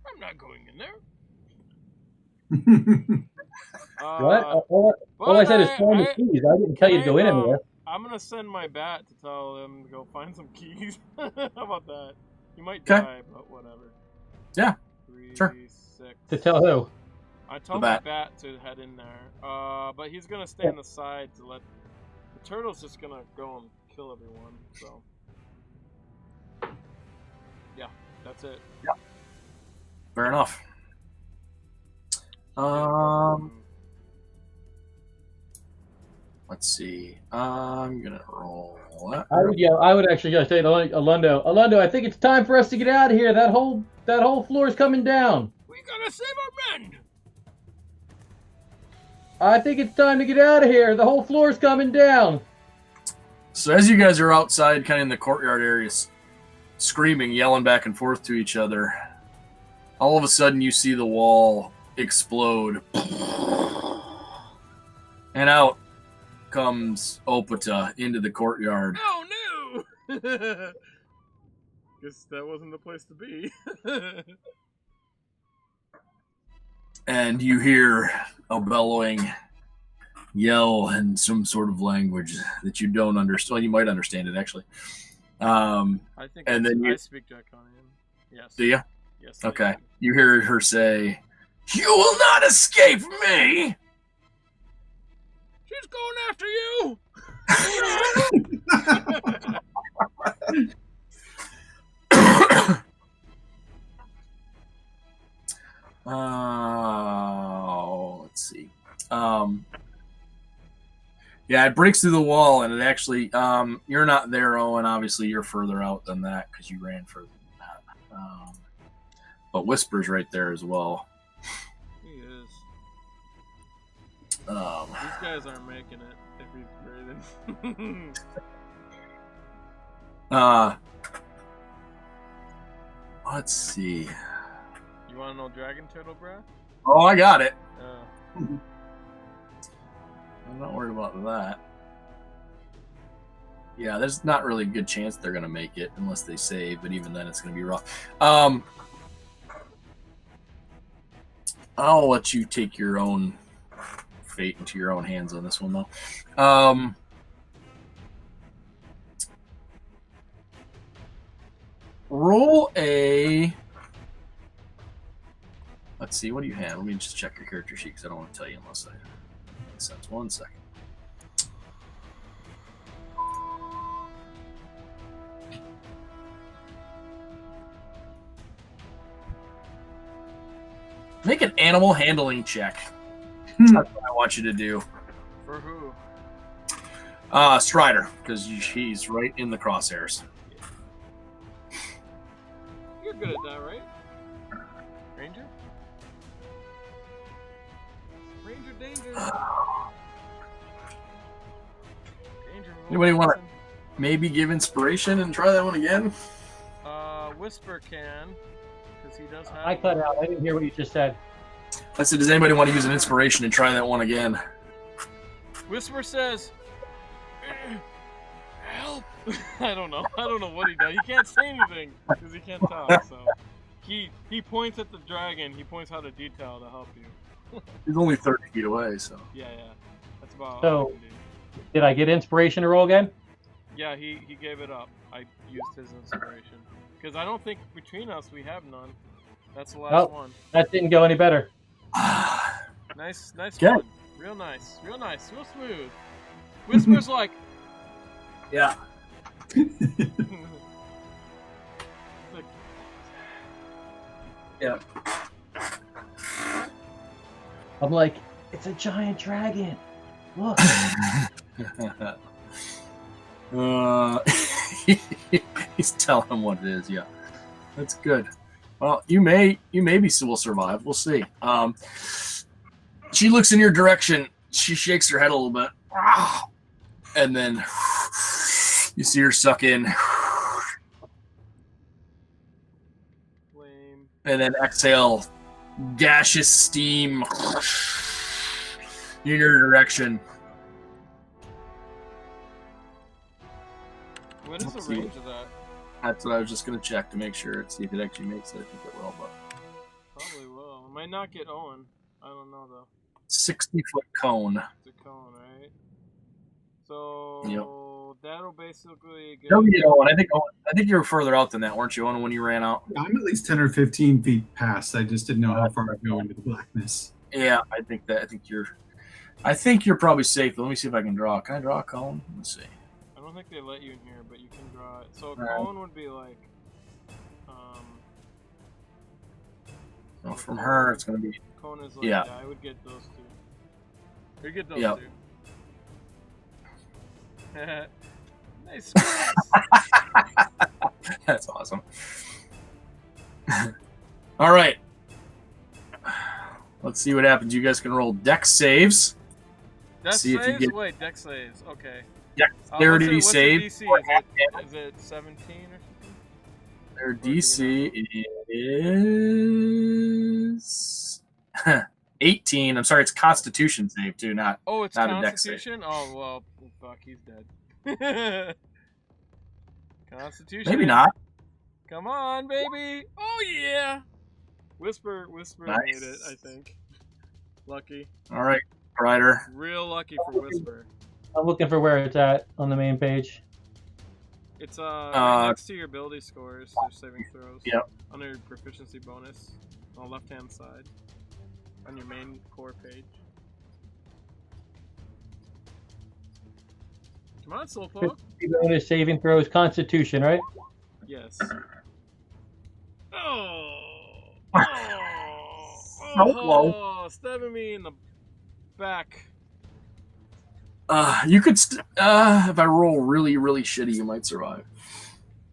C: I'm not going in there.
B: What? All I said is find the keys. I didn't tell you to go in anywhere.
C: I'm gonna send my bat to tell them to go find some keys. How about that? You might
A: 'Kay.
C: die, but whatever.
A: Yeah,
C: 3,
A: sure.
C: 6.
B: To tell who?
C: I told
A: The
C: my
A: bat.
C: bat to head in there. But he's gonna stay on the side to let the turtle's just gonna go and kill everyone. So yeah, that's it.
A: Fair enough. Let's see. I'm gonna roll that.
B: I would actually just say to Alundo, I think it's time for us to get out of here. That whole floor is coming down.
C: We gotta save our men.
B: I think it's time to get out of here. The whole floor is coming down.
A: So as you guys are outside, kind of in the courtyard areas, screaming, yelling back and forth to each other, all of a sudden you see the wall explode, and out comes Opata into the courtyard.
C: Oh no! Guess that wasn't the place to be.
A: And you hear a bellowing yell in some sort of language that you don't understand. Well, you might understand it, actually.
C: I think
A: And then
C: I speak Draconian. Yes.
A: Do you?
C: Yes. I
A: Okay.
C: do.
A: You hear her say, "You will not escape me!"
C: She's going after you!
A: Let's see. Yeah, it breaks through the wall, and it actually, you're not there, Owen. Obviously, you're further out than that because you ran further than that. But Whisper's right there as well.
C: He is.
A: Um,
C: These guys aren't making it if he's breathing.
A: Let's see.
C: You want to know Dragon Turtle Breath?
A: Oh, I got it.
C: Uh,
A: I'm not worried about that. Yeah, there's not really a good chance they're gonna make it unless they save, but even then it's gonna be rough. I'll let you take your own fate into your own hands on this one, though. Roll a. Let's see. What do you have? Let me just check your character sheet because I don't want to tell you unless I. Makes sense. 1 second. Make an animal handling check. That's what I want you to do.
C: For who?
A: Strider, because he's right in the crosshairs.
C: You're good at that, right? Ranger? Ranger danger. Danger.
A: Anybody want to maybe give inspiration and try that one again?
C: Whisper can, because he does have.
B: I cut out. I didn't hear what you just said.
A: I said, does anybody want to use an inspiration and try that one again?
C: Whisper says, "Help!" I don't know. I don't know what he does. He can't say anything because he can't talk. So he points at the dragon. He points out a detail to help you.
A: He's only 30 feet away, so.
C: Yeah. That's about all
B: So-
C: I can do.
B: Did I get inspiration to roll again?
C: Yeah, he gave it up. I used his inspiration because I don't think between us we have none. That's the last
B: Oh.
C: one.
B: That didn't go any better.
C: Nice
A: Okay.
C: one. Real nice, real smooth. Whisper's like,
A: Yeah.
C: like,
A: Yeah.
B: I'm like, it's a giant dragon. Look.
A: He's telling him what it is. Yeah, that's good. Well, you maybe will survive. We'll see. She looks in your direction. She shakes her head a little bit, and then you see her suck in,
C: lame.
A: and then exhale, gaseous steam in your direction.
C: What is
A: Let's
C: the
A: see.
C: range of that?
A: That's what I was just gonna check to make sure, see if it actually makes it. I think it will, but
C: Probably will. It might not get Owen. I don't know though.
A: 60-foot cone.
C: It's a cone, right? So that'll basically get.
A: Don't get Owen. I think you were further out than that, weren't you, Owen, when you ran out?
D: I'm at least 10 or 15 feet past. I just didn't know how far I'd go into the blackness.
A: Yeah, I think you're probably safe. Let me see if I can draw. Can I draw a cone? Let's see.
C: I don't think they let you in here, but you can draw it. So a
A: Alright.
C: cone would be like.
A: Well, from her, it's gonna be.
C: Cone is like,
A: Yeah.
C: I would get those two. You get those
A: Yep.
C: two. Nice squeeze.
A: That's awesome. All right. Let's see what happens. You guys can roll dex saves.
C: Dex
A: See if you
C: saves?
A: get-
C: Wait, dex saves. Okay.
A: Dexterity
C: what's the
A: save.
C: DC? Is it 17 or something?
A: Their
C: Or do we
A: DC is 18. I'm sorry, it's Constitution save too, not.
C: Oh, it's
A: Not a dex save.
C: Constitution? Oh, well, fuck, he's dead. Constitution.
A: Maybe not.
C: Come on, baby. Oh, yeah. Whisper
A: Nice.
C: made it, I think. Lucky.
A: All right, Ryder.
C: Real lucky for Whisper.
B: I'm looking for where it's at on the main page.
C: It's right next to your ability scores, there's saving throws.
A: Yep.
C: Under your proficiency bonus, on the left-hand side, on your main core page. Come on, Slowpoke.
B: Bonus saving throws, Constitution, right?
C: Yes. Oh!
A: So low.
C: Oh! Stabbing me in the back.
A: You could, if I roll really, really shitty, you might survive.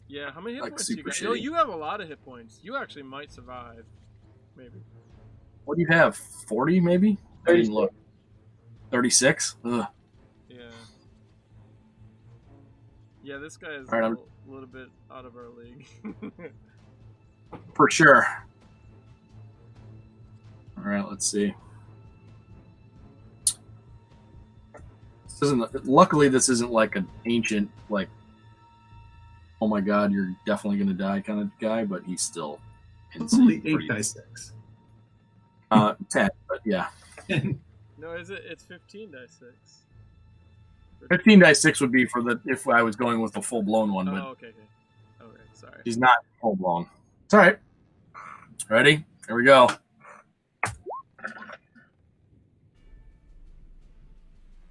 C: Yeah, how many hit
A: Like
C: points do you
A: super
C: got? No,
A: shitty.
C: you have a lot of hit points. You actually might survive. Maybe.
A: What do you have? 40, maybe? I
B: 36.
A: didn't look. 36? Ugh.
C: Yeah. Yeah, this guy is
A: Alright,
C: a
A: I'm-
C: little bit out of our league.
A: For sure. All right, let's see. Luckily, this isn't like an ancient, like, oh my god, you're definitely going to die kind of guy, but he's still
D: It's only
A: insane.
D: 8 by 6.
A: 10, but yeah.
C: No, is it? It's 15 dice 6.
A: 15 dice 6 would be for if I was going with the full blown one,
C: Oh,
A: but
C: okay. Okay, sorry.
A: she's not full blown. It's all right. Ready? Here we go.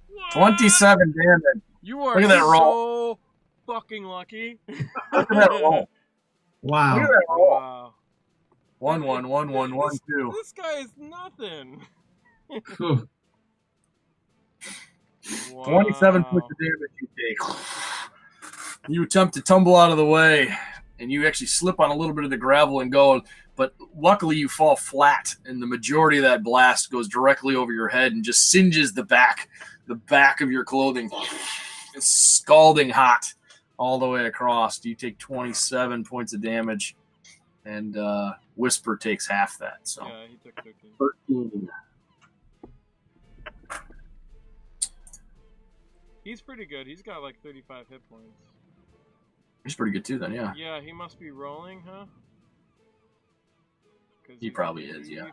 C: What?
A: 27 damage.
C: You are
A: Look at that
C: so fucking lucky.
A: Look at that roll.
D: Wow.
A: Look at that roll.
C: Wow.
A: 1 1 1 1 1 2.
C: This guy is nothing.
D: Whew.
C: Wow.
A: 27 points of damage you take. You attempt to tumble out of the way, and you actually slip on a little bit of the gravel and go, but luckily you fall flat, and the majority of that blast goes directly over your head and just singes the back of your clothing. It's scalding hot all the way across. You take 27 points of damage, and Whisper takes half that. So
C: Yeah, he took 13.
A: 13.
C: He's pretty good. He's got like 35 hit points.
A: He's pretty good too, then. Yeah,
C: Yeah, he must be rolling, huh? 'Cause
A: he probably is. Yeah.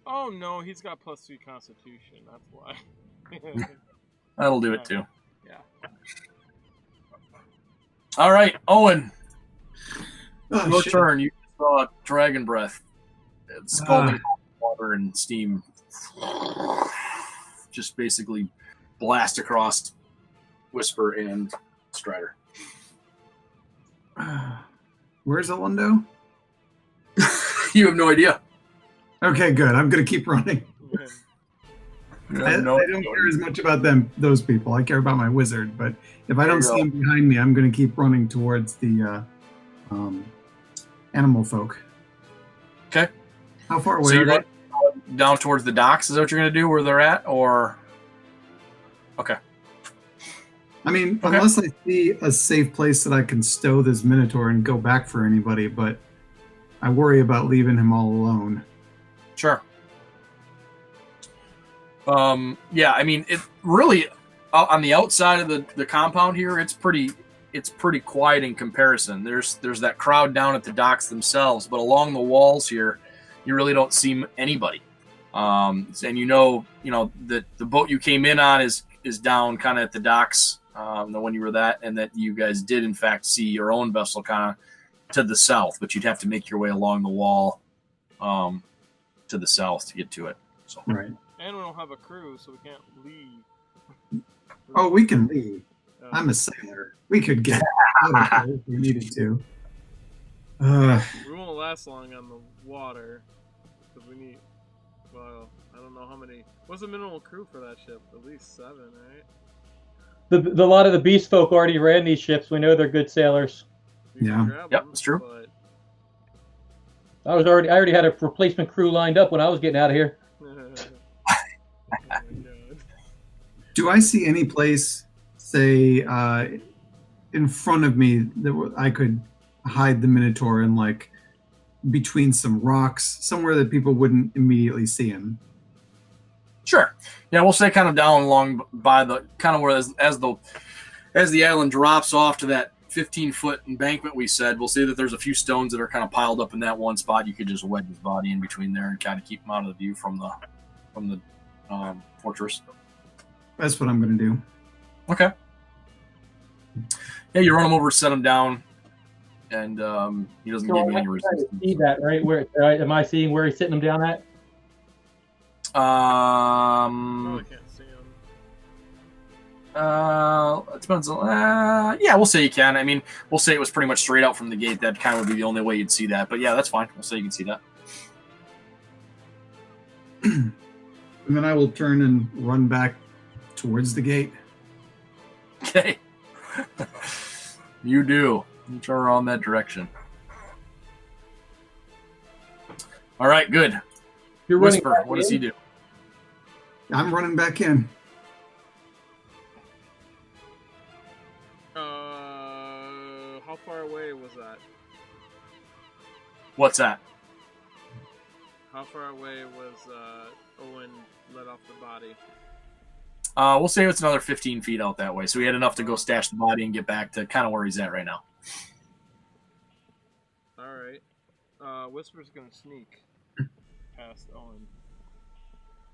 C: Oh no, he's got +3 Constitution. That's why.
A: That'll do it too.
C: Yeah.
A: All right, Owen.
D: Oh,
A: Your
D: shit.
A: turn. You saw dragon breath. It's scalding water and steam. Just basically blast across Whisper and Strider.
D: Where's Alondo?
A: You have no idea.
D: Okay, good. I'm gonna keep running.
A: You
D: I
A: have no
D: don't care as much about those people. I care about my wizard. But if I don't
A: There
D: see
A: you
D: him behind me, I'm gonna keep running towards the animal folk.
A: Okay.
D: How far away
A: So
D: are
A: you're
D: they?
A: going down towards the docks. Is that what you're going to do where they're at? Or okay.
D: I mean,
A: Okay.
D: unless I see a safe place that I can stow this minotaur and go back for anybody, but I worry about leaving him all alone.
A: Sure. Yeah, I mean, it really on the outside of the compound here, it's pretty quiet in comparison. There's that crowd down at the docks themselves, but along the walls here, you really don't see anybody. And you know that the boat you came in on is down kind of at the docks, the one you were that, and that you guys did in fact see your own vessel kind of to the south, but you'd have to make your way along the wall to the south to get to it. So
D: Right.
C: And we don't have a crew, so we can't leave.
D: Oh, we can leave.
C: Uh,
D: I'm a sailor. We could get out of here if we needed to.
C: We won't last long on the water because we need. Well, I don't know how many. What's the minimal crew for that ship? At least 7, right?
B: The lot of the beast folk already ran these ships. We know they're good sailors.
C: We can
D: Yeah.
C: grab
A: Yep,
C: them,
A: it's true.
C: But...
B: I already had a replacement crew lined up when I was getting out of here.
C: Oh my God.
D: Do I see any place, say, in front of me that I could hide the minotaur in, like between some rocks, somewhere that people wouldn't immediately see him?
A: sure, yeah, we'll say kind of down along by the kind of where as the island drops off to that 15-foot embankment we said, we'll see that there's a few stones that are kind of piled up in that one spot. You could just wedge his body in between there and kind of keep him out of the view from the fortress.
D: That's what I'm going to do.
A: Okay. Yeah, you run him over, set him down, and he doesn't give you any
B: I
A: resistance.
B: see that, right? Where am I seeing where he's sitting him down at?
C: Probably can't see him.
A: It depends on, yeah, we'll say you can. I mean, we'll say it was pretty much straight out from the gate. That kind of would be the only way you'd see that. But yeah, that's fine. We'll say you can see that.
D: And then I will turn and run back towards the gate.
A: Okay. You do. You turn around that direction. All right, good.
B: You're running
A: Whisper,
B: back
A: what does
B: in?
A: he do?
D: I'm running back in.
C: How far away was that?
A: What's that?
C: How far away was Owen let off the body?
A: We'll say it's another 15 feet out that way. So he had enough to go stash the body and get back to kind of where he's at right now.
C: All right. Whisper's gonna sneak past Owen.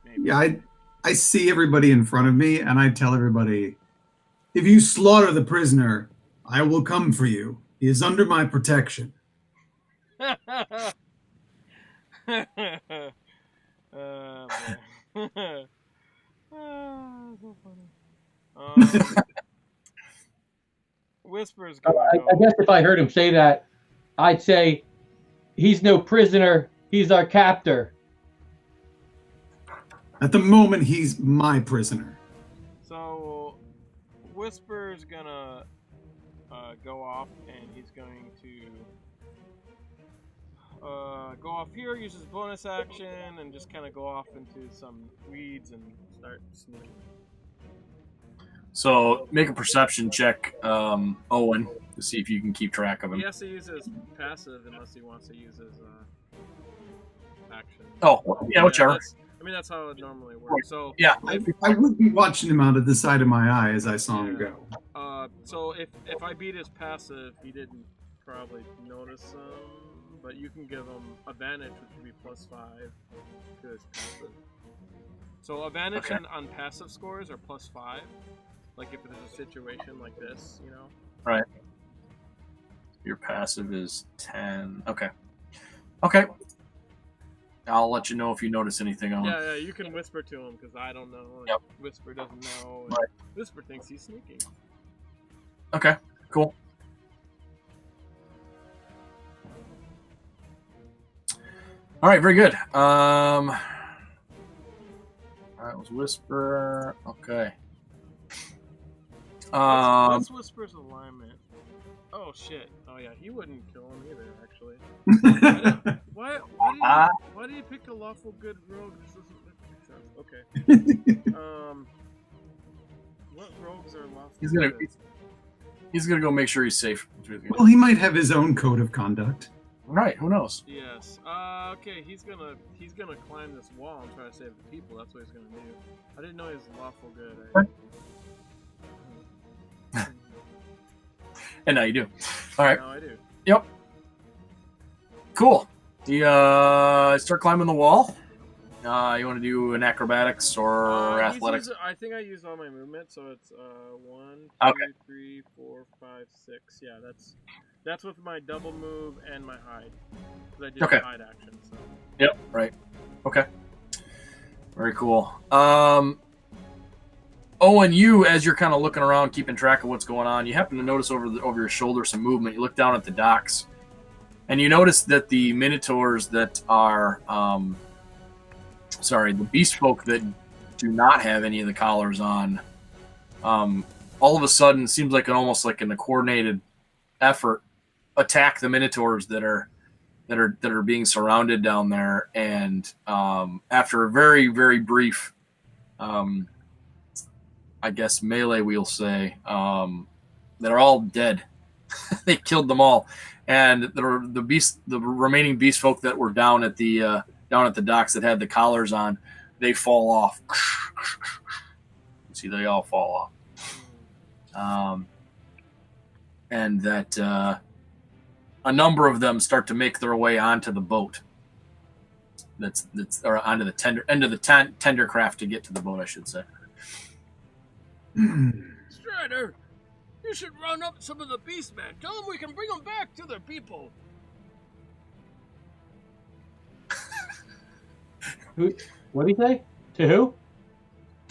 C: Maybe.
D: Yeah, I see everybody in front of me, and I tell everybody, if you slaughter the prisoner, I will come for you. He is under my protection.
C: Oh, boy. Oh, so funny. Whisper's gonna go.
B: I guess if I heard him say that, I'd say, he's no prisoner, he's our captor.
D: At the moment, he's my prisoner.
C: So, Whisper's gonna go off, and he's going to go off here, use his bonus action, and just kind of go off into some weeds and start sneaking.
A: So make a perception check, Owen, to see if you can keep track of him.
C: He has to use his passive unless he wants to use his action.
A: Oh, yeah, whichever.
C: That's how it normally works. So
A: yeah,
D: I would be watching him out of the side of my eye as I saw him go.
C: So if I beat his passive, he didn't probably notice but you can give him advantage, which would be +5 to his passive. So advantage on passive scores are +5. Like if there's a situation like this, you know.
A: Right. Your passive is 10. Okay. Okay. I'll let you know if you notice anything on him.
C: Yeah, you can whisper to him because I don't know.
A: Yep.
C: Whisper doesn't know.
A: Right.
C: Whisper thinks he's sneaking.
A: Okay, cool. All right, very good. All right, was Whisper. Okay.
C: What's Whisper's alignment? Oh shit! Oh yeah, he wouldn't kill him either. Actually, why do you pick a lawful good rogue? This doesn't make sense. Okay. What rogues are lawful?
A: He's gonna go make sure he's safe.
D: Well, he might have his own code of conduct.
A: Right? Who knows?
C: Yes. Okay. He's gonna climb this wall and try to save the people. That's what he's gonna do. I didn't know he was lawful good.
A: And now you do. All right.
C: Now I do.
A: Yep. Cool. You start climbing the wall. You want to do an acrobatics or athletics?
C: I think I used all my movement, so it's 1, 2, 3, 4, 5, 6. Yeah, that's with my double move and my hide. Because I did the hide action. So.
A: Yep. Right. Okay. Very cool. Owen, you, as you're kind of looking around, keeping track of what's going on, you happen to notice over your shoulder some movement. You look down at the docks, and you notice that the minotaurs that are, the beast folk that do not have any of the collars on, all of a sudden, seems like almost like in a coordinated effort, attack the minotaurs that are being surrounded down there. And after a very, very brief, I guess melee, we'll say, that are all dead. They killed them all, and the remaining beast folk that were down at the docks that had the collars on, they fall off. See, they all fall off, and that a number of them start to make their way onto the boat. Or onto the end of the tender craft to get to the boat, I should say.
C: Strider, you should round up some of the beastmen. Tell them we can bring them back to their people.
B: What did he say? To who?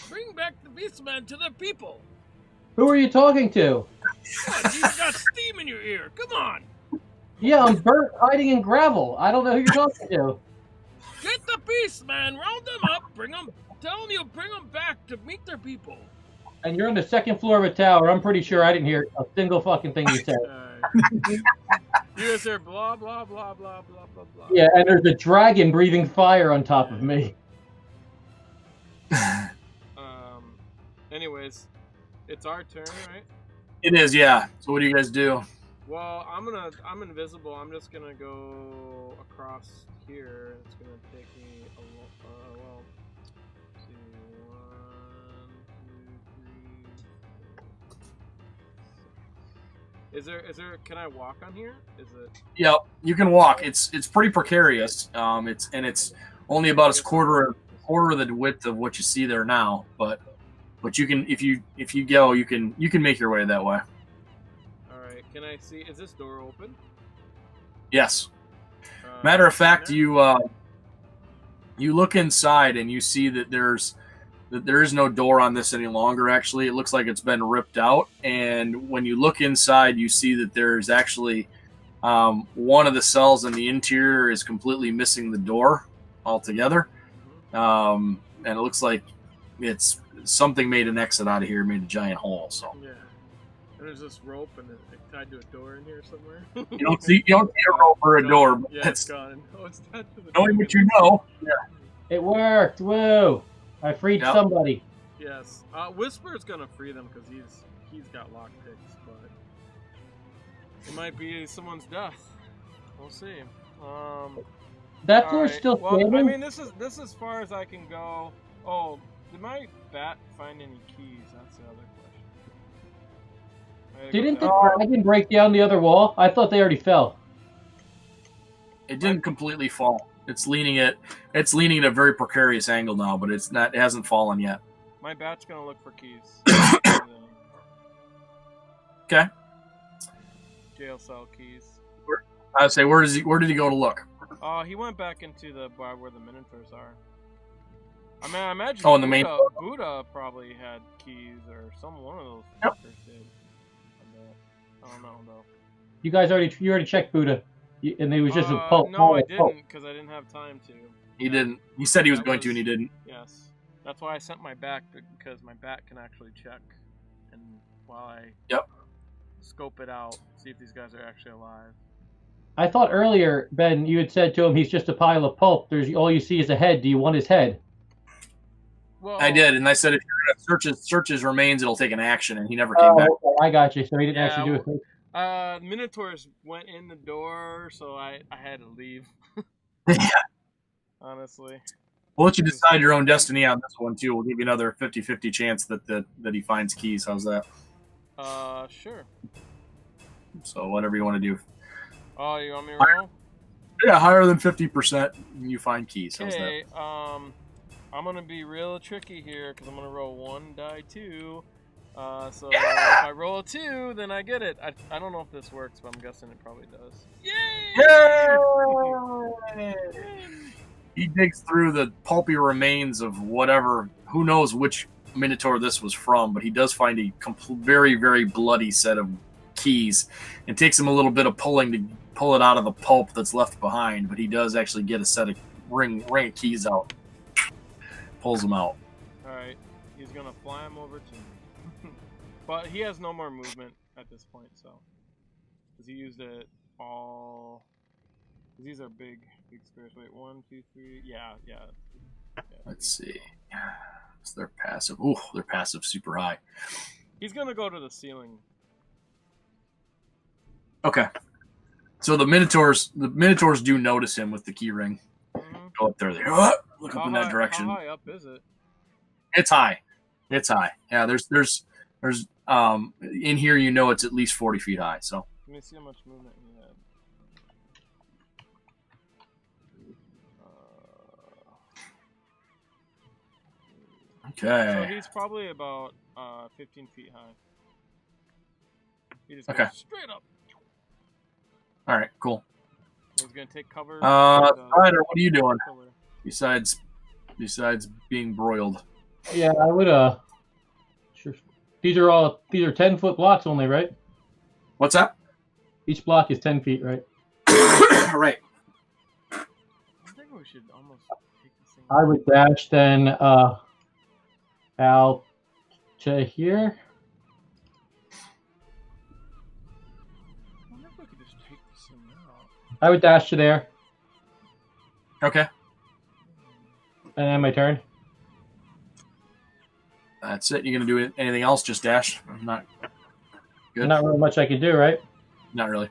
C: Bring back the beastmen to their people.
B: Who are you talking to?
C: What, you've got steam in your ear. Come on.
B: Yeah, I'm burnt hiding in gravel. I don't know who you're talking to.
C: Get the beastmen, round them up, bring them. Tell them you'll bring them back to meet their people.
B: And you're on the second floor of a tower. I'm pretty sure I didn't hear a single fucking thing you said.
C: You just hear blah, blah, blah, blah, blah, blah, blah.
B: Yeah, and there's a dragon breathing fire on top of me.
C: Anyways, it's our turn, right?
A: It is, yeah. So what do you guys do?
C: Well, I'm invisible. I'm just gonna go across here. It's gonna take me well, let's see, 1, 2, 3, 4, 5, 6. Is there? Can I walk on here? Is it?
A: Yep, you can walk. It's pretty precarious. It's only about a quarter. quarter of the width of what you see there now, but you can if you go, you can make your way that way.
C: All right. Can I see? Is this door open?
A: Yes. Matter of fact, you look inside and you see that there is no door on this any longer. Actually, it looks like it's been ripped out. And when you look inside, you see that there's actually one of the cells in the interior is completely missing the door altogether. And it looks like it's something made an exit out of here, made a giant hole. So
C: Yeah. And there's this rope and it tied to a door in here somewhere.
A: you don't see a rope or a door, but
C: Yeah,
A: that's
C: it's gone. Oh, it's tied to the
A: knowing
C: door.
A: what you know. Yeah.
B: It worked! Woo! I freed
A: Yep.
B: somebody.
C: Yes. Whisper's gonna free them because he's got lock picks, but it might be someone's death. We'll see.
B: That
C: all
B: door's
C: right.
B: still
C: Well,
B: standing?
C: I mean, this is as far as I can go. Oh, did my bat find any keys? That's the other question.
B: Didn't the dragon break down the other wall? I thought they already fell.
A: It didn't completely fall. It's leaning at a very precarious angle now, but it hasn't fallen yet.
C: My bat's gonna look for keys.
A: Okay.
C: Jail cell keys.
A: I would say where did he go to look?
C: He went back into the bar where the Minotaurs are. I mean, I imagine
A: Oh, in the main-
C: Buddha probably had keys, or one of those
A: Yep.
C: fuckers did. I don't know, though.
B: You already checked Buddha. And it was just a pulp.
C: No, I didn't, because I didn't have time to.
A: He didn't. He said he was
C: That
A: going to, and he
C: was-
A: didn't.
C: Yes. That's why I sent my back, because my bat can actually check. And while I scope it out, see if these guys are actually alive.
B: I thought earlier, Ben, you had said to him he's just a pile of pulp. All you see is a head. Do you want his head?
C: Well,
A: I did, and I said if you're gonna search his remains, it'll take an action, and he never came back.
B: Okay, I got you. So he didn't
C: Yeah,
B: actually do a thing.
C: Minotaurs went in the door, so I had to leave. Honestly.
A: We'll let you decide your own destiny on this one too. We'll give you another 50-50 chance that he finds keys. How's that?
C: Sure.
A: So whatever you want to do.
C: Oh, you want me to roll?
A: Yeah, higher than 50%, you find keys. How's that?
C: Okay, I'm gonna be real tricky here because I'm gonna roll 1 die 2. So if I roll a 2, then I get it. I don't know if this works, but I'm guessing it probably does.
A: Yay! He digs through the pulpy remains of whatever. Who knows which Minotaur this was from, but he does find a very, very bloody set of keys. It takes him a little bit of pulling to pull it out of the pulp that's left behind, but he does actually get a set of ring of keys out. Pulls them out.
C: Alright, he's gonna fly him over to me. But he has no more movement at this point, so. Because he used it all. Because these are big squares. Wait, 1, 2, 3. Yeah.
A: Let's see. It's their passive. Ooh, their passive super high.
C: He's gonna go to the ceiling.
A: Okay. So the Minotaurs do notice him with the key ring.
C: Mm-hmm.
A: Go up there. They look up in that direction.
C: How high up is it?
A: It's high. Yeah, there's in here, you know, it's at least 40 feet high. So
C: Let me see how much movement he had.
A: okay.
C: So he's probably about 15 feet high. He just goes straight up.
A: All right, cool.
C: He's gonna take cover.
A: Ryder, what are you doing besides being broiled?
B: Yeah, I would. Sure. These are 10-foot blocks only, right?
A: What's that?
B: Each block is 10 feet, right?
A: Right.
C: I think we should almost take this thing.
B: I would dash then out to here.
C: I wonder if we could just take this thing out.
B: I would dash to there,
A: Okay.
B: and then my turn.
A: That's it. You gonna do anything else? Just dash? Not good.
B: Not really much I can do, right?
A: Not really.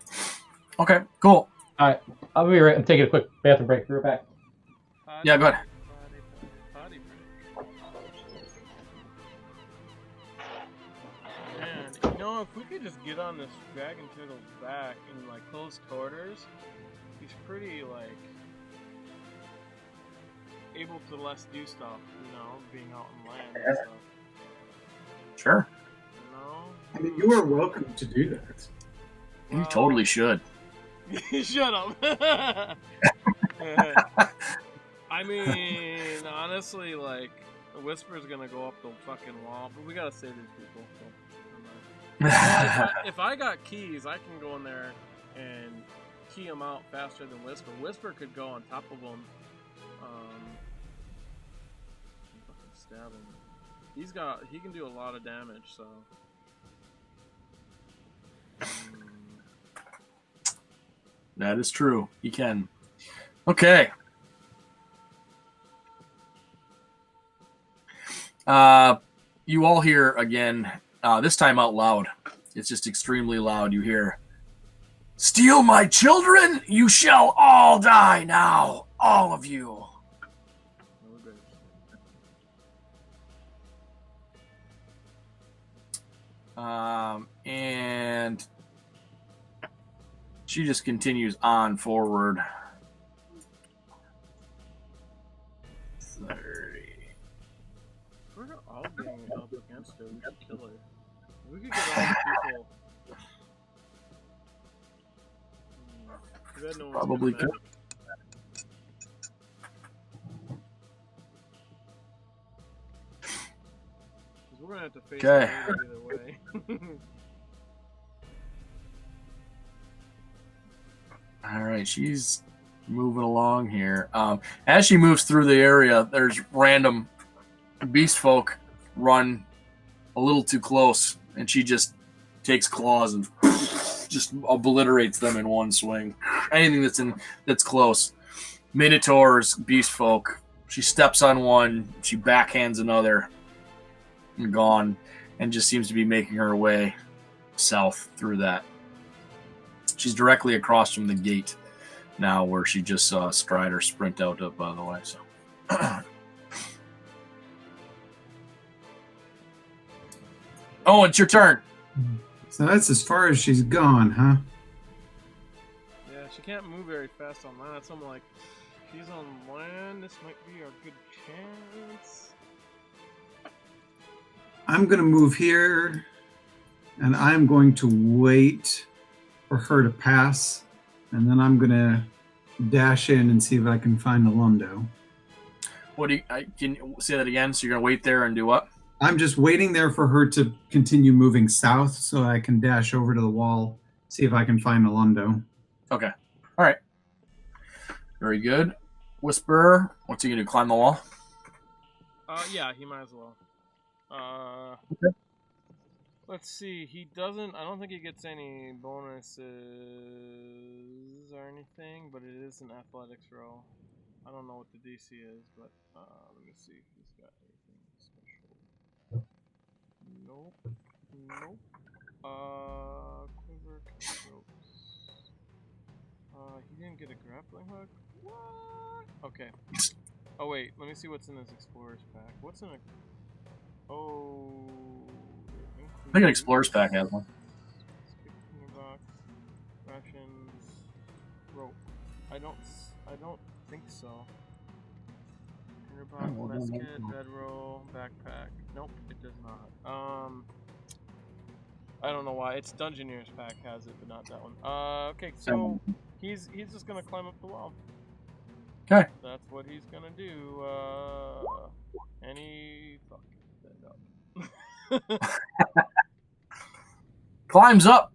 A: Okay. Cool.
B: All right, I'll be right. I'm taking a quick bathroom break. Be right back.
A: Yeah, go ahead.
C: Potty break. Man, you know, if we could just get on this dragon turtle's back in like close quarters, he's pretty like. able to less do stuff, being out on land and stuff.
A: Sure.
D: I mean, you are welcome to do that.
A: You totally should.
C: Shut up. I mean, honestly, like, the Whisper's gonna go up the fucking wall, but we gotta save these people. So, if I got keys, I can go in there and key him out faster than Whisper. Whisper could go on top of him. Fucking stab him. He can do a lot of damage, so.
A: That is true. He can. Okay. You all hear again, this time out loud. It's just extremely loud. You hear, "Steal my children? You shall all die now. All of you." And she just continues on forward. 30.
C: We're all being up against her. We should kill her. We could get all the people. No
A: Probably could.
C: We're gonna have to face
A: Okay.
C: it either way.
A: All right, she's moving along here. As she moves through the area, there's random beast folk run a little too close, and she just takes claws and just obliterates them in one swing. Anything that's close. Minotaurs, beast folk. She steps on one, she backhands another, and gone, and just seems to be making her way south through that. She's directly across from the gate now, where she just saw Strider sprint out of, by the way. So, oh, it's your turn.
D: So that's as far as she's gone, huh?
C: Yeah, she can't move very fast on land. So I'm like, she's on land. This might be our good chance.
D: I'm going to move here, and I'm going to wait for her to pass, and then I'm going to dash in and see if I can find Alondo.
A: What do you? Can you say that again? So you're gonna wait there and do what?
D: I'm just waiting there for her to continue moving south so I can dash over to the wall, see if I can find Alondo.
A: Okay. All right. Very good. Whisperer, what's he gonna do? Climb the wall?
C: Yeah, he might as well.
A: Okay.
C: Let's see. He doesn't. I don't think he gets any bonuses or anything, but it is an athletics roll. I don't know what the DC is, but let me see if he's got anything special. Nope. Nope. Quiver ropes. He didn't get a grappling hook. What? Okay. Oh wait, let me see what's in his explorer's pack. What's in a? Oh.
A: I think an explorer's pack has one.
C: Box, rations, rope. I don't think so. Box, mess kit, bedroll, backpack. Nope, it does not. I don't know why. It's Dungeoneer's pack has it, but not that one. Okay, so he's just gonna climb up the wall.
A: Okay.
C: That's what he's gonna do. And he fucking that up.
A: Climbs up,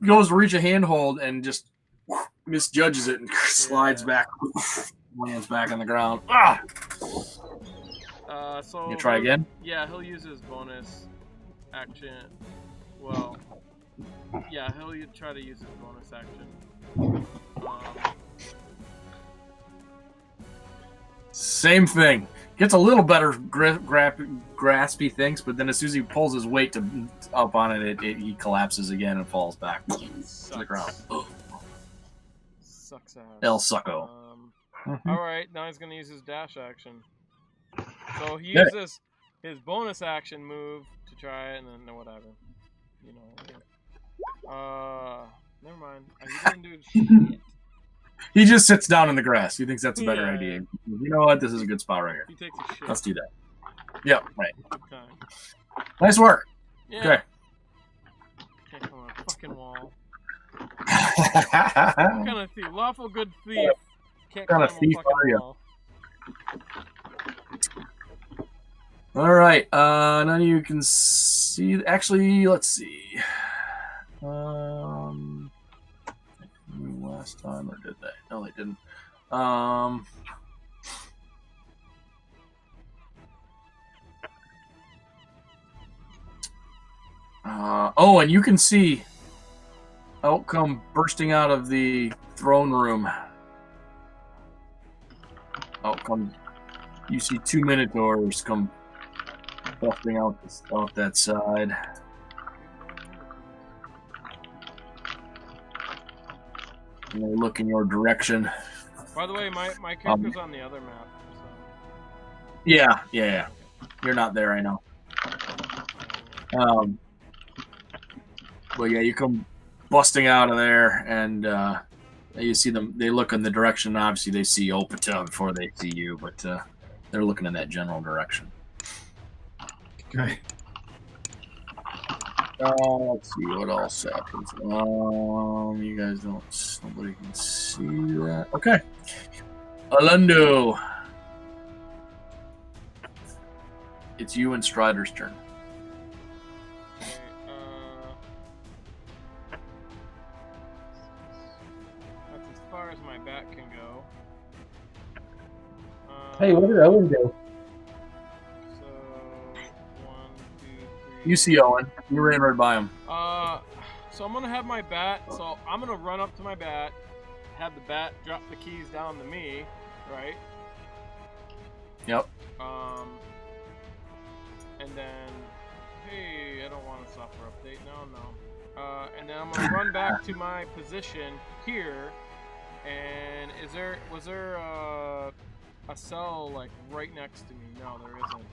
A: goes to reach a handhold and just misjudges it and slides back, lands back on the ground. Ah!
C: So
A: you try again?
C: Yeah, he'll use his bonus action. Well, yeah, he'll try to use his bonus action.
A: Same thing. Gets a little better graspy things, but then as soon as he pulls his weight up on it, he collapses again and falls back to the ground.
C: Sucks ass.
A: El Succo.
C: Alright, now he's going to use his dash action. So he uses his bonus action move to try it, and then whatever. You know. Never mind. He didn't do shit.
A: He just sits down in the grass. He thinks that's a better
C: Yeah.
A: idea. You know what? This is a good spot right here.
C: He takes a shit.
A: Let's do that. Yep, right.
C: Good time.
A: Nice work.
C: Yeah.
A: Okay.
C: Can't come on a fucking wall.
A: What
C: What kind of thief? Lawful good thief. Can't
A: kind
C: climb
A: of thief
C: a fucking
A: are you?
C: wall.
A: All right. None of you can see. Actually, let's see. Last time, or did they? No, they didn't. Oh, and you can see come bursting out of the throne room. Come. You see 2 minotaurs come busting out that side. And they look in your direction.
C: By the way, my character's on the other map. So.
A: Yeah. You're not there, I know. But yeah, you come busting out of there, and you see them. They look in the direction. Obviously, they see Opata before they see you, but they're looking in that general direction.
D: Okay.
A: Let's see what else happens. You guys don't. Nobody can see that. Okay. Alundo. It's you and Strider's turn.
C: That's as far as my bat can go.
B: Hey, what did Owen do?
C: So 1, 2, 3.
A: You see Owen. You ran right by him.
C: So I'm gonna have my bat. So I'm gonna run up to my bat, have the bat drop the keys down to me, right?
A: Yep.
C: And then, hey, I don't want a software update. No. And then I'm gonna run back to my position here. And was there a cell like right next to me? No, there isn't.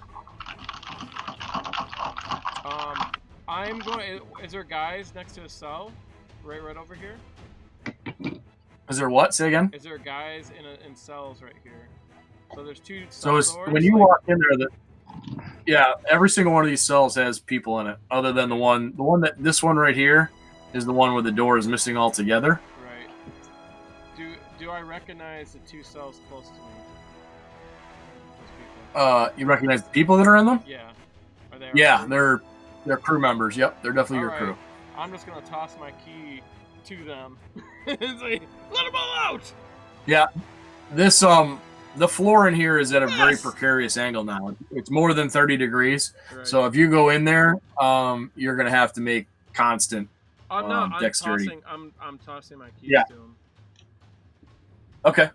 C: I'm going. Is there guys next to a cell? Right over here.
A: Is there what? Say again.
C: Is there guys in cells right here? So there's 2
A: So
C: cell
A: it's,
C: doors.
A: when you walk in there, yeah, every single one of these cells has people in it, other than the one that this one right here is the one where the door is missing altogether.
C: Right. Do I recognize the 2 cells close to me? Those people.
A: You recognize the people that are in them?
C: Yeah. Are they?
A: Yeah, they're crew members. Yep, they're definitely your
C: All
A: crew.
C: right. I'm just gonna toss my key to them and say, "Let them all out!"
A: Yeah, this the floor in here is at a very
C: Yes!
A: precarious angle now. It's more than 30 degrees.
C: Right.
A: So if you go in there, you're gonna have to make constant
C: I'm
A: dexterity.
C: I'm tossing my keys
A: Yeah.
C: to them.
A: Okay.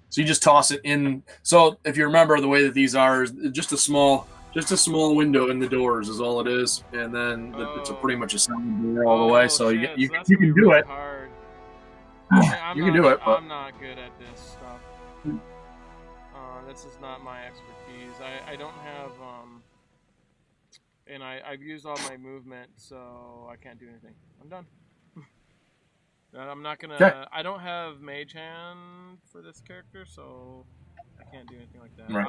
A: So you just toss it in. So if you remember, the way that these are is just a small window in the doors is all it is, and then it's pretty much a sound door all the way. So
C: shit,
A: you
C: that's
A: can
C: gonna be
A: do
C: really
A: it.
C: hard.
A: You can do it, but
C: I'm not good at this stuff. This is not my expertise. I don't have and I've used all my movement, so I can't do anything. I'm done. I'm not gonna.
A: Okay.
C: I don't have Mage Hand for this character, so I can't do anything like that.
A: Right.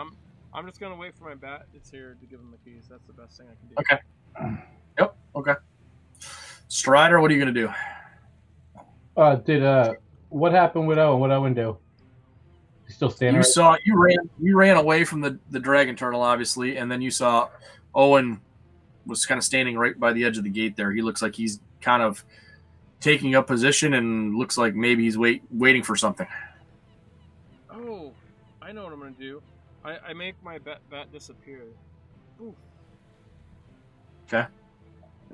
C: I'm just gonna wait for my bat. It's here to give him the keys. That's the best thing I can do.
A: Okay. Yep. Okay. Strider, what are you gonna do?
B: What happened with Owen? What Owen do? He's still standing.
A: You ran away from the dragon turtle, obviously, and then you saw Owen was kind of standing right by the edge of the gate there. He looks like he's kind of taking up position and looks like maybe he's waiting for something.
C: Oh, I know what I'm gonna do. I make my bat disappear. Oof.
A: Okay.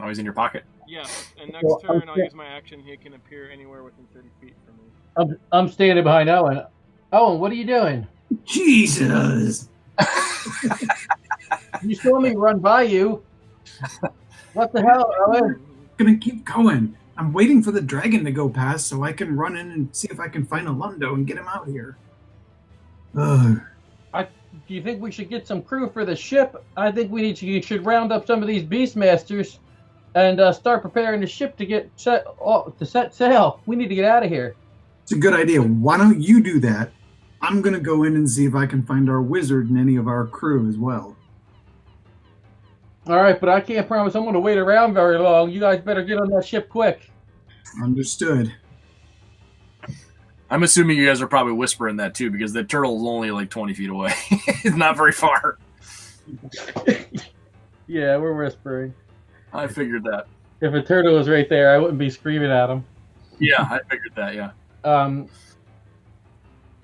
A: Oh, he's in your pocket.
C: Yes, and next turn I'll use my action. He can appear anywhere within 30 feet from me.
B: I'm standing behind Owen. Owen, what are you doing?
D: Jesus.
B: You saw me run by you. What the hell, Owen?
D: Gonna keep going. I'm waiting for the dragon to go past so I can run in and see if I can find Alundo and get him out here. Ugh.
B: Do you think we should get some crew for the ship? I think you should round up some of these Beastmasters and start preparing the ship to set sail. We need to get out of here.
D: It's a good idea. Why don't you do that? I'm going to go in and see if I can find our wizard and any of our crew as well.
B: All right, but I can't promise I'm going to wait around very long. You guys better get on that ship quick.
D: Understood.
A: I'm assuming you guys are probably whispering that too, because the turtle's only like 20 feet away. It's not very far.
B: Yeah, we're whispering.
A: I figured that.
B: If a turtle was right there, I wouldn't be screaming at him.
A: Yeah, I figured that, yeah.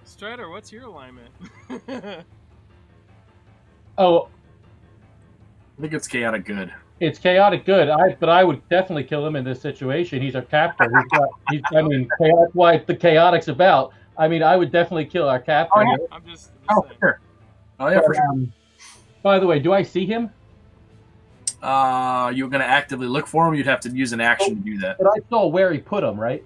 C: Strider, what's your alignment?
B: Oh,
A: I think it's chaotic good.
B: it's chaotic good. But I would definitely kill him in this situation. He's our captain. Chaotic, what the chaotic's about. I mean, I would definitely kill our captain.
A: Oh, yeah.
C: I'm just
A: Oh,
C: saying.
A: sure. Oh, yeah, for sure.
B: By the way, do I see him?
A: You're going to actively look for him. You'd have to use an action to do that.
B: But I saw where he put him, right?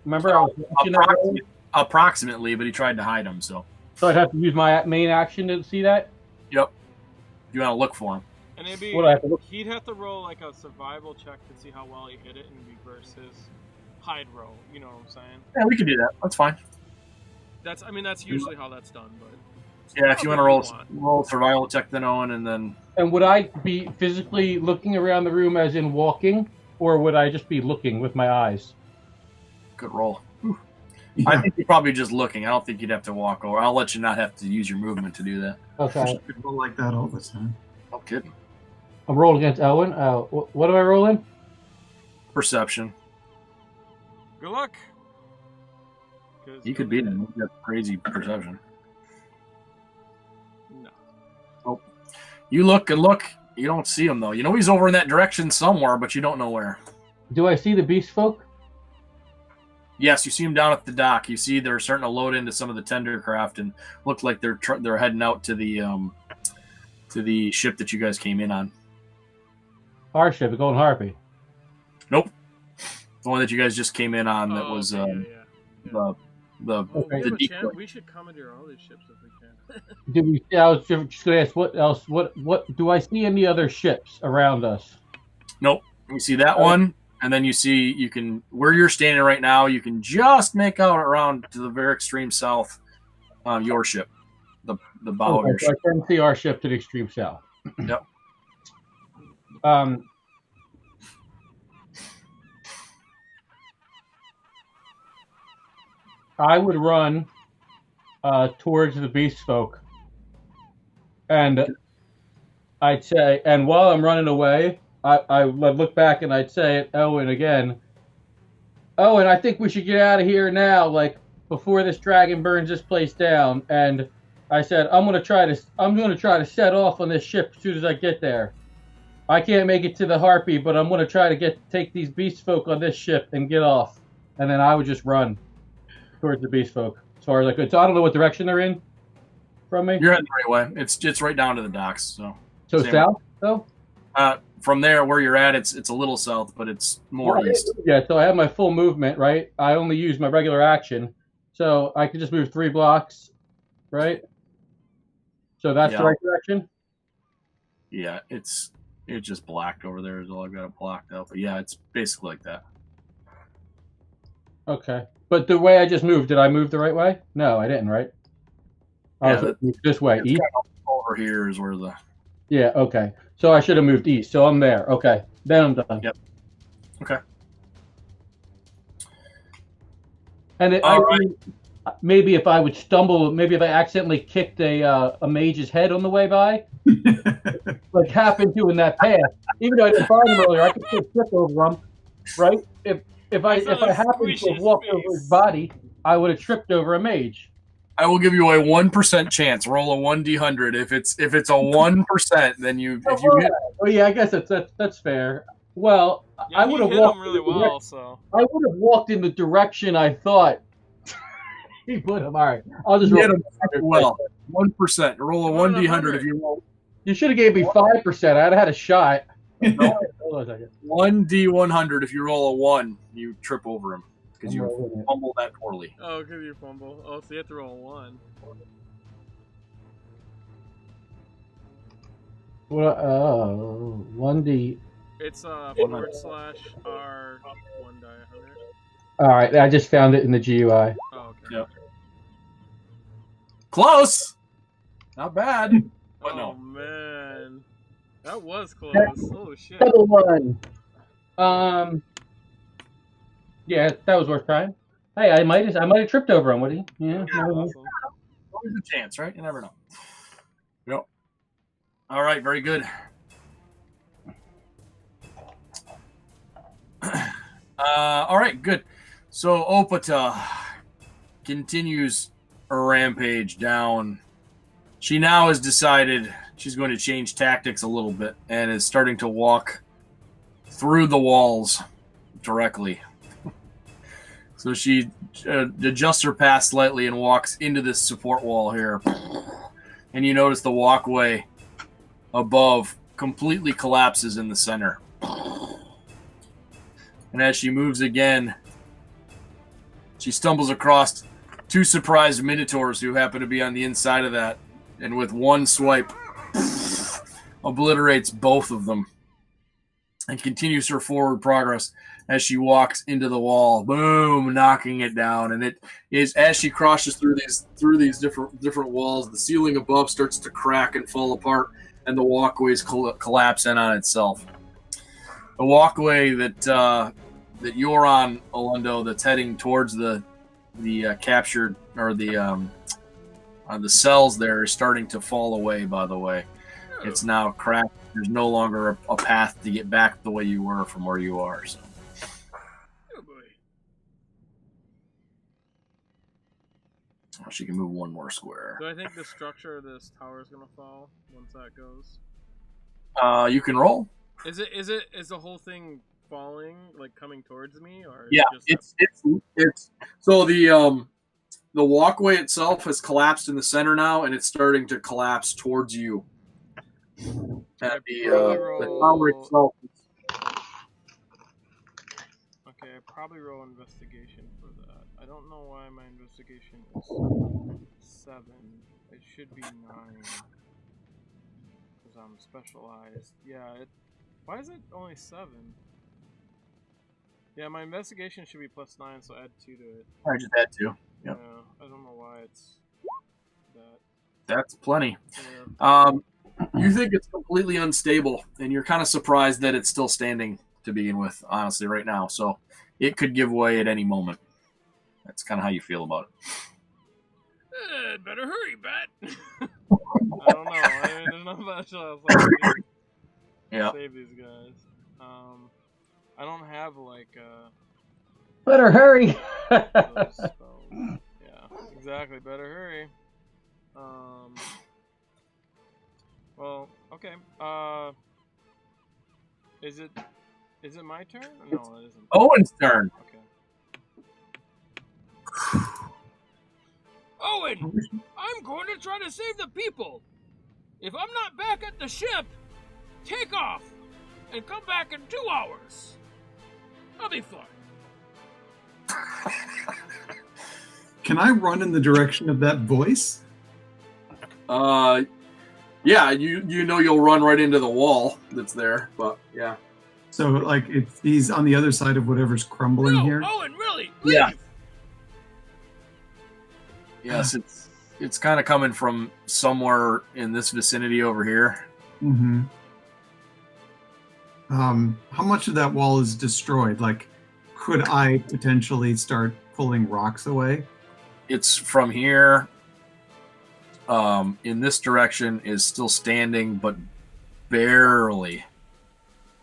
B: Remember, I was watching him?
A: Approximately, but he tried to hide him, so.
B: So I'd have to use my main action to see that?
A: Yep. You want to look for him.
C: And it'd be,
B: What do I have to look-
C: he'd have to roll like a survival check to see how well he hit it and reverse his hide roll. You know what I'm saying?
A: Yeah, we can do that. That's fine.
C: That's usually how that's done. But
A: Yeah, if you want to roll survival check, then Owen, and then.
B: And would I be physically looking around the room as in walking, or would I just be looking with my eyes?
A: Good roll.
D: Yeah.
A: I think you're probably just looking. I don't think you'd have to walk over. I'll let you not have to use your movement to do that.
B: Okay.
D: I roll like that all the time.
A: No kidding.
B: I'm rolling against Owen. What am I rolling?
A: Perception.
C: good luck.
A: You could beat him. You got crazy perception.
C: No.
A: You look and look. You don't see him, though. You know he's over in that direction somewhere, but you don't know where.
B: Do I see the beast folk?
A: Yes, you see him down at the dock. You see they're starting to load into some of the tender craft and look like they're heading out to the ship that you guys came in on.
B: Our ship, the Golden Harpy.
A: Nope, the one that you guys just came in on. That was
C: okay, yeah.
A: the decoy.
C: We should commandeer all these ships if we can.
B: I was just going to ask, what else? What do I see any other ships around us?
A: Nope, you see that one. And then you see, where you're standing right now, you can just make out around to the very extreme south, your ship, the bow of your
B: So I
A: ship.
B: can see our ship to the extreme south.
A: Yep.
B: I would run towards the beast folk, and I'd say, and while I'm running away, I would look back and I'd say at Owen again, Owen, I think we should get out of here now, like before this dragon burns this place down. And I said, I'm gonna try to set off on this ship as soon as I get there. I can't make it to the Harpy, but I'm gonna try to take these beast folk on this ship and get off. And then I would just run towards the beast folk as far as I could. So I don't know what direction they're in from me.
A: You're heading the right way. It's right down to the docks. So same
B: south though.
A: from there where you're at, it's a little south, but it's more east.
B: Yeah, so I have my full movement, right? I only use my regular action, so I could just move 3 blocks, right? So that's the right direction.
A: Yeah, it's just blacked over there. Is all I've got it blocked out. But yeah, it's basically like that.
B: Okay, but the way I just moved, did I move the right way? No, I didn't, right?
A: Yeah,
B: this way, east.
A: Over here is where the.
B: Yeah, okay. So I should have moved east. So I'm there. Okay, then I'm done.
A: Yep. Okay.
B: And maybe if I would stumble, maybe if I accidentally kicked a mage's head on the way by, like happened to in that path. Even though I didn't find him earlier, I could still trip over him, right? If I happened to have walked over his body, I would have tripped over a mage.
A: I will give you a 1% chance. Roll a 1d100. If it's a 1%, then you if you hit.
B: Oh yeah, I guess that's fair. Well,
C: Yeah,
B: I would have
C: hit
B: walked
C: him really well. So
B: I would have walked in the direction I thought he put him. All right, I'll just roll.
A: Hit him well. 1%. Roll a 1d100 if you roll.
B: You should have gave me 5%. I'd have had a shot.
A: No.
B: Hold on a second.
A: 1d100. If you roll a 1, you trip over him because you fumble that poorly.
C: oh, because you fumble. Oh, so you have to roll 1.
B: Well, 1d.
C: It's /r 1 die 100.
B: All right, I just found it in the GUI.
C: Oh,
A: Yep. Close. Not bad. But
C: Oh
A: no.
C: man, that was close. Oh shit.
B: Double one. Yeah, that was worth trying. Hey, I might have tripped over him, Woody. Yeah.
C: That's awesome.
A: Always a chance, right? You never know. Yep. All right, very good. All right, good. So Opata continues her rampage down. She now has decided she's going to change tactics a little bit and is starting to walk through the walls directly. So she adjusts her path slightly and walks into this support wall here. And you notice the walkway above completely collapses in the center. And as she moves again, she stumbles across two surprised minotaurs who happen to be on the inside of that. And with one swipe, obliterates both of them. And continues her forward progress as she walks into the wall, boom, knocking it down. And it is as she crosses through these different walls, the ceiling above starts to crack and fall apart, and the walkways collapse in on itself. The walkway that you're on, Olundo, that's heading towards the captured or the cells there is starting to fall away. By the way, it's now cracked. There's no longer a path to get back the way you were from where you are. So.
C: Oh boy.
A: She can move one more square.
C: Do I think the structure of this tower is gonna fall once that goes?
A: You can roll.
C: Is the whole thing falling, like coming towards me, or
A: Yeah,
C: just
A: it's so the walkway itself has collapsed in the center now, and it's starting to collapse towards you. And the tower itself.
C: Okay, I probably roll investigation for that. I don't know why my investigation is 7. It should be 9. Because I'm specialized. Yeah, why is it only 7? Yeah, my investigation should be +9, so add 2 to it.
A: I just had to. Yep.
C: Yeah, I don't know why it's that.
A: That's plenty.
C: Yeah.
A: You think it's completely unstable, and you're kind of surprised that it's still standing to begin with, honestly, right now. So it could give way at any moment. That's kind of how you feel about it.
C: Better hurry, Bat! I don't know. I mean, there's not much else I can do to save these guys. I don't have, like,
B: Better hurry!
C: those spells. Yeah, exactly. Better hurry. Well, okay. Is it my turn? No, it isn't.
A: Owen's turn.
C: Okay. Owen, I'm going to try to save the people. If I'm not back at the ship, take off and come back in 2 hours. I'll be fine.
D: Can I run in the direction of that voice?
A: Yeah, you know you'll run right into the wall that's there, but yeah.
D: So, like, he's on the other side of whatever's crumbling here?
C: Owen, really? Leave.
A: Yeah. Yes, it's kind of coming from somewhere in this vicinity over here.
D: Mm-hmm. How much of that wall is destroyed? Like, could I potentially start pulling rocks away?
A: It's from here. In this direction is still standing, but barely.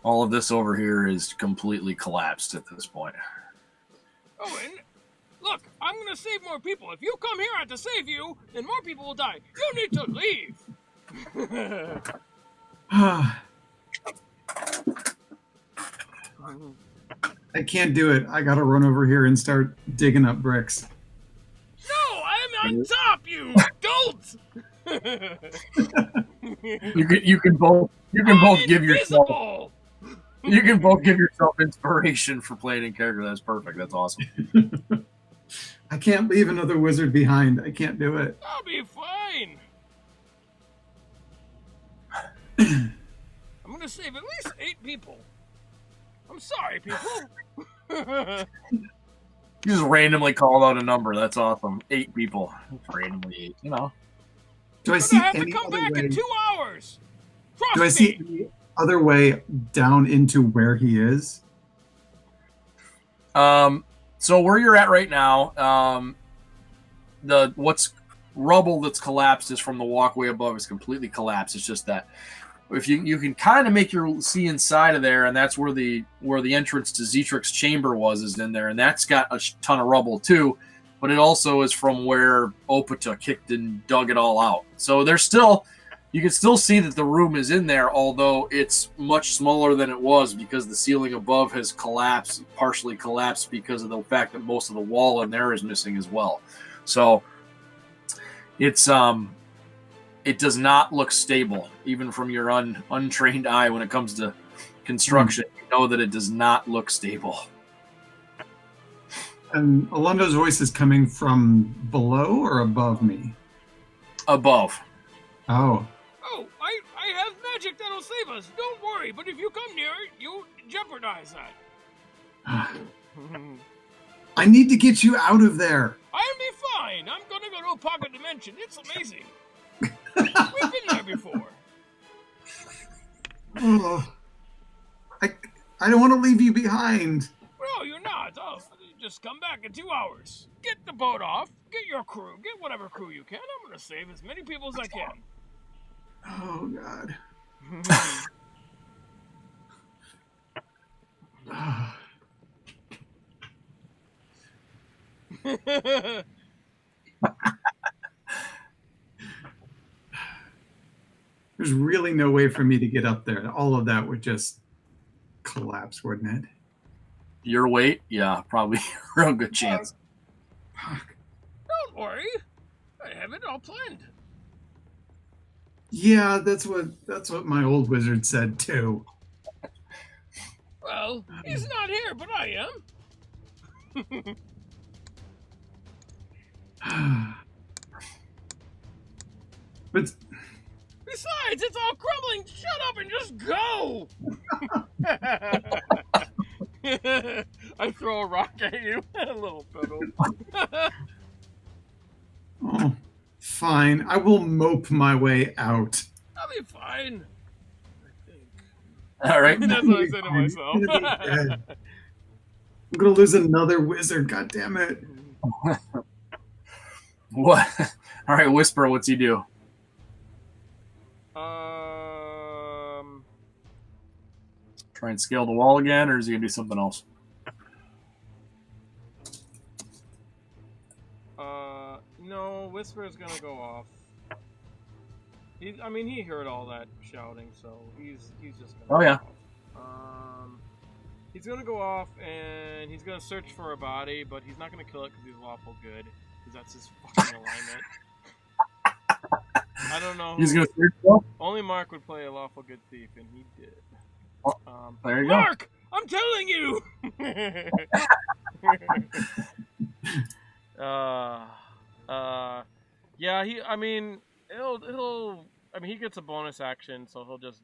A: All of this over here is completely collapsed at this point.
C: Owen, look, I'm going to save more people. If you come here, I have to save you, then more people will die. You need to leave.
D: I can't do it. I gotta run over here and start digging up bricks.
C: No, I'm on top, you don't.
A: You can both give yourself
C: Invisible.
A: you can both give yourself inspiration for playing in character. That's perfect. That's awesome.
D: I can't leave another wizard behind. I can't do it.
C: I'll be fine. I'm gonna save at least 8 people. I'm sorry, people.
A: You just randomly called out a number. That's awesome. 8 people. Randomly 8, you know.
D: Do I
C: You're
D: see
C: gonna have to
D: any
C: come
D: other
C: back
D: way?
C: in 2 hours. Trust
D: Do I
C: me.
D: see any other way down into where he is?
A: So where you're at right now, the what's rubble that's collapsed is from the walkway above is completely collapsed. It's just that if you can kind of make your see inside of there, and that's where the entrance to Zetric's chamber is in there, and that's got a ton of rubble too. But it also is from where Opata kicked and dug it all out. So there's still, you can still see that the room is in there, although it's much smaller than it was because the ceiling above has collapsed, partially collapsed because of the fact that most of the wall in there is missing as well. So it's it does not look stable, even from your untrained eye when it comes to construction. You know that it does not look stable.
D: And Alondo's voice is coming from below or above me?
A: Above.
D: Oh.
C: Oh, I have magic that'll save us. Don't worry. But if you come near it, you'll jeopardize that.
D: I need to get you out of there.
C: I'll be fine. I'm gonna go to a pocket dimension. It's amazing. We've been there before.
D: Oh. I don't want to leave you behind.
C: No, you're not. Oh, just come back in 2 hours. Get the boat off. Get your crew. Get whatever crew you can. I'm gonna save as many people as I can.
D: Oh, God. There's really no way for me to get up there. All of that would just collapse, wouldn't it?
A: Your weight? Yeah, probably a real good chance.
C: Don't worry. I have it all planned.
D: Yeah, that's what my old wizard said too.
C: Well, he's not here, but I am.
D: But
C: Besides, it's all crumbling. Shut up and just go. I throw a rock at you. A little pebble.
D: oh, fine. I will mope my way out.
C: I'll be fine. I think.
A: All right.
C: That's what I say to myself.
D: I'm gonna be dead. I'm gonna lose another wizard. God damn it!
A: What? All right, Whisper. What's he do? Try and scale the wall again, or is he gonna do something else?
C: No, Whisper's gonna go off. He heard all that shouting, so he's just gonna go off. He's gonna go off and he's gonna search for a body, but he's not gonna kill it because he's lawful good, because that's his fucking alignment. I don't know.
A: He's gonna search for?
C: Only Mark would play a lawful good thief, and he did.
A: There you
C: Mark, I'm telling you. Yeah. He gets a bonus action, so he'll just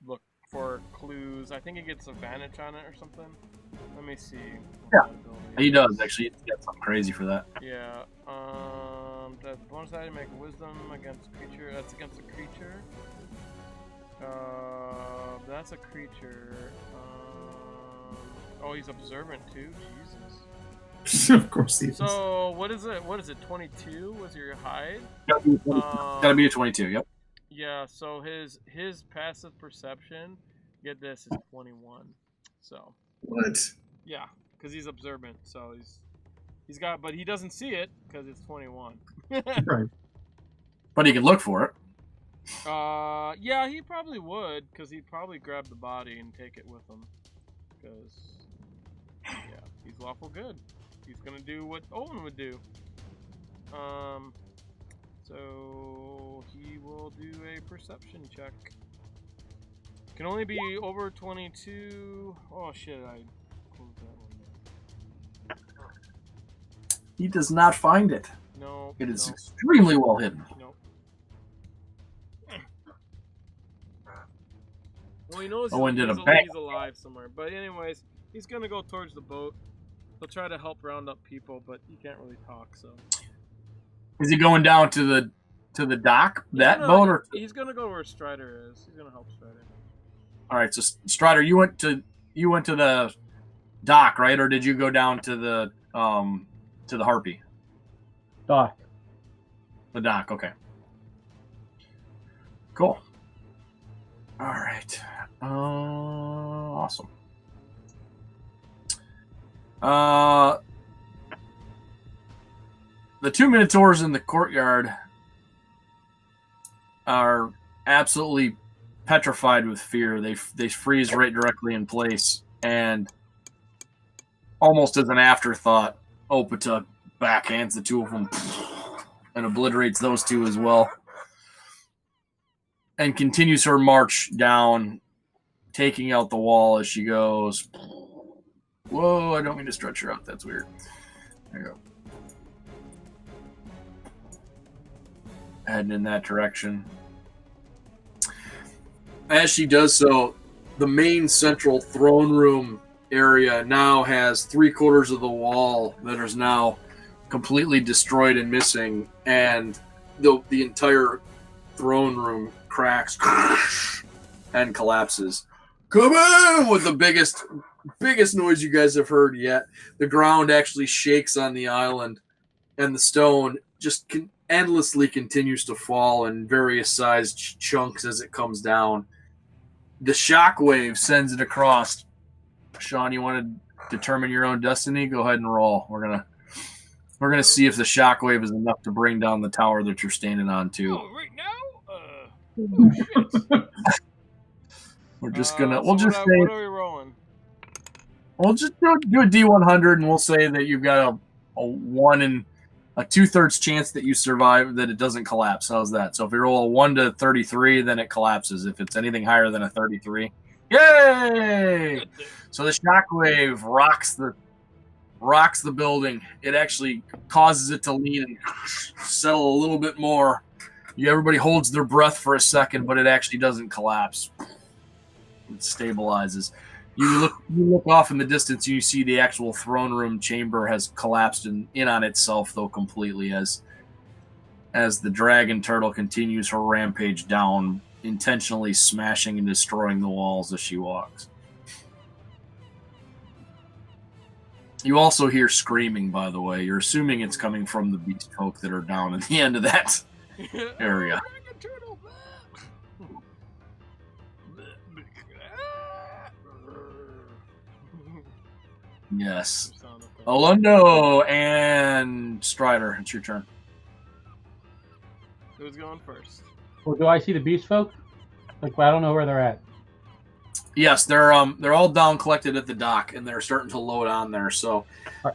C: look for clues. I think he gets advantage on it or something. Let me see.
A: Yeah, he does actually. He's got something crazy for that.
C: Yeah. The bonus item make wisdom against creature. That's against a creature. That's a creature. Oh, he's observant too. Jesus.
D: Of course he is.
C: So what is it? 22 was your hide?
A: Gotta be a 22. Yep.
C: Yeah. So his passive perception, get this, is 21. So.
D: What?
C: Yeah, because he's observant. So he's got, but he doesn't see it because it's 21.
D: Right.
A: But he can look for it.
C: Yeah, he probably would, because he'd probably grab the body and take it with him. Because, yeah, he's lawful good. He's gonna do what Owen would do. So he will do a perception check. Can only be over 22. Oh shit, I closed that one.
A: He does not find it.
C: No.
A: It is extremely well hidden.
C: Nope. Well, he knows
A: Owen did a
C: he's
A: bang.
C: alive somewhere. But anyways, he's gonna go towards the boat. He'll try to help round up people, but he can't really talk. So
A: Is he going down to the dock, that boat, or?
C: He's gonna go where Strider is. He's gonna help Strider.
A: All right, so Strider, you went to the dock, right, or did you go down to the Harpy?
B: Doc.
A: The dock, okay. Cool. All right. Awesome. The two Minotaurs in the courtyard are absolutely petrified with fear. They freeze right directly in place, and almost as an afterthought, Opata backhands the two of them and obliterates those two as well, and continues her march down, taking out the wall as she goes. Whoa, I don't mean to stretch her out. That's weird. There you go. Heading in that direction. As she does so, the main central throne room area now has 3/4 of the wall that is now completely destroyed and missing, and the entire throne room cracks and collapses. Come on! With the biggest noise you guys have heard yet. The ground actually shakes on the island, and the stone just endlessly continues to fall in various sized chunks as it comes down. The shockwave sends it across. Sean, you want to determine your own destiny? Go ahead and roll. We're gonna see if the shockwave is enough to bring down the tower that you're standing on too.
C: Oh, right now? Oh shit.
A: We're just gonna.
C: What are we rolling?
A: We'll just do a D100, and we'll say that you've got a 1 in a 2/3 chance that you survive, that it doesn't collapse. How's that? So if you roll a 1 to 33, then it collapses. If it's anything higher than a 33, yay! So the shockwave rocks the building. It actually causes it to lean and settle a little bit more. Everybody holds their breath for a second, but it actually doesn't collapse. It stabilizes. You look off in the distance, and you see the actual throne room chamber has collapsed in on itself, though, completely, as the dragon turtle continues her rampage down, intentionally smashing and destroying the walls as she walks. You also hear screaming, by the way. You're assuming it's coming from the beast folk that are down at the end of that area. Yes. Olundo and Strider, it's your turn.
C: Who's going first?
B: Well, do I see the beast folk? Like, I don't know where they're at.
A: Yes, they're all down collected at the dock, and they're starting to load on there. So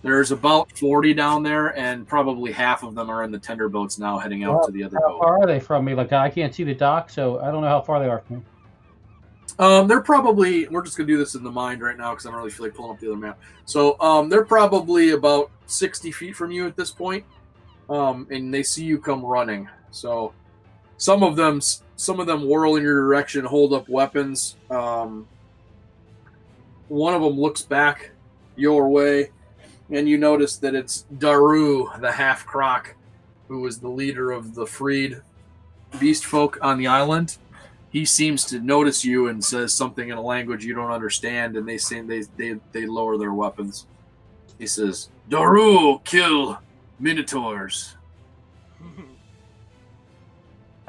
A: there's about 40 down there, and probably half of them are in the tender boats now, heading out to the other boat.
B: How far are they from me? Like, I can't see the dock, so I don't know how far they are from me.
A: They're probably, we're just going to do this in the mind right now because I don't really feel like pulling up the other map. So they're probably about 60 feet from you at this point, and they see you come running. So some of them whirl in your direction, hold up weapons. One of them looks back your way, and you notice that it's Daru, the half-croc, who is the leader of the freed beast folk on the island. He seems to notice you and says something in a language you don't understand, and they lower their weapons. He says, "Daru, kill minotaurs."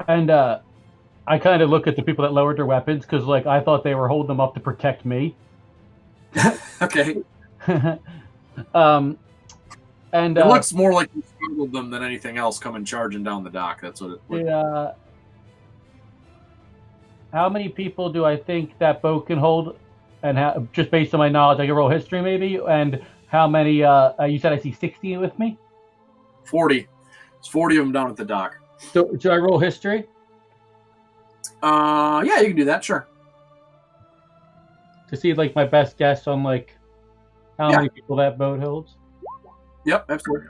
B: And I kind of look at the people that lowered their weapons because, like, I thought they were holding them up to protect me.
A: Okay.
B: And
A: it looks more like you startled them than anything else coming charging down the dock. That's what it looks like.
B: How many people do I think that boat can hold? And just based on my knowledge, I can roll history maybe. And how many? You said I see 60 with me.
A: 40. There's 40 of them down at the dock.
B: So do I roll history?
A: Yeah, you can do that. Sure.
B: To see like my best guess on like how many people that boat holds.
A: Yep, absolutely.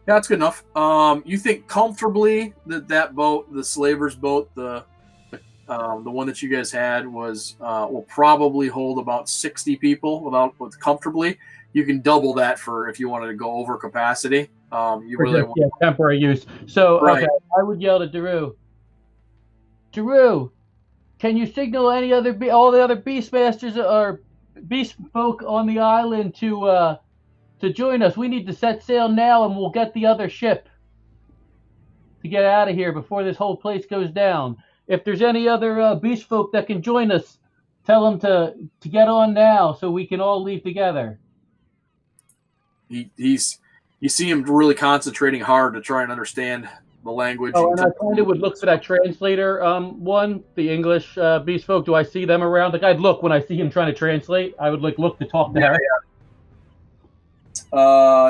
A: Yeah, that's good enough. You think comfortably that boat, the slaver's boat, the The one that you guys had was will probably hold about 60 people with comfortably. You can double that for if you wanted to go over capacity. You
B: For
A: really
B: just, yeah, temporary use. So,
A: Right.
B: okay, I would yell to Daru. Daru, can you signal all the other Beastmasters or Beast folk on the island to join us? We need to set sail now, and we'll get the other ship to get out of here before this whole place goes down. If there's any other beast folk that can join us, tell them to get on now so we can all leave together.
A: he's you see him really concentrating hard to try and understand the language.
B: Oh, and I kind of would look for that translator one, the English beast folk. Do I see them around? Like, I'd look when I see him trying to translate. I would look to talk to her.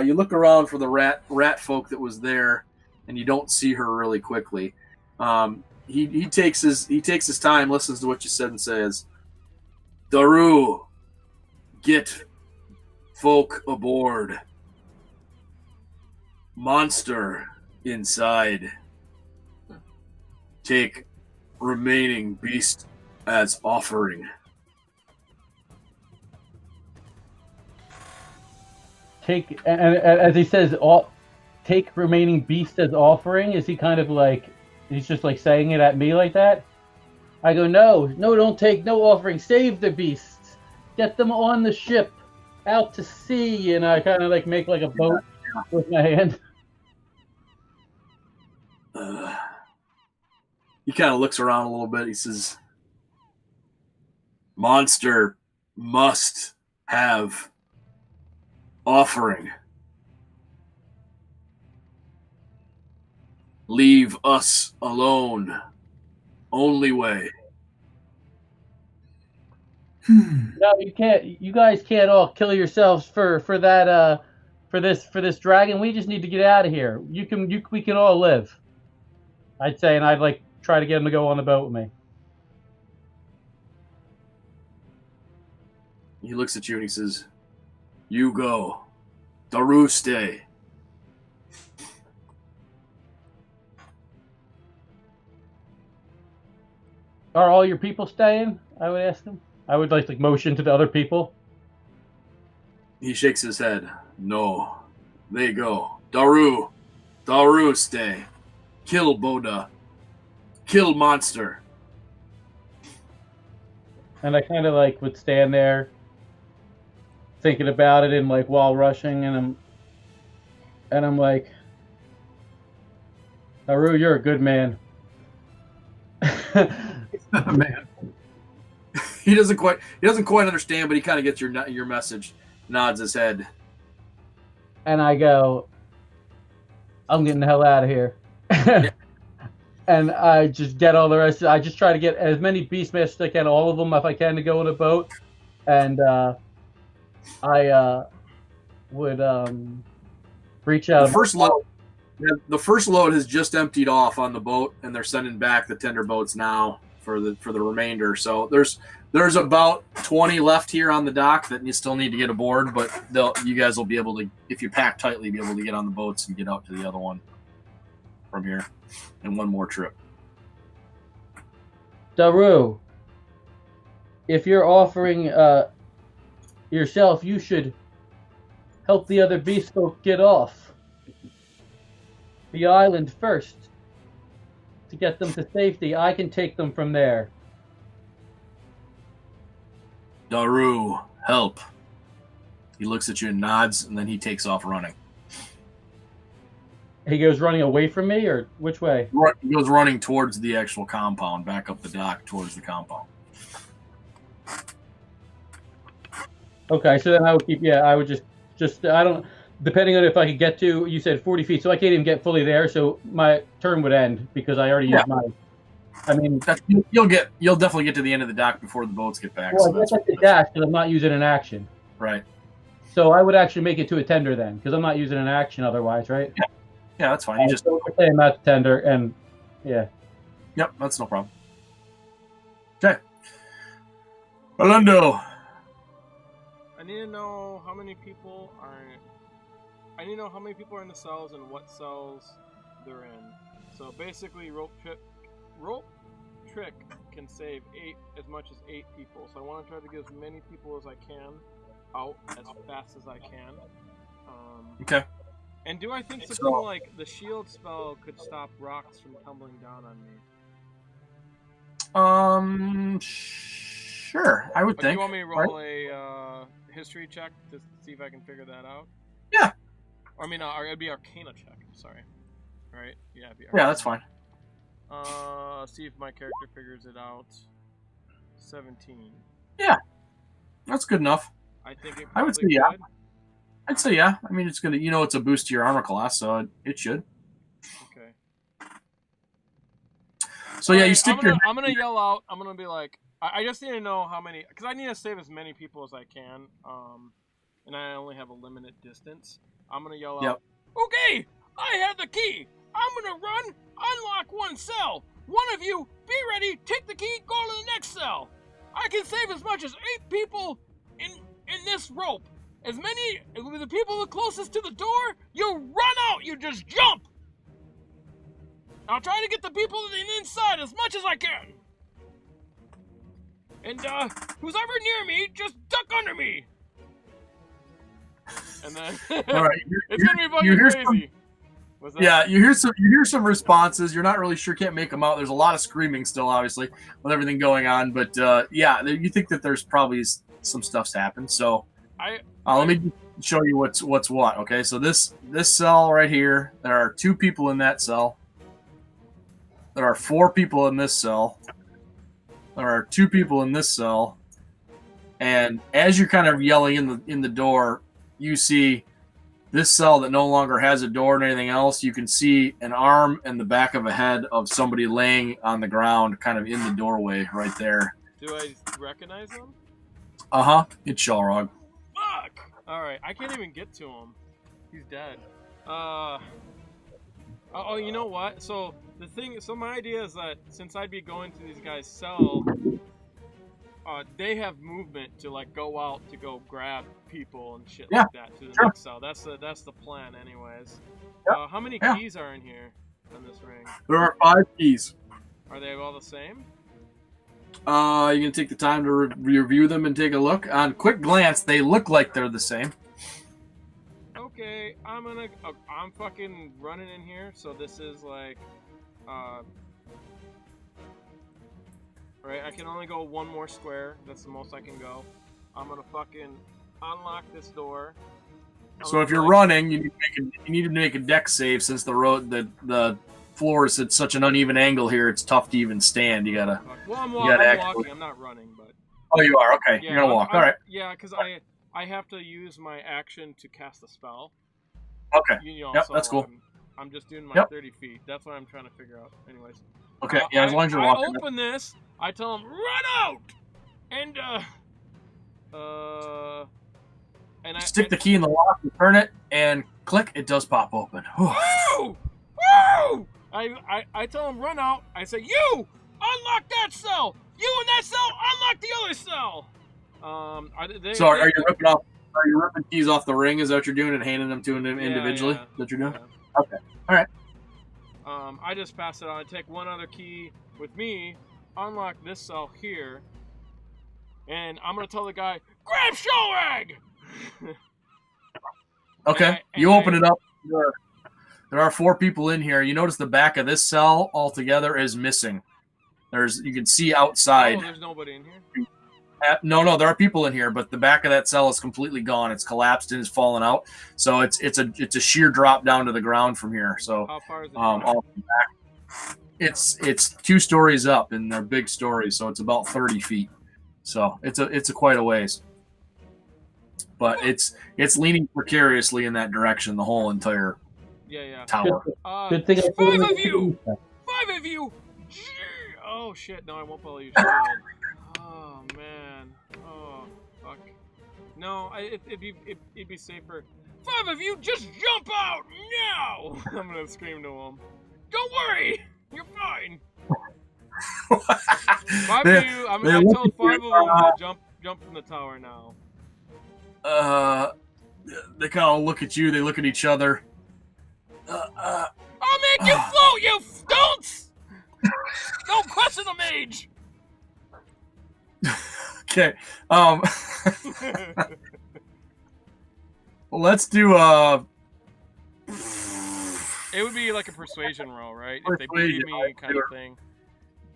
A: You look around for the rat folk that was there, and you don't see her really quickly. He takes his time, listens to what you said, and says, "Daru, get folk aboard. Monster inside. Take remaining beast as offering."
B: Take, and as he says, take remaining beast as offering. Is he kind of like he's just like saying it at me like that? I go, no, don't take no offering. Save the beasts. Get them on the ship, out to sea. And I kind of like make like a boat with my hand.
A: He kind of looks around a little bit. He says, "Monster must have offering. Leave us alone. Only way."
B: No, you can't. You guys can't all kill yourselves for that for this dragon. We just need to get out of here. We can all live. I'd say, and I'd like try to get him to go on the boat with me.
A: He looks at you and he says, "You go. Daru stay."
B: Are all your people staying? I would ask him. I would like motion to the other people.
A: He shakes his head. "No. They go. Daru stay. Kill Boda. Kill monster."
B: And I kind of like would stand there, thinking about it, and like while rushing, and I'm like, Haru, you're a good man.
D: Man.
A: He doesn't quite understand, but he kind of gets your message. Nods his head.
B: And I go, I'm getting the hell out of here. And I just get all the rest. I just try to get as many Beastmasters as I can, all of them if I can, to go in a boat. And I would reach out.
A: The first load has just emptied off on the boat, and they're sending back the tender boats now for the remainder. So there's about 20 left here on the dock that you still need to get aboard, but you guys will be able to, if you pack tightly, be able to get on the boats and get out to the other one from here, and one more trip.
B: Daru, if you're offering yourself, you should help the other beast folk get off the island first to get them to safety. I can take them from there.
A: Daru, help. He looks at you and nods, and then he takes off running.
B: He goes running away from me, or which way?
A: He goes running towards the actual compound, back up the dock towards the compound.
B: Okay, so then I would keep. Yeah, I would just. I don't. Depending on if I could get to, you said 40 feet, so I can't even get fully there. So my turn would end because I already used my. I mean,
A: you'll definitely get to the end of the dock before the boats get back.
B: Well, I guess I could dash because I'm not using an action.
A: Right.
B: So I would actually make it to a tender then, because I'm not using an action otherwise, right?
A: Yeah, that's fine. You just
B: so we're saying that's tender, and yeah.
A: Yep, that's no problem. Okay. Orlando.
C: I need to know how many people are. I need to know how many people are in the cells and what cells they're in. So basically, rope trick can save as much as 8 people. So I want to try to get as many people as I can out as fast as I can.
A: Okay.
C: And do I think something
A: So-
C: like the shield spell could stop rocks from tumbling down on me?
A: Sure. I would
C: But do
A: think.
C: you want me to
A: right?
C: roll a history check to see if I can figure that out?
A: Yeah.
C: Or, I mean, it'd be Arcana check. I'm sorry. Right? Yeah, it'd be
A: Yeah,
C: Arcana.
A: that's fine.
C: See if my character figures it out. 17.
A: That's good enough.
C: I think it
A: I would
C: probably
A: say yeah.
C: could.
A: I'd say yeah. I mean, it's gonna, it's a boost to your armor class, so it should.
C: Okay.
A: So yeah, you
C: Alright,
A: stick your.
C: I'm gonna yell out. I'm gonna be like, I just need to know how many, because I need to save as many people as I can. And I only have a limited distance. I'm gonna yell
A: Yep.
C: out, okay, I have the key. I'm gonna run, unlock one cell. One of you, be ready, take the key, go to the next cell. I can save as much as 8 people in this rope. As many, the people the closest to the door, you run out, you just jump. I'll try to get the people inside as much as I can. And, who's ever near me, just duck under me. And then,
A: All right.
C: it's gonna be
A: you
C: fucking
A: hear
C: crazy. What's that?
A: Yeah, you hear some responses. You're not really sure, can't make them out. There's a lot of screaming still, obviously, with everything going on. But yeah, you think that there's probably some stuff's happened. So let me show you what's what. Okay, so this cell right here, there are 2 people in that cell. There are 4 people in this cell. There are 2 people in this cell. And as you're kind of yelling in the door, you see this cell that no longer has a door and anything else. You can see an arm and the back of a head of somebody laying on the ground, kind of in the doorway right there.
C: Do I recognize him?
A: It's Shalrog.
C: Fuck! Alright, I can't even get to him. He's dead. Oh, you know what? So my idea is that since I'd be going to these guys' cell, they have movement to like go out to go grab people and shit like that to the next cell. That's the plan, anyways.
A: Yep.
C: How many keys are in here on this ring?
A: There are 5 keys.
C: Are they all the same?
A: You can take the time to review them and take a look. On quick glance, they look like they're the same.
C: Okay, I'm fucking running in here. So this is like, right, I can only go 1 more square. That's the most I can go. I'm gonna fucking unlock this door.
A: So if you're running, you need to make a dex save since the floor is at such an uneven angle here. It's tough to even stand. You gotta.
C: Well, I'm
A: gotta
C: walking. I'm not running, but.
A: Oh, you are okay.
C: Yeah,
A: You're gonna walk. All right.
C: Yeah, because I have to use my action to cast a spell.
A: Okay.
C: Yep,
A: so that's cool.
C: I'm just doing my 30 feet. That's what I'm trying to figure out. Anyways.
A: Okay. Yeah, as long as you're walking.
C: I open this. I tell him, run out! And, I
A: stick the key in the lock, you turn it, and click, it does pop open.
C: Woo! Woo! I tell him, run out. I say, you! Unlock that cell! You in that cell, unlock the other cell!
A: Are you ripping keys off the ring? Is that what you're doing and handing them to them individually?
C: Yeah.
A: That you're doing?
C: Yeah.
A: Okay. All right.
C: I just pass it on. I take 1 other key with me, unlock this cell here, and I'm gonna tell the guy, grab Shellrag!
A: Okay. You open it up. There are 4 people in here. You notice the back of this cell altogether is missing. You can see outside.
C: Oh, there's nobody in here?
A: No, there are people in here, but the back of that cell is completely gone. It's collapsed and it's fallen out. So it's a sheer drop down to the ground from here. So
C: how far is it?
A: all the back. It's 2 stories up, and they're big stories, so it's about 30 feet. So it's a quite a ways. But it's leaning precariously in that direction the whole entire tower.
B: Good thing.
C: 5 of you. 5 of you. Oh shit! No, I won't follow you. Oh man. Oh fuck. No, it'd be safer. 5 of you, just jump out now! I'm gonna scream to him. Don't worry, you're fine. 5 of you. I told 5 of them to jump from the tower now.
A: They kind of look at you. They look at each other.
C: I'll make you float, you don'ts! Don't question the mage.
A: Okay. Let's do
C: It would be like a persuasion roll, right? If they believe me, kind of thing.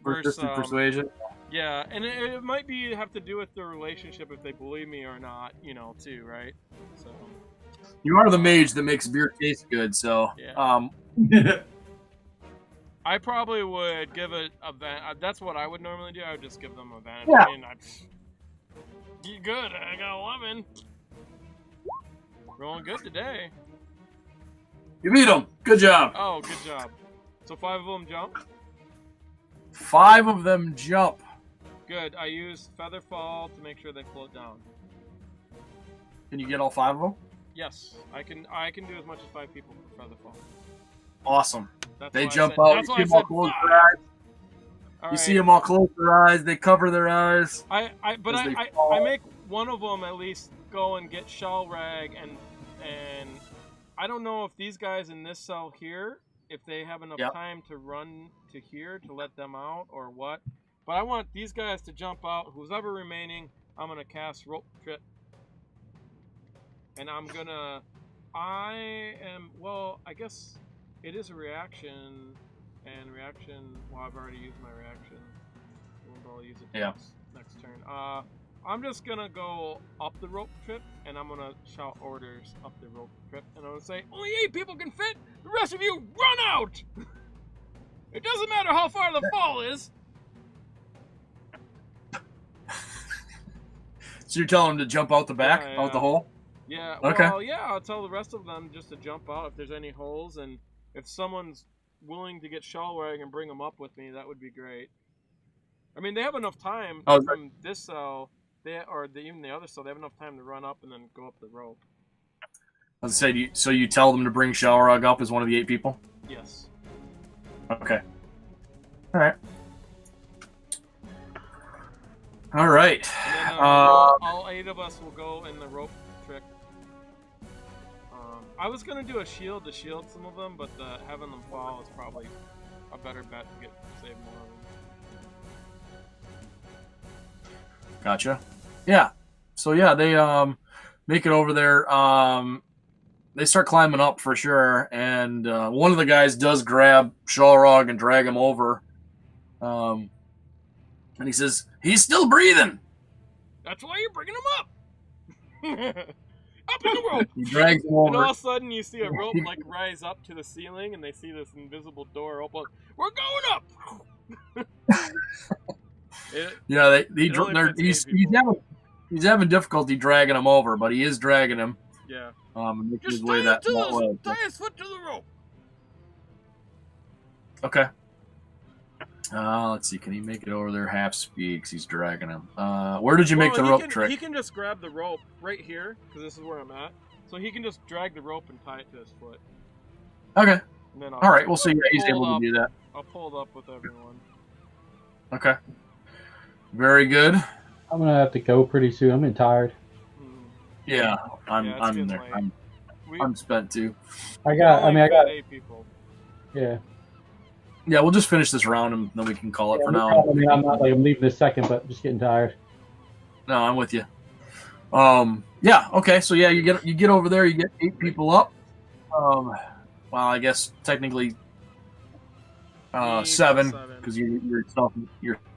C: Versus,
A: persuasion.
C: Yeah, and it might be have to do with the relationship if they believe me or not, too, right? So.
A: You are the mage that makes beer taste good, so.
C: Yeah. I probably would give it that's what I would normally do. I would just give them a advantage.
A: Yeah.
C: I mean, you good. I got 11. Rolling good today.
A: You beat them. Good job.
C: Oh, good job. So 5 of them jump?
A: 5 of them jump.
C: Good. I use Feather Fall to make sure they float down.
A: Can you get all 5 of them?
C: Yes. I can do as much as 5 people for Feather Fall.
A: Awesome.
C: That's
A: They
C: why
A: jump
C: I
A: out.
C: said,
A: You see them all close their eyes. You see them all close their eyes. They cover their eyes.
C: I make one of them at least go and get Shell Rag, and I don't know if these guys in this cell here, if they have enough time to run to here to let them out or what. But I want these guys to jump out. Who's ever remaining, I'm gonna cast Rope Trip, and I guess it is a reaction, and reaction. Well, I've already used my reaction. I'll use it next turn. I'm just gonna go up the rope trip, and I'm gonna shout orders up the rope trip, and I'm gonna say, only 8 people can fit. The rest of you run out. It doesn't matter how far the fall is.
A: So you're telling them to jump out the back, out the hole?
C: Yeah.
A: Okay.
C: Well, yeah. I'll tell the rest of them just to jump out if there's any holes, and if someone's willing to get Shellrag and bring them up with me, that would be great. I mean, they have enough time from this cell, even the other cell. They have enough time to run up and then go up the rope.
A: I was saying, so you tell them to bring Shellrug up as one of the 8 people?
C: Yes.
A: Okay. All right. All right.
C: And then, all 8 of us will go in the rope trick. I was gonna do a shield to shield some of them, but having them fall is probably a better bet to save more of them.
A: Gotcha. Yeah. So yeah, they make it over there. They start climbing up for sure, and one of the guys does grab Shallrog and drag him over. And he says, "He's still breathing."
C: That's why you're bringing him up. Up in the rope.
A: He drags him over.
C: And all of a sudden, you see a rope rise up to the ceiling, and they see this invisible door open. We're going up.
A: He's having difficulty dragging him over, but he is dragging him.
C: Yeah.
A: Just tie
C: his foot to the rope.
A: Okay. Let's see. Can he make it over there half speed? Because he's dragging him. Where did you make the rope trick?
C: He can just grab the rope right here, because this is where I'm at. So he can just drag the rope and tie it to his foot.
A: Okay.
C: And then
A: all right. We'll see. He's able to do that.
C: I'll pull it up with everyone.
A: Okay. Very good.
B: I'm gonna have to go pretty soon. I'm getting tired.
A: Yeah, I'm there. I'm spent too.
B: I got
C: 8 people.
B: Yeah.
A: Yeah, we'll just finish this round and then we can call it for now.
B: I mean, I'm leaving this second, but I'm just getting tired.
A: No, I'm with you. Yeah. Okay. So yeah, you get over there. You get 8 people up. Well, I guess technically 7 because you're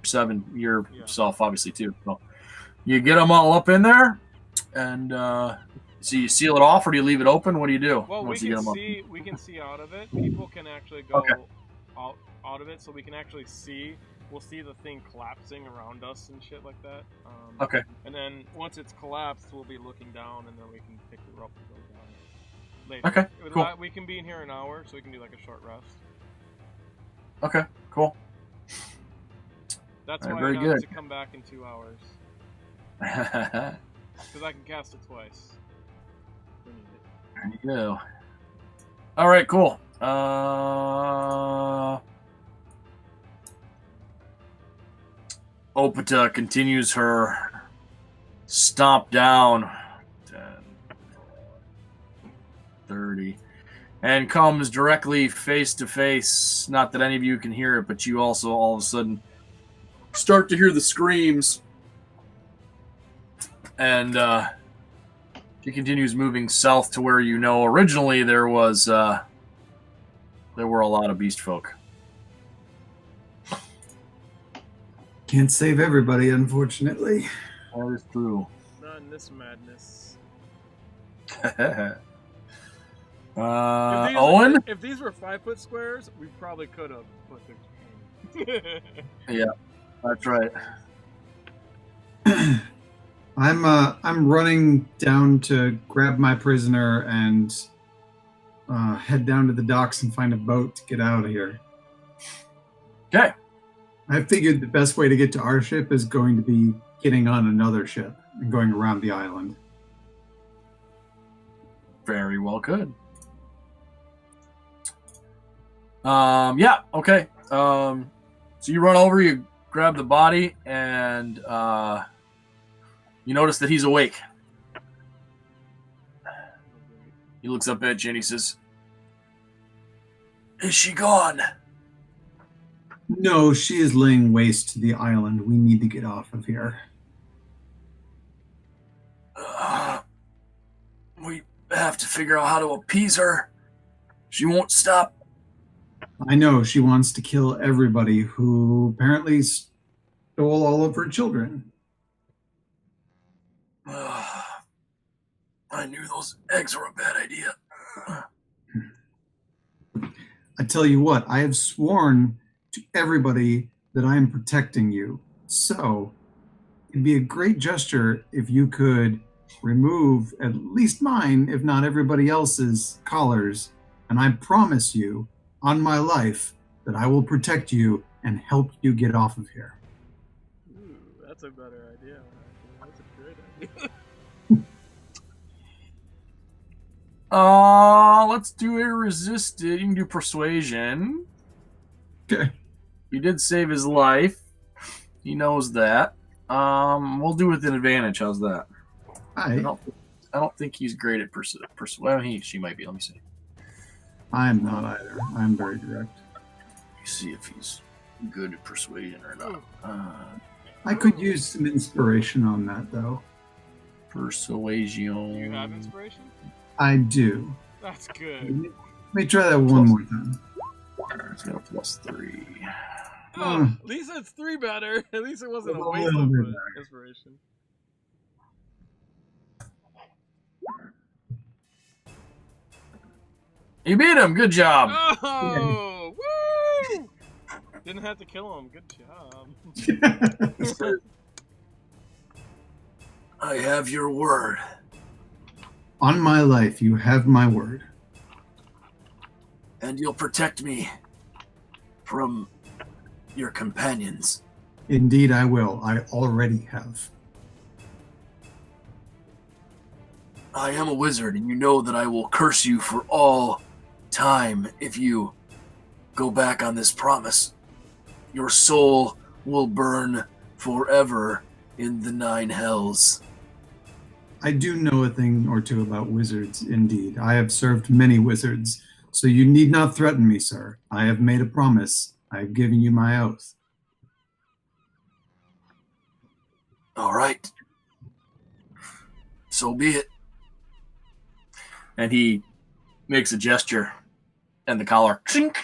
A: 7 yourself obviously too. So you get them all up in there, and so you seal it off, or do you leave it open? What do you do?
C: Well, we can see out of it. People can actually go out of it, so we can actually see. We'll see the thing collapsing around us and shit like that.
A: Okay.
C: And then once it's collapsed, we'll be looking down, and then we can pick the rope and go down later.
A: Okay. Cool.
C: We can be in here an hour, so we can do like a short rest.
A: Okay. Cool.
C: That's why
A: very
C: I
A: good.
C: to come back in 2 hours. Because I can cast it twice.
A: There you go. All right, cool. Opata continues her stomp down. 10, 30. And comes directly face to face. Not that any of you can hear it, but you also all of a sudden start to hear the screams And she continues moving south to where you know originally there were a lot of beast folk.
D: Can't save everybody, unfortunately.
A: That is true.
C: Not in this madness.
A: Owen?
C: If these were 5-foot squares, we probably could have put their
A: Yeah, that's right.
D: I'm running down to grab my prisoner and head down to the docks and find a boat to get out of here.
A: Okay.
D: I figured the best way to get to our ship is going to be getting on another ship and going around the island.
A: Very well, good. Yeah, okay. So you run over, you grab the body, and you notice that he's awake. He looks up at you and he says, "Is she gone?"
D: No, she is laying waste to the island. We need to get off of here.
A: We have to figure out how to appease her. She won't stop.
D: I know she wants to kill everybody who apparently stole all of her children.
A: I knew those eggs were a bad idea.
D: I tell you what, I have sworn to everybody that I am protecting you. So it'd be a great gesture if you could remove at least mine, if not everybody else's collars. And I promise you, on my life, that I will protect you and help you get off of here.
C: Ooh, that's a better idea. That's a great idea.
A: Let's do a resisted. You can do persuasion.
D: Okay.
A: You did save his life. He knows that. We'll do it with an advantage. How's that? I don't think he's great at persuasion. Well, she might be. Let me see.
D: I'm not either. I'm very direct.
A: Let me see if he's good at persuasion or not.
D: I could use some inspiration on that, though.
A: Persuasion.
C: Do you have inspiration?
D: I do.
C: That's good.
D: Let me try that one more time.
A: It's got a +3.
C: Oh, at least it's 3 better. At least it wasn't a waste of inspiration.
A: You beat him. Good job.
C: Oh, woo! Didn't have to kill him. Good job.
A: I have your word.
D: On my life, you have my word.
A: And you'll protect me from your companions.
D: Indeed, I will. I already have.
A: I am a wizard, and you know that I will curse you for all time if you go back on this promise. Your soul will burn forever in the 9 hells.
D: I do know a thing or two about wizards, indeed. I have served many wizards, so you need not threaten me, sir. I have made a promise. I have given you my oath.
A: All right. So be it. And he makes a gesture, and the collar chink,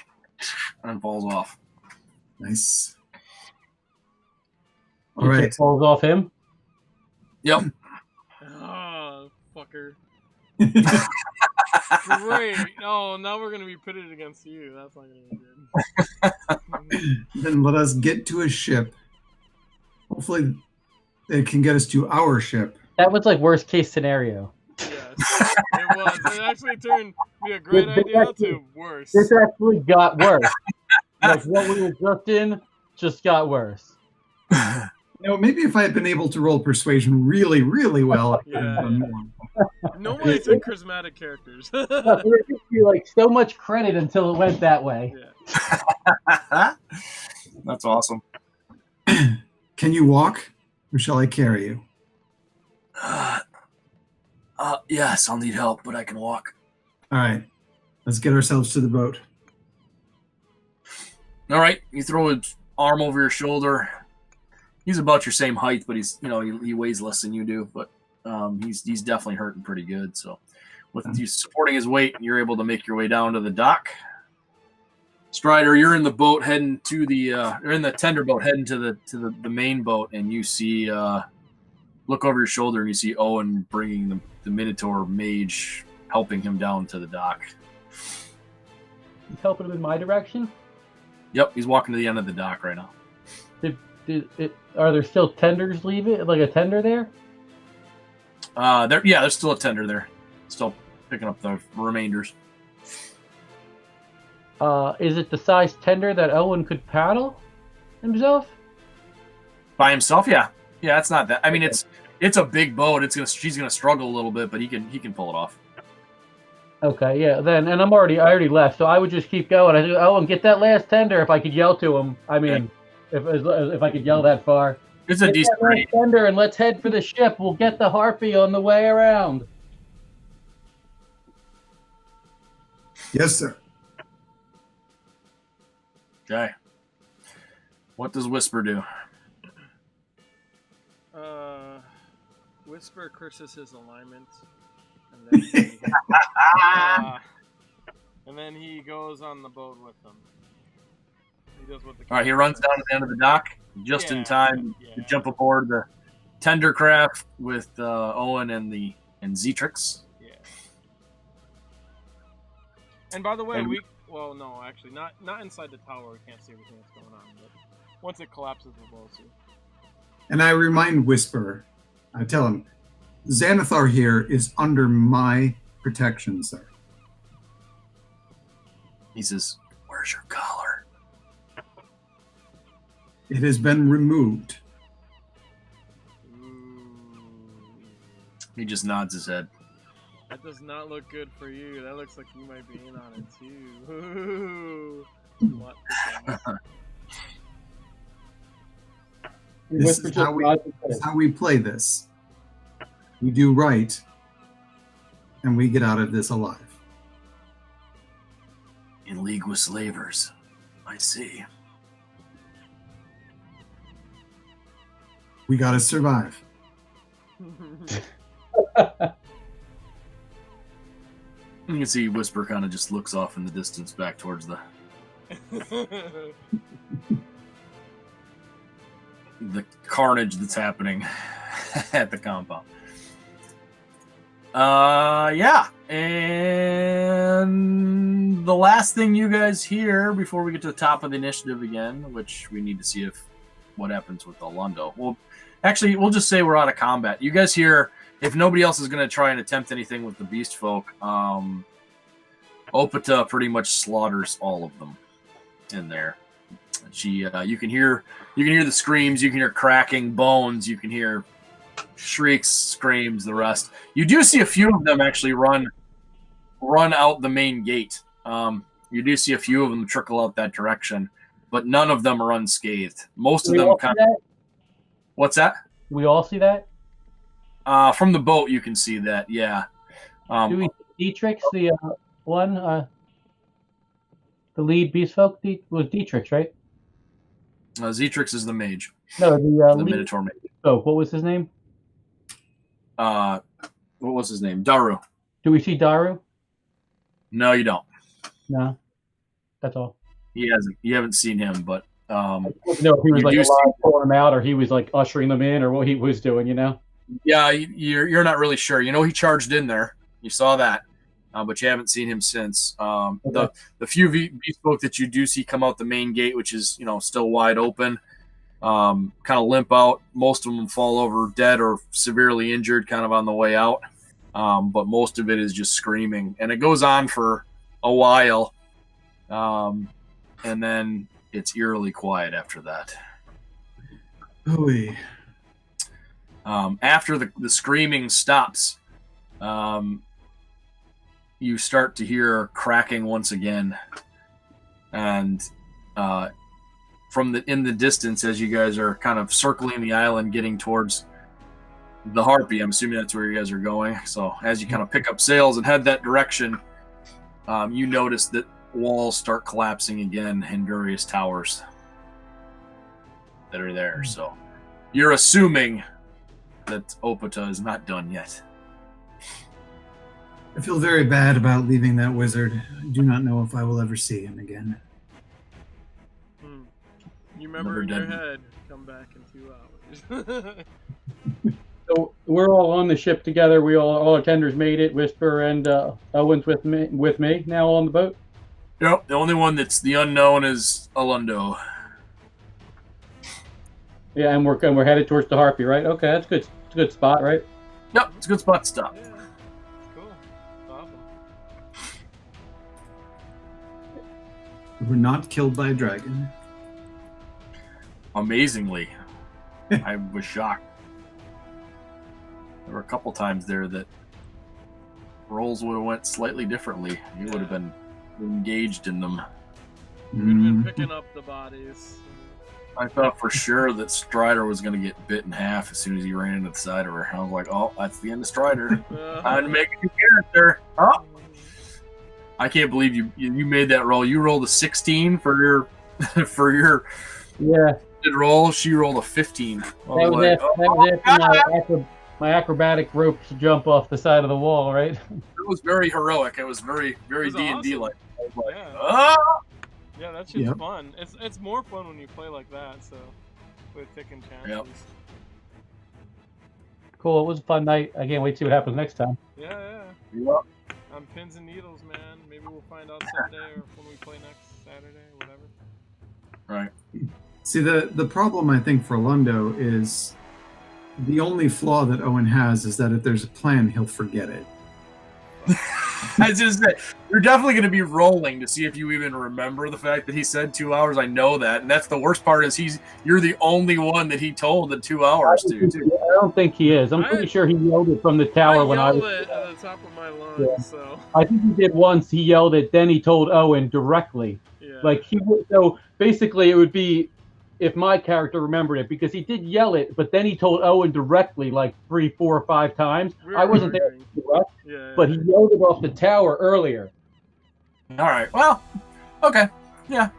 A: and falls off.
D: Nice.
B: All right. It falls off him?
A: Yep.
C: Oh, fucker. Great. Oh, now we're going to be pitted against you. That's not going to be good.
D: Then let us get to a ship. Hopefully they can get us to our ship.
B: That was like worst case scenario.
C: Yes, it was. It actually turned to be a great idea to worse.
B: This actually got worse. Like what we were just in just got worse.
D: Maybe if I had been able to roll persuasion really, really well.
C: Yeah. Nobody's in charismatic characters.
B: We were giving you like so much credit until it went that way.
C: Yeah.
A: That's awesome.
D: Can you walk, or shall I carry you?
A: Yes, I'll need help, but I can walk.
D: All right, let's get ourselves to the boat.
A: All right, you throw his arm over your shoulder. He's about your same height, but he's he weighs less than you do. But He's definitely hurting pretty good. So, with you supporting his weight, you're able to make your way down to the dock. Strider, you're in the boat heading to the or in the tender boat heading to the main boat, and you see look over your shoulder and you see Owen bringing the Minotaur mage, helping him down to the dock.
B: He's helping him in my direction.
A: Yep, he's walking to the end of the dock right now.
B: Are there still tenders leaving? Like a tender there?
A: There's still a tender there, still picking up the remainders.
B: Is it the size tender that Owen could paddle himself?
A: By himself, yeah. Yeah, it's not that. I mean, it's a big boat. She's gonna struggle a little bit, but he can pull it off.
B: Okay, yeah. Then, and I already left, so I would just keep going. I said, Owen, get that last tender. If I could yell to him, I mean, if I could yell that far.
A: It's a decent rate.
B: Tender, and let's head for the ship. We'll get the harpy on the way around.
D: Yes, sir.
A: Okay. What does Whisper do?
C: Whisper curses his alignment, and then he goes on the boat with them. He does what the
A: All right, he runs down to the end of the dock just in time to jump aboard the tender craft with Owen and Zetrix.
C: Yeah. And by the way, no, actually, not inside the tower. We can't see everything that's going on, but once it collapses, we'll see.
D: And I remind Whisper, I tell him, Xanathar here is under my protection, sir.
A: He says, "Where's your collar?"
D: It has been removed.
A: He just nods his head.
C: That does not look good for you. That looks like you might be in on it too. What?
D: This is how we play this. We do right, and we get out of this alive.
A: In league with slavers, I see.
D: We gotta survive.
A: You can see Whisper kind of just looks off in the distance back towards the carnage that's happening at the compound. And the last thing you guys hear before we get to the top of the initiative again, which we need to see what happens with Alondo. Well, actually, we'll just say we're out of combat. You guys hear, if nobody else is going to try and attempt anything with the beast folk, Opata pretty much slaughters all of them in there. You can hear the screams, you can hear cracking bones, you can hear shrieks, screams, the rest. You do see a few of them actually run out the main gate. You do see a few of them trickle out that direction, but none of them are unscathed. Most of them kind of... What's that?
B: We all see that?
A: From the boat, you can see that, yeah.
B: Do we see Dietrich, the lead beast folk? Was Dietrich, right?
A: Zetrix is the mage.
B: No, the
A: Minotaur mage.
B: Oh, what was his name?
A: What was his name? Daru.
B: Do we see Daru?
A: No, you don't.
B: No, that's all.
A: You haven't seen him, but
B: no, if he was like alive, pulling them out, or he was like ushering them in, or what he was doing, you know?
A: Yeah, you're not really sure. You know, he charged in there. You saw that, but you haven't seen him since. Okay. The few beast folk that you do see come out the main gate, which is still wide open, kind of limp out. Most of them fall over dead or severely injured, kind of on the way out. But most of it is just screaming, and it goes on for a while, and then it's eerily quiet after that.
D: Ooh.
A: After the screaming stops, you start to hear cracking once again, and in the distance, as you guys are kind of circling the island, getting towards the Harpy. I'm assuming that's where you guys are going. So as you kind of pick up sails and head that direction, you notice that walls start collapsing again in various towers that are there. So you're assuming that Opata is not done yet.
D: I feel very bad about leaving that wizard. I do not know if I will ever see him again.
C: You remember in your
A: Never
C: head, come back in 2 hours.
B: So we're all on the ship together. We all our tenders made it. Whisper and Owen's with me now on the boat.
A: Yep, the only one that's the unknown is Alundo.
B: Yeah, and we're headed towards the Harpy, right? Okay, that's good. It's a good spot, right?
A: Yep, it's a good spot to stop.
C: Yeah, cool. Awesome.
D: We were not killed by a dragon.
A: Amazingly, I was shocked. There were a couple times there that rolls would have went slightly differently. You would have been engaged in them.
C: We've been picking up the bodies.
A: I thought for sure that Strider was going to get bit in half as soon as he ran into the side of her. I was like, oh, that's the end of Strider. Time to make a new character. Oh. I can't believe you made that roll. You rolled a 16 for your
B: Yeah.
A: roll. She rolled a 15.
B: That was after my acrobatic ropes jump off the side of the wall, right?
A: It was very heroic. It was very
C: was
A: D&D
C: awesome.
A: like. I was like,
C: Yeah.
A: ah!
C: Yeah, that shit's
D: Yep.
C: fun. It's more fun when you play like that, so with taking chances.
A: Yep.
B: Cool. It was a fun night. I can't wait to see what happens next time.
C: Yeah.
A: Yep.
C: On pins and needles, man. Maybe we'll find out someday or when we play next Saturday or whatever.
A: Right.
D: See, the problem I think for Lundo is the only flaw that Owen has is that if there's a plan, he'll forget it.
A: I was just say, you're definitely going to be rolling to see if you even remember the fact that he said 2 hours. I know that, and that's the worst part is you're the only one that he told the 2 hours to. Too.
B: I don't think he is. I'm pretty sure he yelled it from the tower when I was.
C: yelled it at the top of my lungs,
B: Yeah.
C: so
B: I think he did once. He yelled it, then he told Owen directly.
C: yeah.
B: Like so basically it would be if my character remembered it because he did yell it, but then he told Owen directly like 3, 4, or 5 times. I wasn't there direct, but he yelled it off the tower earlier.
A: All right. Well, okay. Yeah.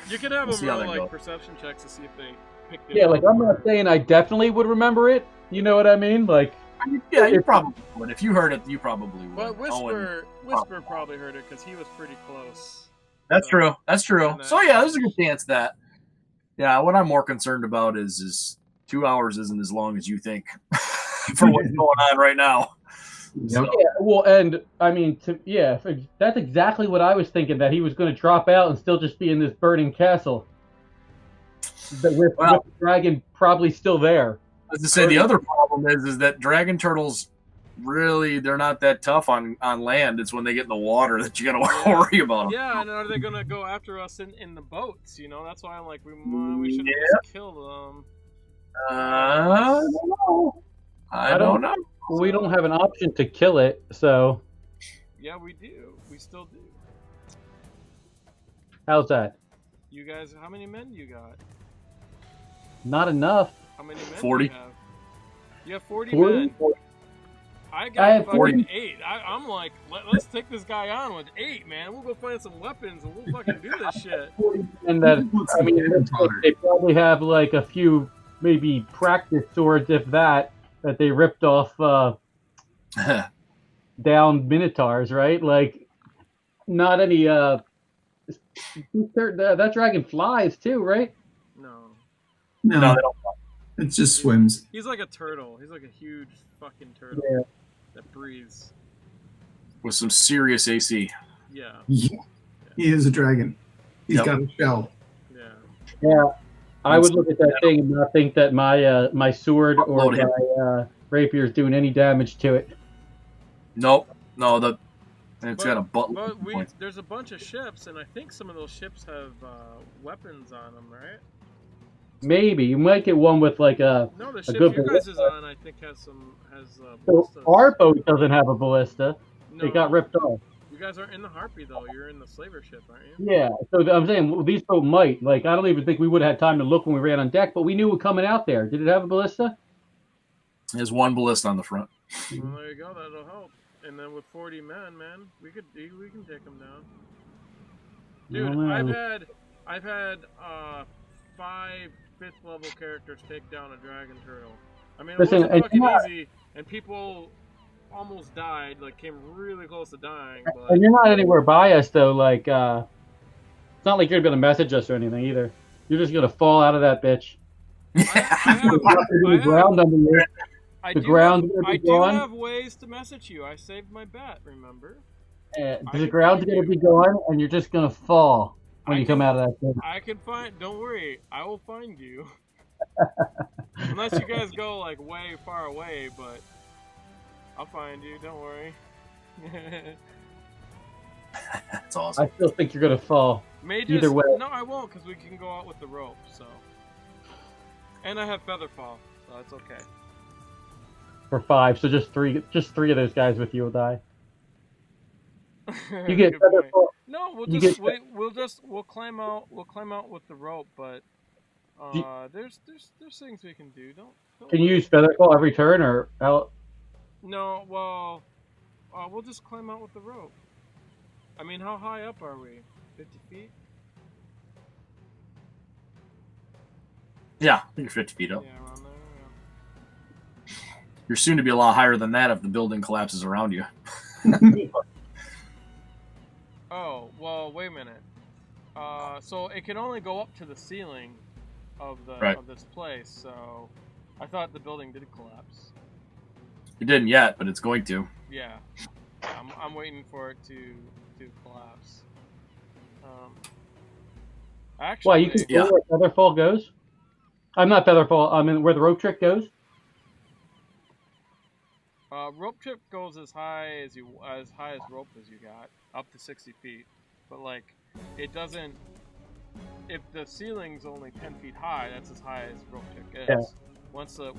C: You could have
A: We'll
C: them
A: see how
C: roll
A: that
C: like
A: goes.
C: perception checks to see if they picked it
B: Yeah,
C: up.
B: like I'm not saying I definitely would remember it. You know what I mean? Like
A: Yeah, you probably would. If you heard it, you probably would.
C: But
A: Owen-
C: Whisper probably heard it because he was pretty close.
A: That's
C: So-
A: true. That's true.
C: And,
A: So yeah, there's a good chance that. Yeah, what I'm more concerned about is 2 hours isn't as long as you think for what's going on right now.
D: Yep.
B: yeah, well, and I mean, that's exactly what I was thinking. That he was going to drop out and still just be in this burning castle, but with the dragon probably still there.
A: As I say, the other problem is that dragon turtles really they're not that tough on land. It's when they get in the water that you got to worry about them.
C: Yeah, and are they gonna go after us in the boats? You know, that's why I'm like, we should
A: Yeah.
C: just kill them.
A: I don't know. I don't know.
B: We don't have an option to kill it, so
C: Yeah, we do. We still do.
B: how's that?
C: You guys, how many men do you got?
B: Not enough.
C: How many men
A: 40.
C: do you have? You have 40
B: 40?
C: men. I
B: I
C: got
B: have
C: fucking
B: 40.
C: 8. I'm like, let's take this guy on with 8, man. We'll go find some weapons and we'll fucking do this shit.
B: And that I mean, they probably have like a few maybe practice swords, if that they ripped off down minotaurs, right? Like, not any. That dragon flies too, right?
C: No.
A: No,
D: No,
A: they don't.
D: it just swims.
C: He's like a turtle. He's like a huge fucking turtle
B: Yeah.
C: that breathes.
A: With some serious AC.
C: Yeah.
D: Yeah. He is a dragon. He's
A: Yep.
D: got a shell.
C: Yeah.
B: Yeah. I would look at that thing and not think that my my sword or
A: Upload him.
B: my rapier is doing any damage to it.
A: Nope. No, it's got a butt.
C: But there's a bunch of ships, and I think some of those ships have weapons on them, right?
B: Maybe you might get one with like a.
C: No, the ship
B: good
C: you guys
B: ballista.
C: is on, I think, has
B: So
C: ballistas.
B: our boat doesn't have a ballista.
C: No,
B: It got ripped off.
C: You guys aren't in the Harpy though. You're in the slaver ship, aren't you?
B: Yeah, so I'm saying well, these boat might. Like, I don't even think we would have had time to look when we ran on deck, but we knew it coming out there. Did it have a ballista?
A: There's one ballista on the front.
C: Well, there you go. That'll help. And then with 40 men, man, we can take them down. Dude,
B: No.
C: I've had 5 5th level characters take down a dragon turtle. I mean, it
B: Listen,
C: wasn't
B: and
C: fucking
B: you're not-
C: easy, and people almost died, like came really close to dying. But
B: And you're not anywhere by us, though. Like, it's not like you're gonna message us or anything either. You're just gonna fall out of that bitch.
C: I have,
B: There's
C: I
B: ground
C: have,
B: under you.
C: I
B: The
C: do
B: ground's
C: have,
B: gonna be
C: I do
B: gone.
C: have ways to message you. I saved my bet, remember? I
B: The
C: can
B: ground's
C: find
B: gonna
C: you.
B: be gone, and you're just gonna fall when
C: I
B: you come
C: can-
B: out of that thing.
C: I can find. Don't worry, I will find you. Unless you guys go like way far away, but I'll find you. Don't worry.
A: That's awesome.
B: I still think you're gonna fall.
C: Mages,
B: Either way.
C: no, I won't, because we can go out with the rope. So, and I have feather fall, so it's okay.
B: For 5, so just three of those guys with you will die. You get
C: Good
B: feather
C: point.
B: fall.
C: No, we'll
B: You
C: just
B: get-
C: wait. We'll climb out. We'll climb out with the rope, but there's things we can do. Don't
B: Can you
C: worry.
B: use feather fall every turn, or how?
C: No, well, we'll just climb out with the rope. I mean, how high up are we? 50 feet?
A: Yeah, I think you're 50 feet up.
C: Yeah, around there. Yeah.
A: You're soon to be a lot higher than that if the building collapses around you.
C: Oh, well, wait a minute. So it can only go up to the ceiling of the
A: Right.
C: of this place. So I thought the building did collapse.
A: It didn't yet, but it's going to.
C: Yeah, I'm waiting for it to collapse. Actually,
B: Why you can see
A: Yeah.
B: where feather fall goes? I'm not feather fall. I mean, where the rope trick goes.
C: rope trip goes as high as rope as you got, up to 60 feet. But like, it doesn't. If the ceiling's only 10 feet high, that's as high as rope trick is.
B: Yeah.
C: Once the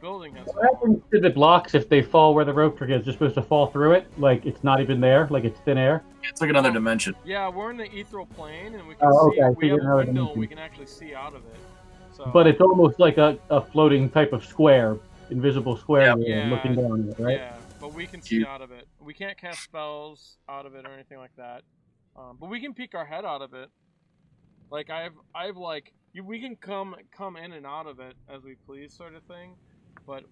C: building has
B: What happens to the blocks if they fall where the rope trick is? They're supposed to fall through it, like it's not even there, like it's thin air.
A: It's like another dimension.
C: Yeah, we're in the ethereal plane, and we can
B: Oh,
C: see.
B: okay,
C: We
B: so
C: have
B: you're
C: a
B: in another
C: window, and
B: dimension.
C: we can actually see out of it. So,
B: But it's almost like a floating type of square, invisible square,
C: Yeah.
B: looking down on it, right?
C: yeah, but we can see
A: Cute.
C: out of it. We can't cast spells out of it or anything like that. But we can peek our head out of it. Like I've like we can come in and out of it as we please, sort of thing. But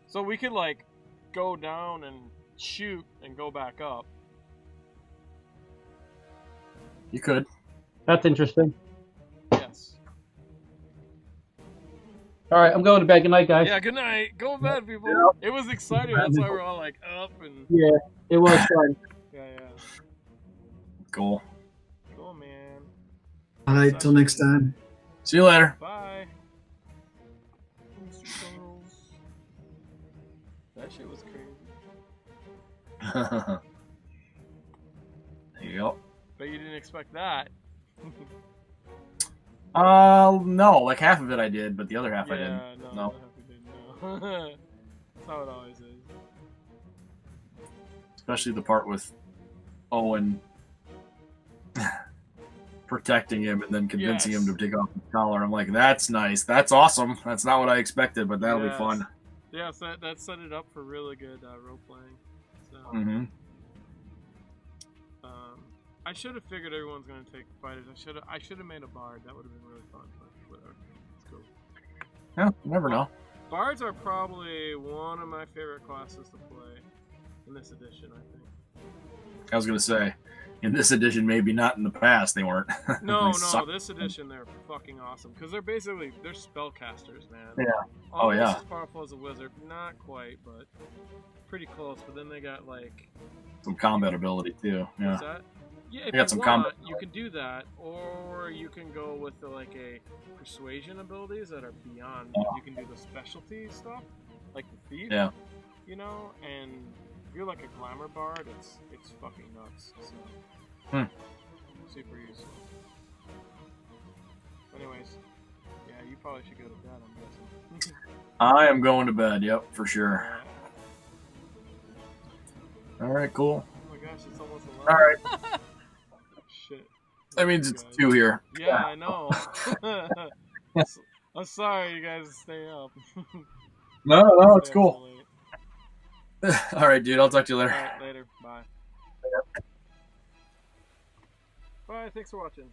C: so we could like go down and shoot and go back up.
A: You could.
B: That's interesting.
C: Yes.
B: All right, I'm going to bed. Good night, guys.
C: Yeah. Good night. Go to bed, people.
B: Yeah.
C: It was exciting. That's why we're all like up and
B: Yeah, it was fun.
C: yeah.
A: Cool.
C: Cool, man.
D: All right, till next time.
A: See you later.
C: Bye. Mr. Charles. That shit was crazy.
A: There you go.
C: Bet you didn't expect that.
A: No, like half of it I did, but the other half I didn't.
C: No.
A: No.
C: That's how it always is.
A: Especially the part with Owen protecting him and then convincing him
C: Yes.
A: to take off his collar. I'm like, that's nice. That's awesome. That's not what I expected, but that'll
C: Yes.
A: be fun.
C: Yeah, so that set it up for really good role playing. So,
A: Mm-hmm.
C: I should have figured everyone's gonna take fighters. I should have made a bard. That would have been really fun. But whatever, it's cool.
A: Yeah, you never know.
C: Bards are probably one of my favorite classes to play in this edition. I think.
A: I was gonna say, in this edition, maybe not in the past. They weren't.
C: No,
A: They suck.
C: this edition they're fucking awesome because they're spellcasters, man.
A: Yeah.
C: Almost
A: yeah.
C: as powerful as a wizard, not quite, but pretty close. But then they got like
A: Some combat ability too. Yeah.
C: what's that? Yeah, if
A: They got
C: you
A: some
C: want,
A: combat
C: you can do that, or you can go with like a persuasion abilities that are beyond.
A: Yeah.
C: You can do the specialty stuff, like the thief.
A: Yeah.
C: You know, and if you're like a glamour bard, it's fucking nuts. So. Super useful. Anyways, yeah, you probably should go to bed, I'm guessing.
A: I am going to bed. Yep, for sure. All right, cool.
C: Oh my gosh, it's almost 11.
A: All right.
C: Shit.
A: That means it's
C: Guys.
A: 2 here.
C: Yeah, I know. I'm sorry you guys stay up.
A: No, it's
C: Stay up
A: cool.
C: so late.
A: All right, dude. I'll talk to you later.
C: Alright, later. Bye. Bye, thanks for watching.